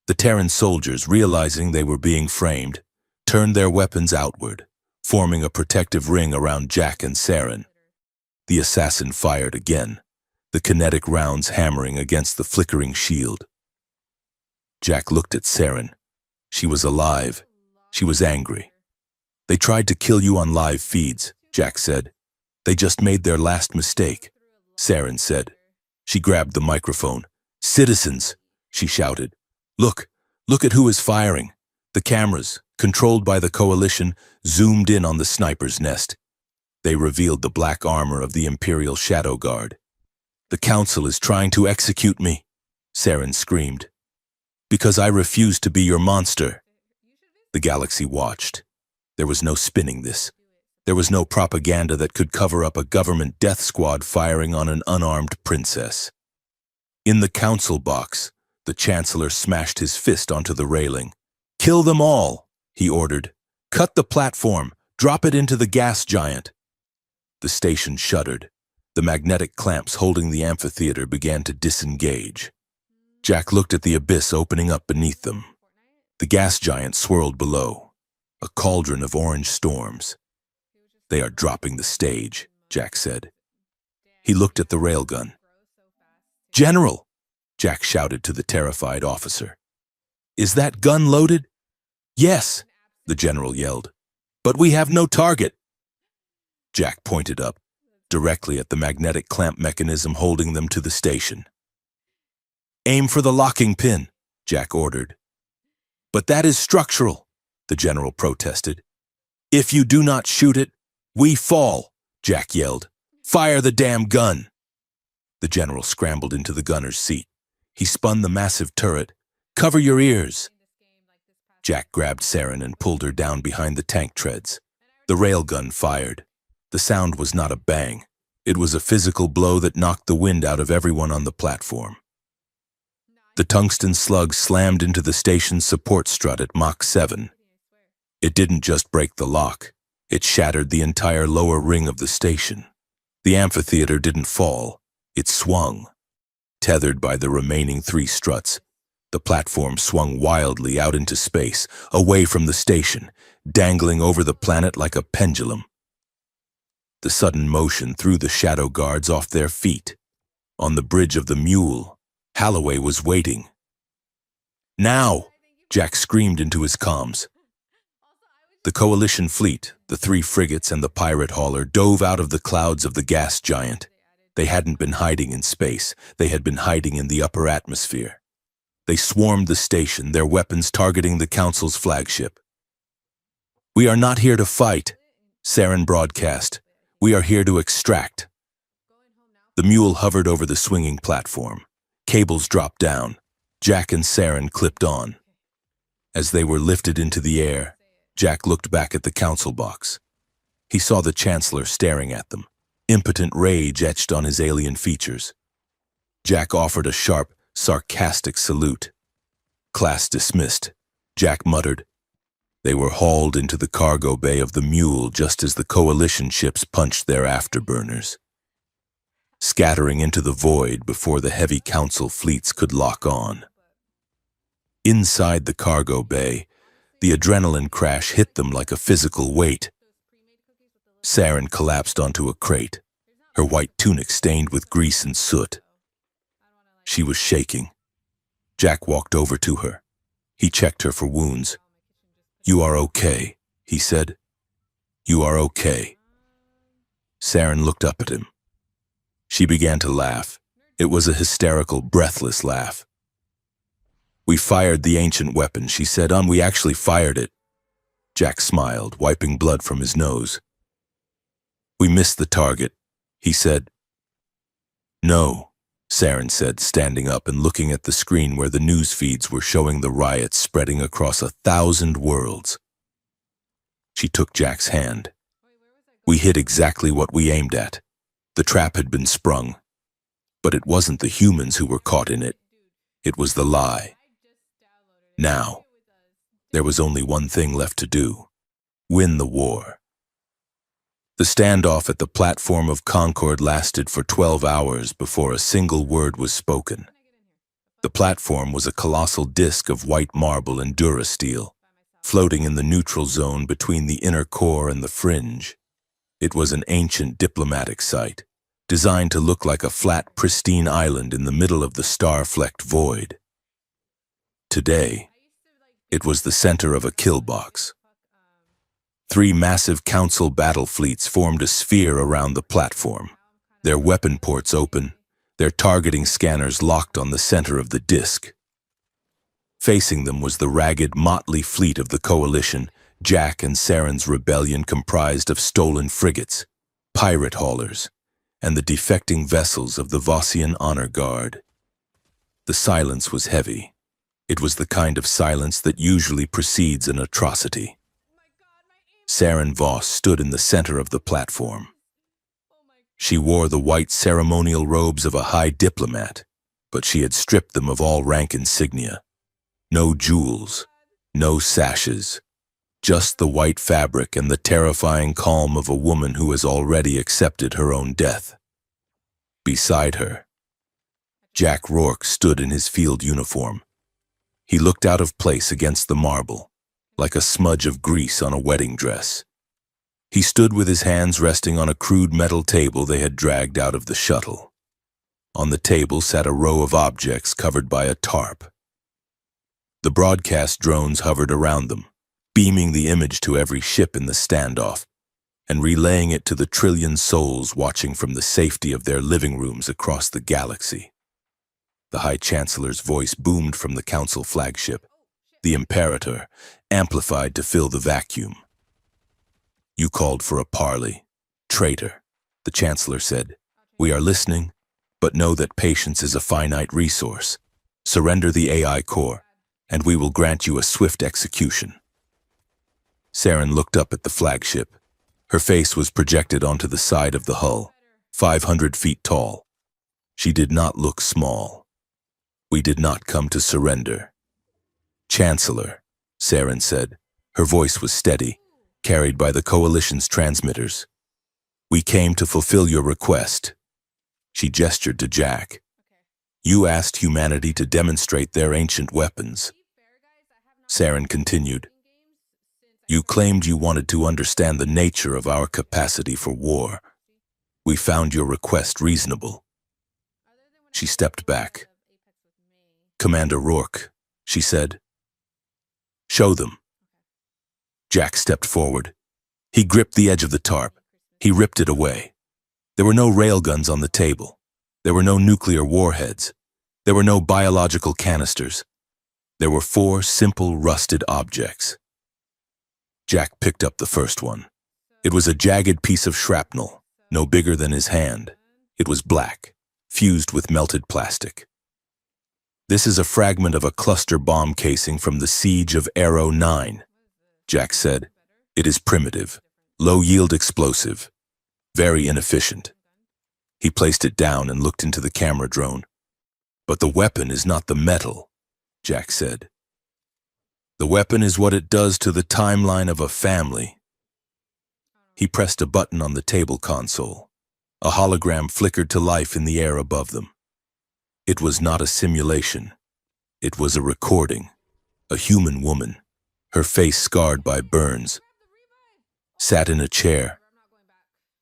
A: The Terran soldiers, realizing they were being framed, turned their weapons outward, forming a protective ring around Jack and Saren. The assassin fired again, the kinetic rounds hammering against the flickering shield. Jack looked at Saren. She was alive. She was angry. "They tried to kill you on live feeds," Jack said. "They just made their last mistake," Saren said. She grabbed the microphone. "Citizens," she shouted. Look at who is firing." The cameras, controlled by the coalition, zoomed in on the sniper's nest. They revealed the black armor of the Imperial Shadow Guard. "The Council is trying to execute me," Saren screamed. "Because I refuse to be your monster." The galaxy watched. There was no spinning this. There was no propaganda that could cover up a government death squad firing on an unarmed princess. In the council box, the Chancellor smashed his fist onto the railing. "Kill them all," he ordered. "Cut the platform. Drop it into the gas giant." The station shuddered. The magnetic clamps holding the amphitheater began to disengage. Jack looked at the abyss opening up beneath them. The gas giant swirled below, a cauldron of orange storms. "They are dropping the stage," Jack said. He looked at the railgun. "General!" Jack shouted to the terrified officer. "Is that gun loaded?" "Yes," the general yelled. "But we have no target." Jack pointed up, directly at the magnetic clamp mechanism holding them to the station. "Aim for the locking pin," Jack ordered. "But that is structural," the general protested. "If you do not shoot it, we fall," Jack yelled. "Fire the damn gun." The general scrambled into the gunner's seat. He spun the massive turret. "Cover your ears." Jack grabbed Saren and pulled her down behind the tank treads. The railgun fired. The sound was not a bang. It was a physical blow that knocked the wind out of everyone on the platform. The tungsten slug slammed into the station's support strut at Mach 7. It didn't just break the lock. It shattered the entire lower ring of the station. The amphitheater didn't fall. It swung. Tethered by the remaining 3 struts, The platform swung wildly out into space, away from the station, dangling over the planet like a pendulum. The sudden motion threw the shadow guards off their feet. On the bridge of the Mule, Holloway was waiting. "Now!" Jack screamed into his comms. The Coalition fleet, the 3 frigates and the pirate hauler, dove out of the clouds of the gas giant. They hadn't been hiding in space. They had been hiding in the upper atmosphere. They swarmed the station, their weapons targeting the Council's flagship. "We are not here to fight," Saren broadcast. "We are here to extract." The Mule hovered over the swinging platform. Cables dropped down. Jack and Saren clipped on. As they were lifted into the air, Jack looked back at the Council box. He saw the Chancellor staring at them, impotent rage etched on his alien features. Jack offered a sharp, sarcastic salute. "Class dismissed," Jack muttered. They were hauled into the cargo bay of the Mule just as the Coalition ships punched their afterburners, scattering into the void before the heavy Council fleets could lock on. Inside the cargo bay, the adrenaline crash hit them like a physical weight. Saren collapsed onto a crate, her white tunic stained with grease and soot. She was shaking. Jack walked over to her. He checked her for wounds. "You are okay," he said. "You are okay." Saren looked up at him. She began to laugh. It was a hysterical, breathless laugh. "We fired the ancient weapon," she said. We actually fired it." Jack smiled, wiping blood from his nose. "We missed the target," he said. "No," Saren said, standing up and looking at the screen where the news feeds were showing the riots spreading across 1,000 worlds. She took Jack's hand. "We hit exactly what we aimed at. The trap had been sprung. But it wasn't the humans who were caught in it. It was the lie. Now, there was only one thing left to do: win the war." The standoff at the platform of Concord lasted for 12 hours before a single word was spoken. The platform was a colossal disk of white marble and durasteel, floating in the neutral zone between the inner core and the fringe. It was an ancient diplomatic site, designed to look like a flat, pristine island in the middle of the star-flecked void. Today, it was the center of a kill box. 3 massive Council battle fleets formed a sphere around the platform, their weapon ports open, their targeting scanners locked on the center of the disk. Facing them was the ragged, motley fleet of the Coalition. Jack and Saren's rebellion comprised of stolen frigates, pirate haulers, and the defecting vessels of the Vossian Honor Guard. The silence was heavy. It was the kind of silence that usually precedes an atrocity. Saren Voss stood in the center of the platform. She wore the white ceremonial robes of a high diplomat, but she had stripped them of all rank insignia. No jewels, no sashes, just the white fabric and the terrifying calm of a woman who has already accepted her own death. Beside her, Jack Rourke stood in his field uniform. He looked out of place against the marble, like a smudge of grease on a wedding dress. He stood with his hands resting on a crude metal table they had dragged out of the shuttle. On the table sat a row of objects covered by a tarp. The broadcast drones hovered around them, beaming the image to every ship in the standoff, and relaying it to the trillion souls watching from the safety of their living rooms across the galaxy. The High Chancellor's voice boomed from the Council flagship, the Imperator, amplified to fill the vacuum. "You called for a parley, traitor," the Chancellor said. "We are listening, but know that patience is a finite resource. Surrender the AI core, and we will grant you a swift execution." Saren looked up at the flagship. Her face was projected onto the side of the hull, 500 feet tall. She did not look small. "We did not come to surrender." "Chancellor," Saren said. Her voice was steady, carried by the Coalition's transmitters. "We came to fulfill your request." She gestured to Jack. You asked humanity to demonstrate their ancient weapons. Saren continued. You claimed you wanted to understand the nature of our capacity for war. We found your request reasonable. She stepped back. Commander Rourke, she said. Show them. Jack stepped forward. He gripped the edge of the tarp. He ripped it away. There were no railguns on the table. There were no nuclear warheads. There were no biological canisters. There were 4 simple rusted objects. Jack picked up the first one. It was a jagged piece of shrapnel, no bigger than his hand. It was black, fused with melted plastic. This is a fragment of a cluster bomb casing from the siege of Arrow 9, Jack said. It is primitive, low-yield explosive, very inefficient. He placed it down and looked into the camera drone. But the weapon is not the metal, Jack said. The weapon is what it does to the timeline of a family. He pressed a button on the table console. A hologram flickered to life in the air above them. It was not a simulation. It was a recording. A human woman, her face scarred by burns, sat in a chair.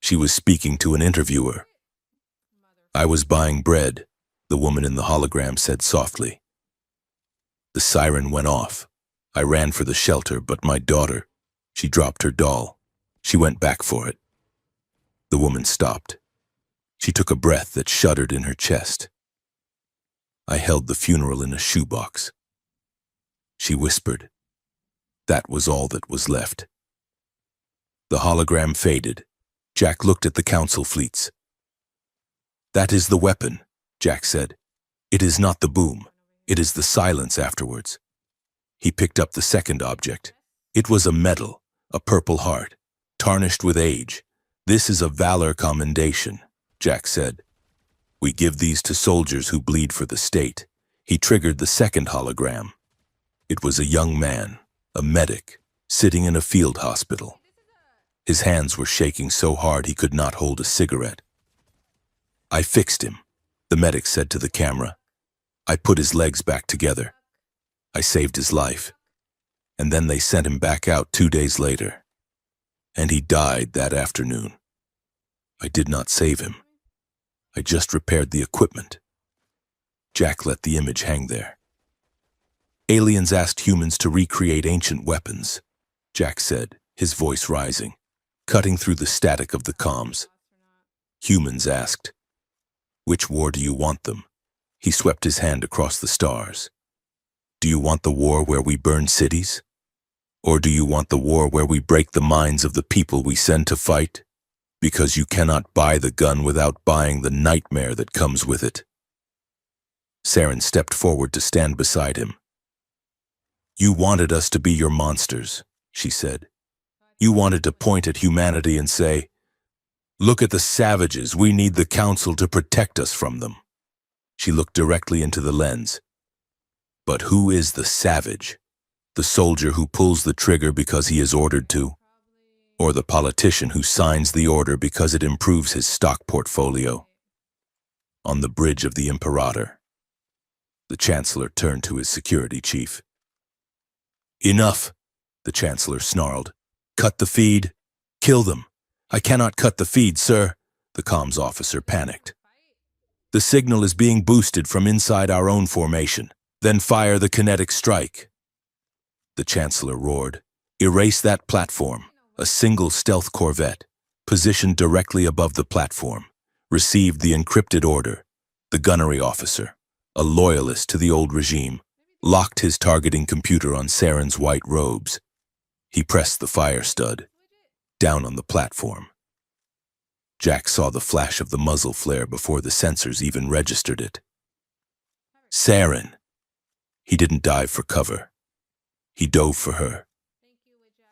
A: She was speaking to an interviewer. I was buying bread, the woman in the hologram said softly. The siren went off. I ran for the shelter, but my daughter, she dropped her doll. She went back for it. The woman stopped. She took a breath that shuddered in her chest. I held the funeral in a shoebox. She whispered. That was all that was left. The hologram faded. Jack looked at the council fleets. That is the weapon, Jack said. It is not the boom. It is the silence afterwards. He picked up the second object. It was a medal, a purple heart, tarnished with age. This is a valor commendation, Jack said. We give these to soldiers who bleed for the state. He triggered the second hologram. It was a young man, a medic, sitting in a field hospital. His hands were shaking so hard he could not hold a cigarette. I fixed him, the medic said to the camera. I put his legs back together. I saved his life. And then they sent him back out 2 days later. And he died that afternoon. I did not save him. I just repaired the equipment. Jack let the image hang there. Aliens asked humans to recreate ancient weapons, Jack said, his voice rising, cutting through the static of the comms. Humans asked, which war do you want them? He swept his hand across the stars. Do you want the war where we burn cities? Or do you want the war where we break the minds of the people we send to fight? Because you cannot buy the gun without buying the nightmare that comes with it. Saren stepped forward to stand beside him. You wanted us to be your monsters, she said. You wanted to point at humanity and say, look at the savages, we need the council to protect us from them. She looked directly into the lens. But who is the savage? The soldier who pulls the trigger because he is ordered to? Or the politician who signs the order because it improves his stock portfolio? On the bridge of the Imperator, the Chancellor turned to his security chief. Enough, the Chancellor snarled. Cut the feed. Kill them. I cannot cut the feed, sir, the comms officer panicked. The signal is being boosted from inside our own formation. Then fire the kinetic strike. The Chancellor roared. Erase that platform. A single stealth corvette, positioned directly above the platform, received the encrypted order. The gunnery officer, a loyalist to the old regime, locked his targeting computer on Saren's white robes. He pressed the fire stud, down on the platform. Jack saw the flash of the muzzle flare before the sensors even registered it. Saren! He didn't dive for cover. He dove for her.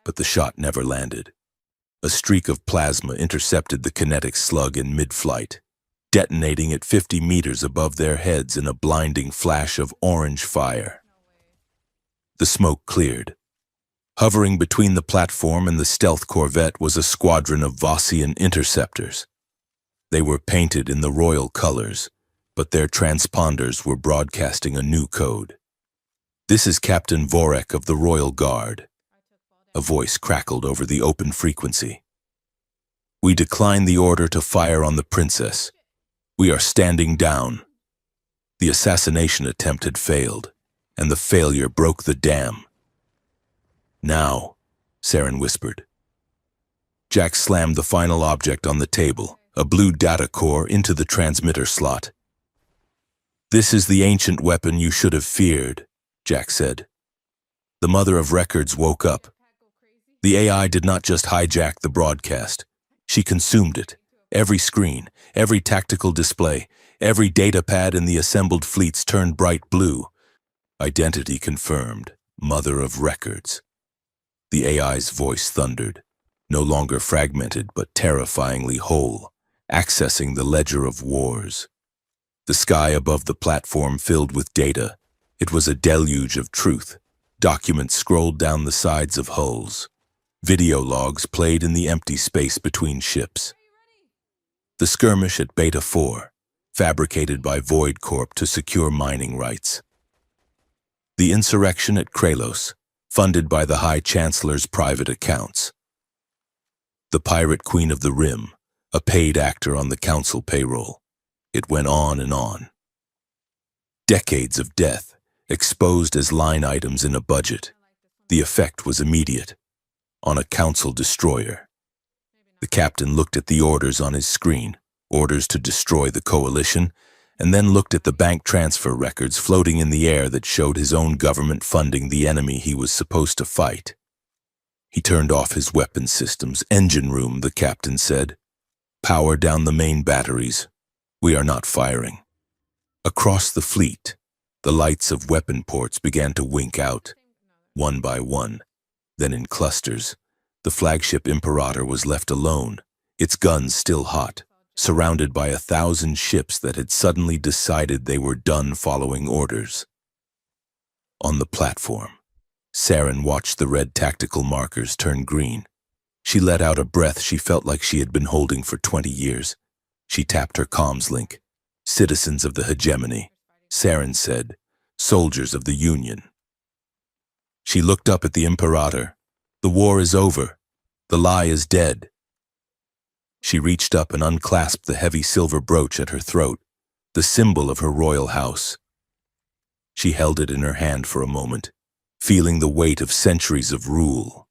A: But the shot never landed. A streak of plasma intercepted the kinetic slug in mid-flight, detonating at 50 meters above their heads in a blinding flash of orange fire. The smoke cleared. Hovering between the platform and the stealth corvette was a squadron of Vossian interceptors. They were painted in the royal colors, but their transponders were broadcasting a new code. "This is Captain Vorek of the Royal Guard." A voice crackled over the open frequency. "We decline the order to fire on the princess. We are standing down." The assassination attempt had failed, and the failure broke the dam. "Now," Saren whispered. Jack slammed the final object on the table, a blue data core, into the transmitter slot. "This is the ancient weapon you should have feared," Jack said. The Mother of Records woke up. The AI did not just hijack the broadcast. She consumed it. Every screen, every tactical display, every data pad in the assembled fleets turned bright blue. Identity confirmed. Mother of Records. The AI's voice thundered, no longer fragmented but terrifyingly whole, accessing the ledger of wars. The sky above the platform filled with data. It was a deluge of truth. Documents scrolled down the sides of hulls. Video logs played in the empty space between ships. The skirmish at Beta 4, fabricated by Void Corp to secure mining rights. The insurrection at Kralos, funded by the High Chancellor's private accounts. The Pirate Queen of the Rim, a paid actor on the council payroll. It went on and on. Decades of death, exposed as line items in a budget. The effect was immediate. On a council destroyer. The captain looked at the orders on his screen, orders to destroy the coalition, and then looked at the bank transfer records floating in the air that showed his own government funding the enemy he was supposed to fight. He turned off his weapon systems. "Engine room," the captain said. "Power down the main batteries. We are not firing." Across the fleet, the lights of weapon ports began to wink out, one by one. Then in clusters, the flagship Imperator was left alone, its guns still hot, surrounded by 1,000 ships that had suddenly decided they were done following orders. On the platform, Saren watched the red tactical markers turn green. She let out a breath she felt like she had been holding for 20 years. She tapped her comms link. "Citizens of the hegemony," Saren said, "soldiers of the Union." She looked up at the Imperator. "The war is over. The lie is dead." She reached up and unclasped the heavy silver brooch at her throat, the symbol of her royal house. She held it in her hand for a moment, feeling the weight of centuries of rule.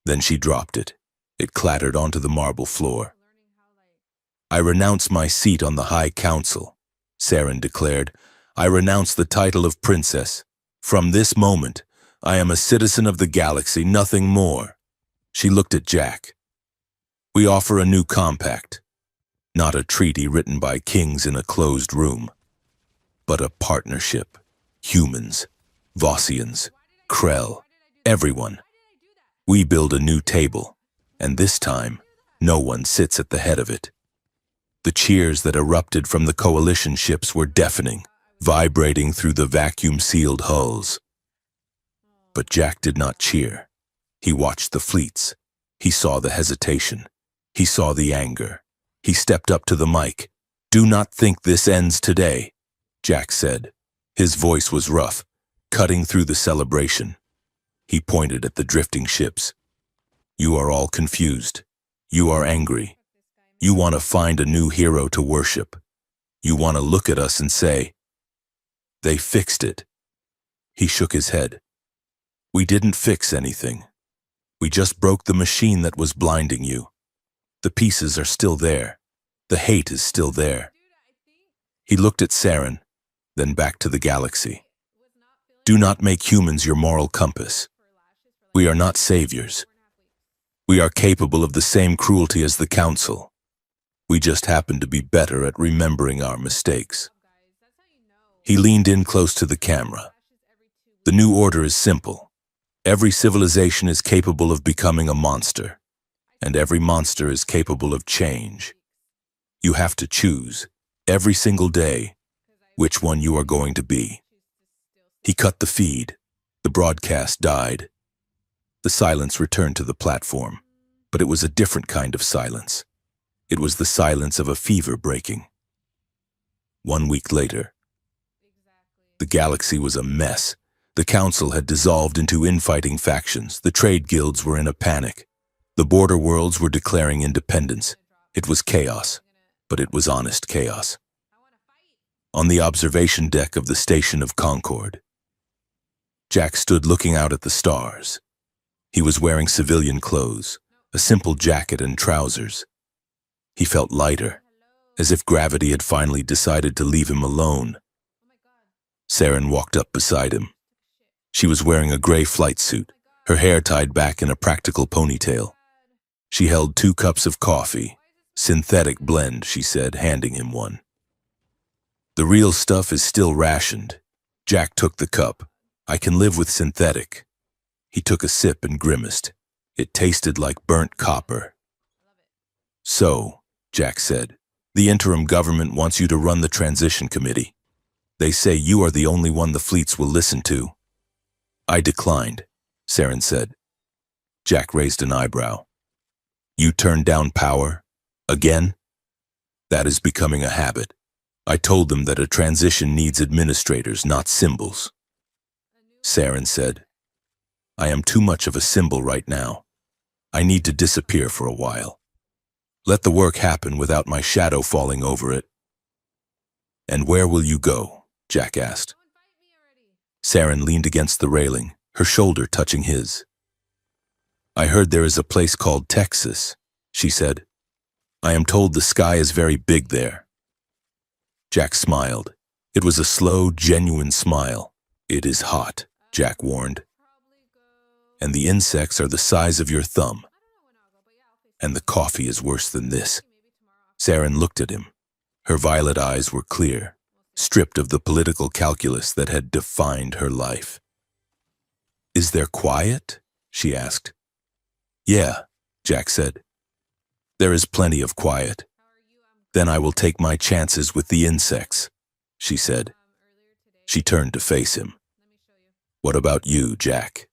A: Then she dropped it. It clattered onto the marble floor. "I renounce my seat on the High Council," Saren declared. "I renounce the title of princess. From this moment, I am a citizen of the galaxy, nothing more." She looked at Jack. "We offer a new compact. Not a treaty written by kings in a closed room, but a partnership. Humans, Vossians, Krell, everyone. We build a new table, and this time, no one sits at the head of it." The cheers that erupted from the coalition ships were deafening, vibrating through the vacuum-sealed hulls. But Jack did not cheer. He watched the fleets. He saw the hesitation. He saw the anger. He stepped up to the mic. "Do not think this ends today," Jack said. His voice was rough, cutting through the celebration. He pointed at the drifting ships. "You are all confused. You are angry. You want to find a new hero to worship. You want to look at us and say, 'They fixed it.'" He shook his head. "We didn't fix anything. We just broke the machine that was blinding you. The pieces are still there. The hate is still there." He looked at Saren, then back to the galaxy. "Do not make humans your moral compass. We are not saviors. We are capable of the same cruelty as the Council. We just happen to be better at remembering our mistakes." He leaned in close to the camera. "The new order is simple. Every civilization is capable of becoming a monster, and every monster is capable of change. You have to choose, every single day, which one you are going to be." He cut the feed. The broadcast died. The silence returned to the platform, but it was a different kind of silence. It was the silence of a fever breaking. 1 week later, the galaxy was a mess. The council had dissolved into infighting factions. The trade guilds were in a panic. The border worlds were declaring independence. It was chaos, but it was honest chaos. On the observation deck of the station of Concord, Jack stood looking out at the stars. He was wearing civilian clothes, a simple jacket and trousers. He felt lighter, as if gravity had finally decided to leave him alone. Saren walked up beside him. She was wearing a gray flight suit, her hair tied back in a practical ponytail. She held 2 cups of coffee, synthetic blend, she said, handing him one. The real stuff is still rationed. Jack took the cup. I can live with synthetic. He took a sip and grimaced. It tasted like burnt copper. So, Jack said, the interim government wants you to run the transition committee. They say you are the only one the fleets will listen to. I declined, Saren said. Jack raised an eyebrow. You turned down power? Again? That is becoming a habit. I told them that a transition needs administrators, not symbols. Saren said, I am too much of a symbol right now. I need to disappear for a while. Let the work happen without my shadow falling over it. And where will you go? Jack asked. Saren leaned against the railing, her shoulder touching his. I heard there is a place called Texas, she said. I am told the sky is very big there. Jack smiled. It was a slow, genuine smile. It is hot, Jack warned. And the insects are the size of your thumb. And the coffee is worse than this. Saren looked at him. Her violet eyes were clear, stripped of the political calculus that had defined her life. Is there quiet? She asked. Yeah, Jack said. There is plenty of quiet. Then I will take my chances with the insects, she said. She turned to face him. What about you, Jack?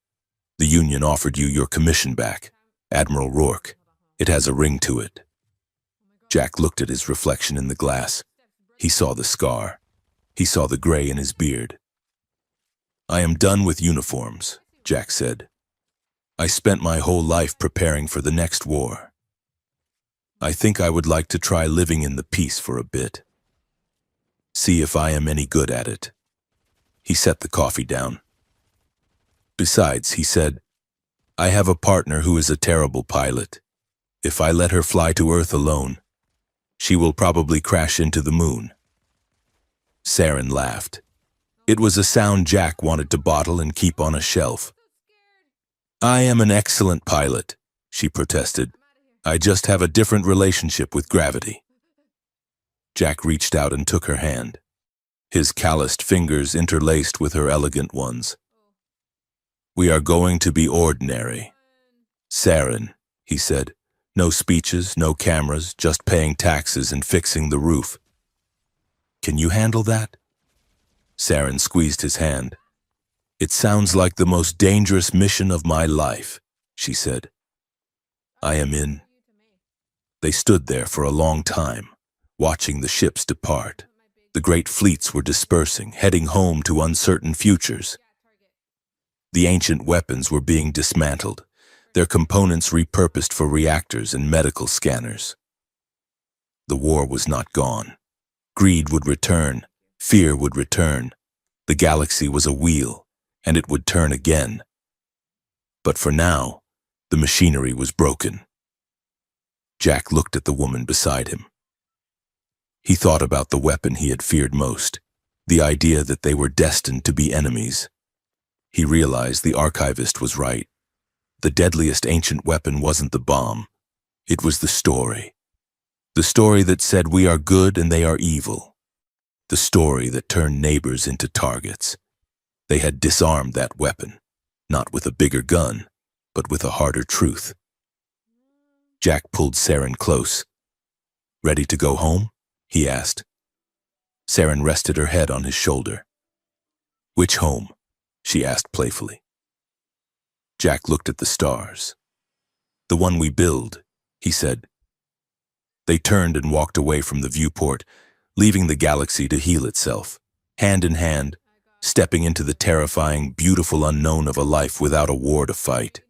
A: The Union offered you your commission back, Admiral Rourke. It has a ring to it. Jack looked at his reflection in the glass. He saw the scar. He saw the gray in his beard. I am done with uniforms, Jack said. I spent my whole life preparing for the next war. I think I would like to try living in the peace for a bit. See if I am any good at it. He set the coffee down. Besides, he said, I have a partner who is a terrible pilot. If I let her fly to Earth alone, she will probably crash into the moon. Saren laughed. It was a sound Jack wanted to bottle and keep on a shelf. I am an excellent pilot, she protested. I just have a different relationship with gravity. Jack reached out and took her hand, his calloused fingers interlaced with her elegant ones. We are going to be ordinary. Saren, he said. No speeches, no cameras, just paying taxes and fixing the roof. Can you handle that? Saren squeezed his hand. It sounds like the most dangerous mission of my life, she said. I am in. They stood there for a long time, watching the ships depart. The great fleets were dispersing, heading home to uncertain futures. The ancient weapons were being dismantled, their components repurposed for reactors and medical scanners. The war was not gone. Greed would return, fear would return. The galaxy was a wheel, and it would turn again. But for now, the machinery was broken. Jack looked at the woman beside him. He thought about the weapon he had feared most, the idea that they were destined to be enemies. He realized the archivist was right. The deadliest ancient weapon wasn't the bomb. It was the story. The story that said we are good and they are evil. The story that turned neighbors into targets. They had disarmed that weapon, not with a bigger gun, but with a harder truth. Jack pulled Saren close. Ready to go home? He asked. Saren rested her head on his shoulder. Which home? She asked playfully. Jack looked at the stars. The one we build, he said. They turned and walked away from the viewport, leaving the galaxy to heal itself, hand in hand, stepping into the terrifying, beautiful unknown of a life without a war to fight.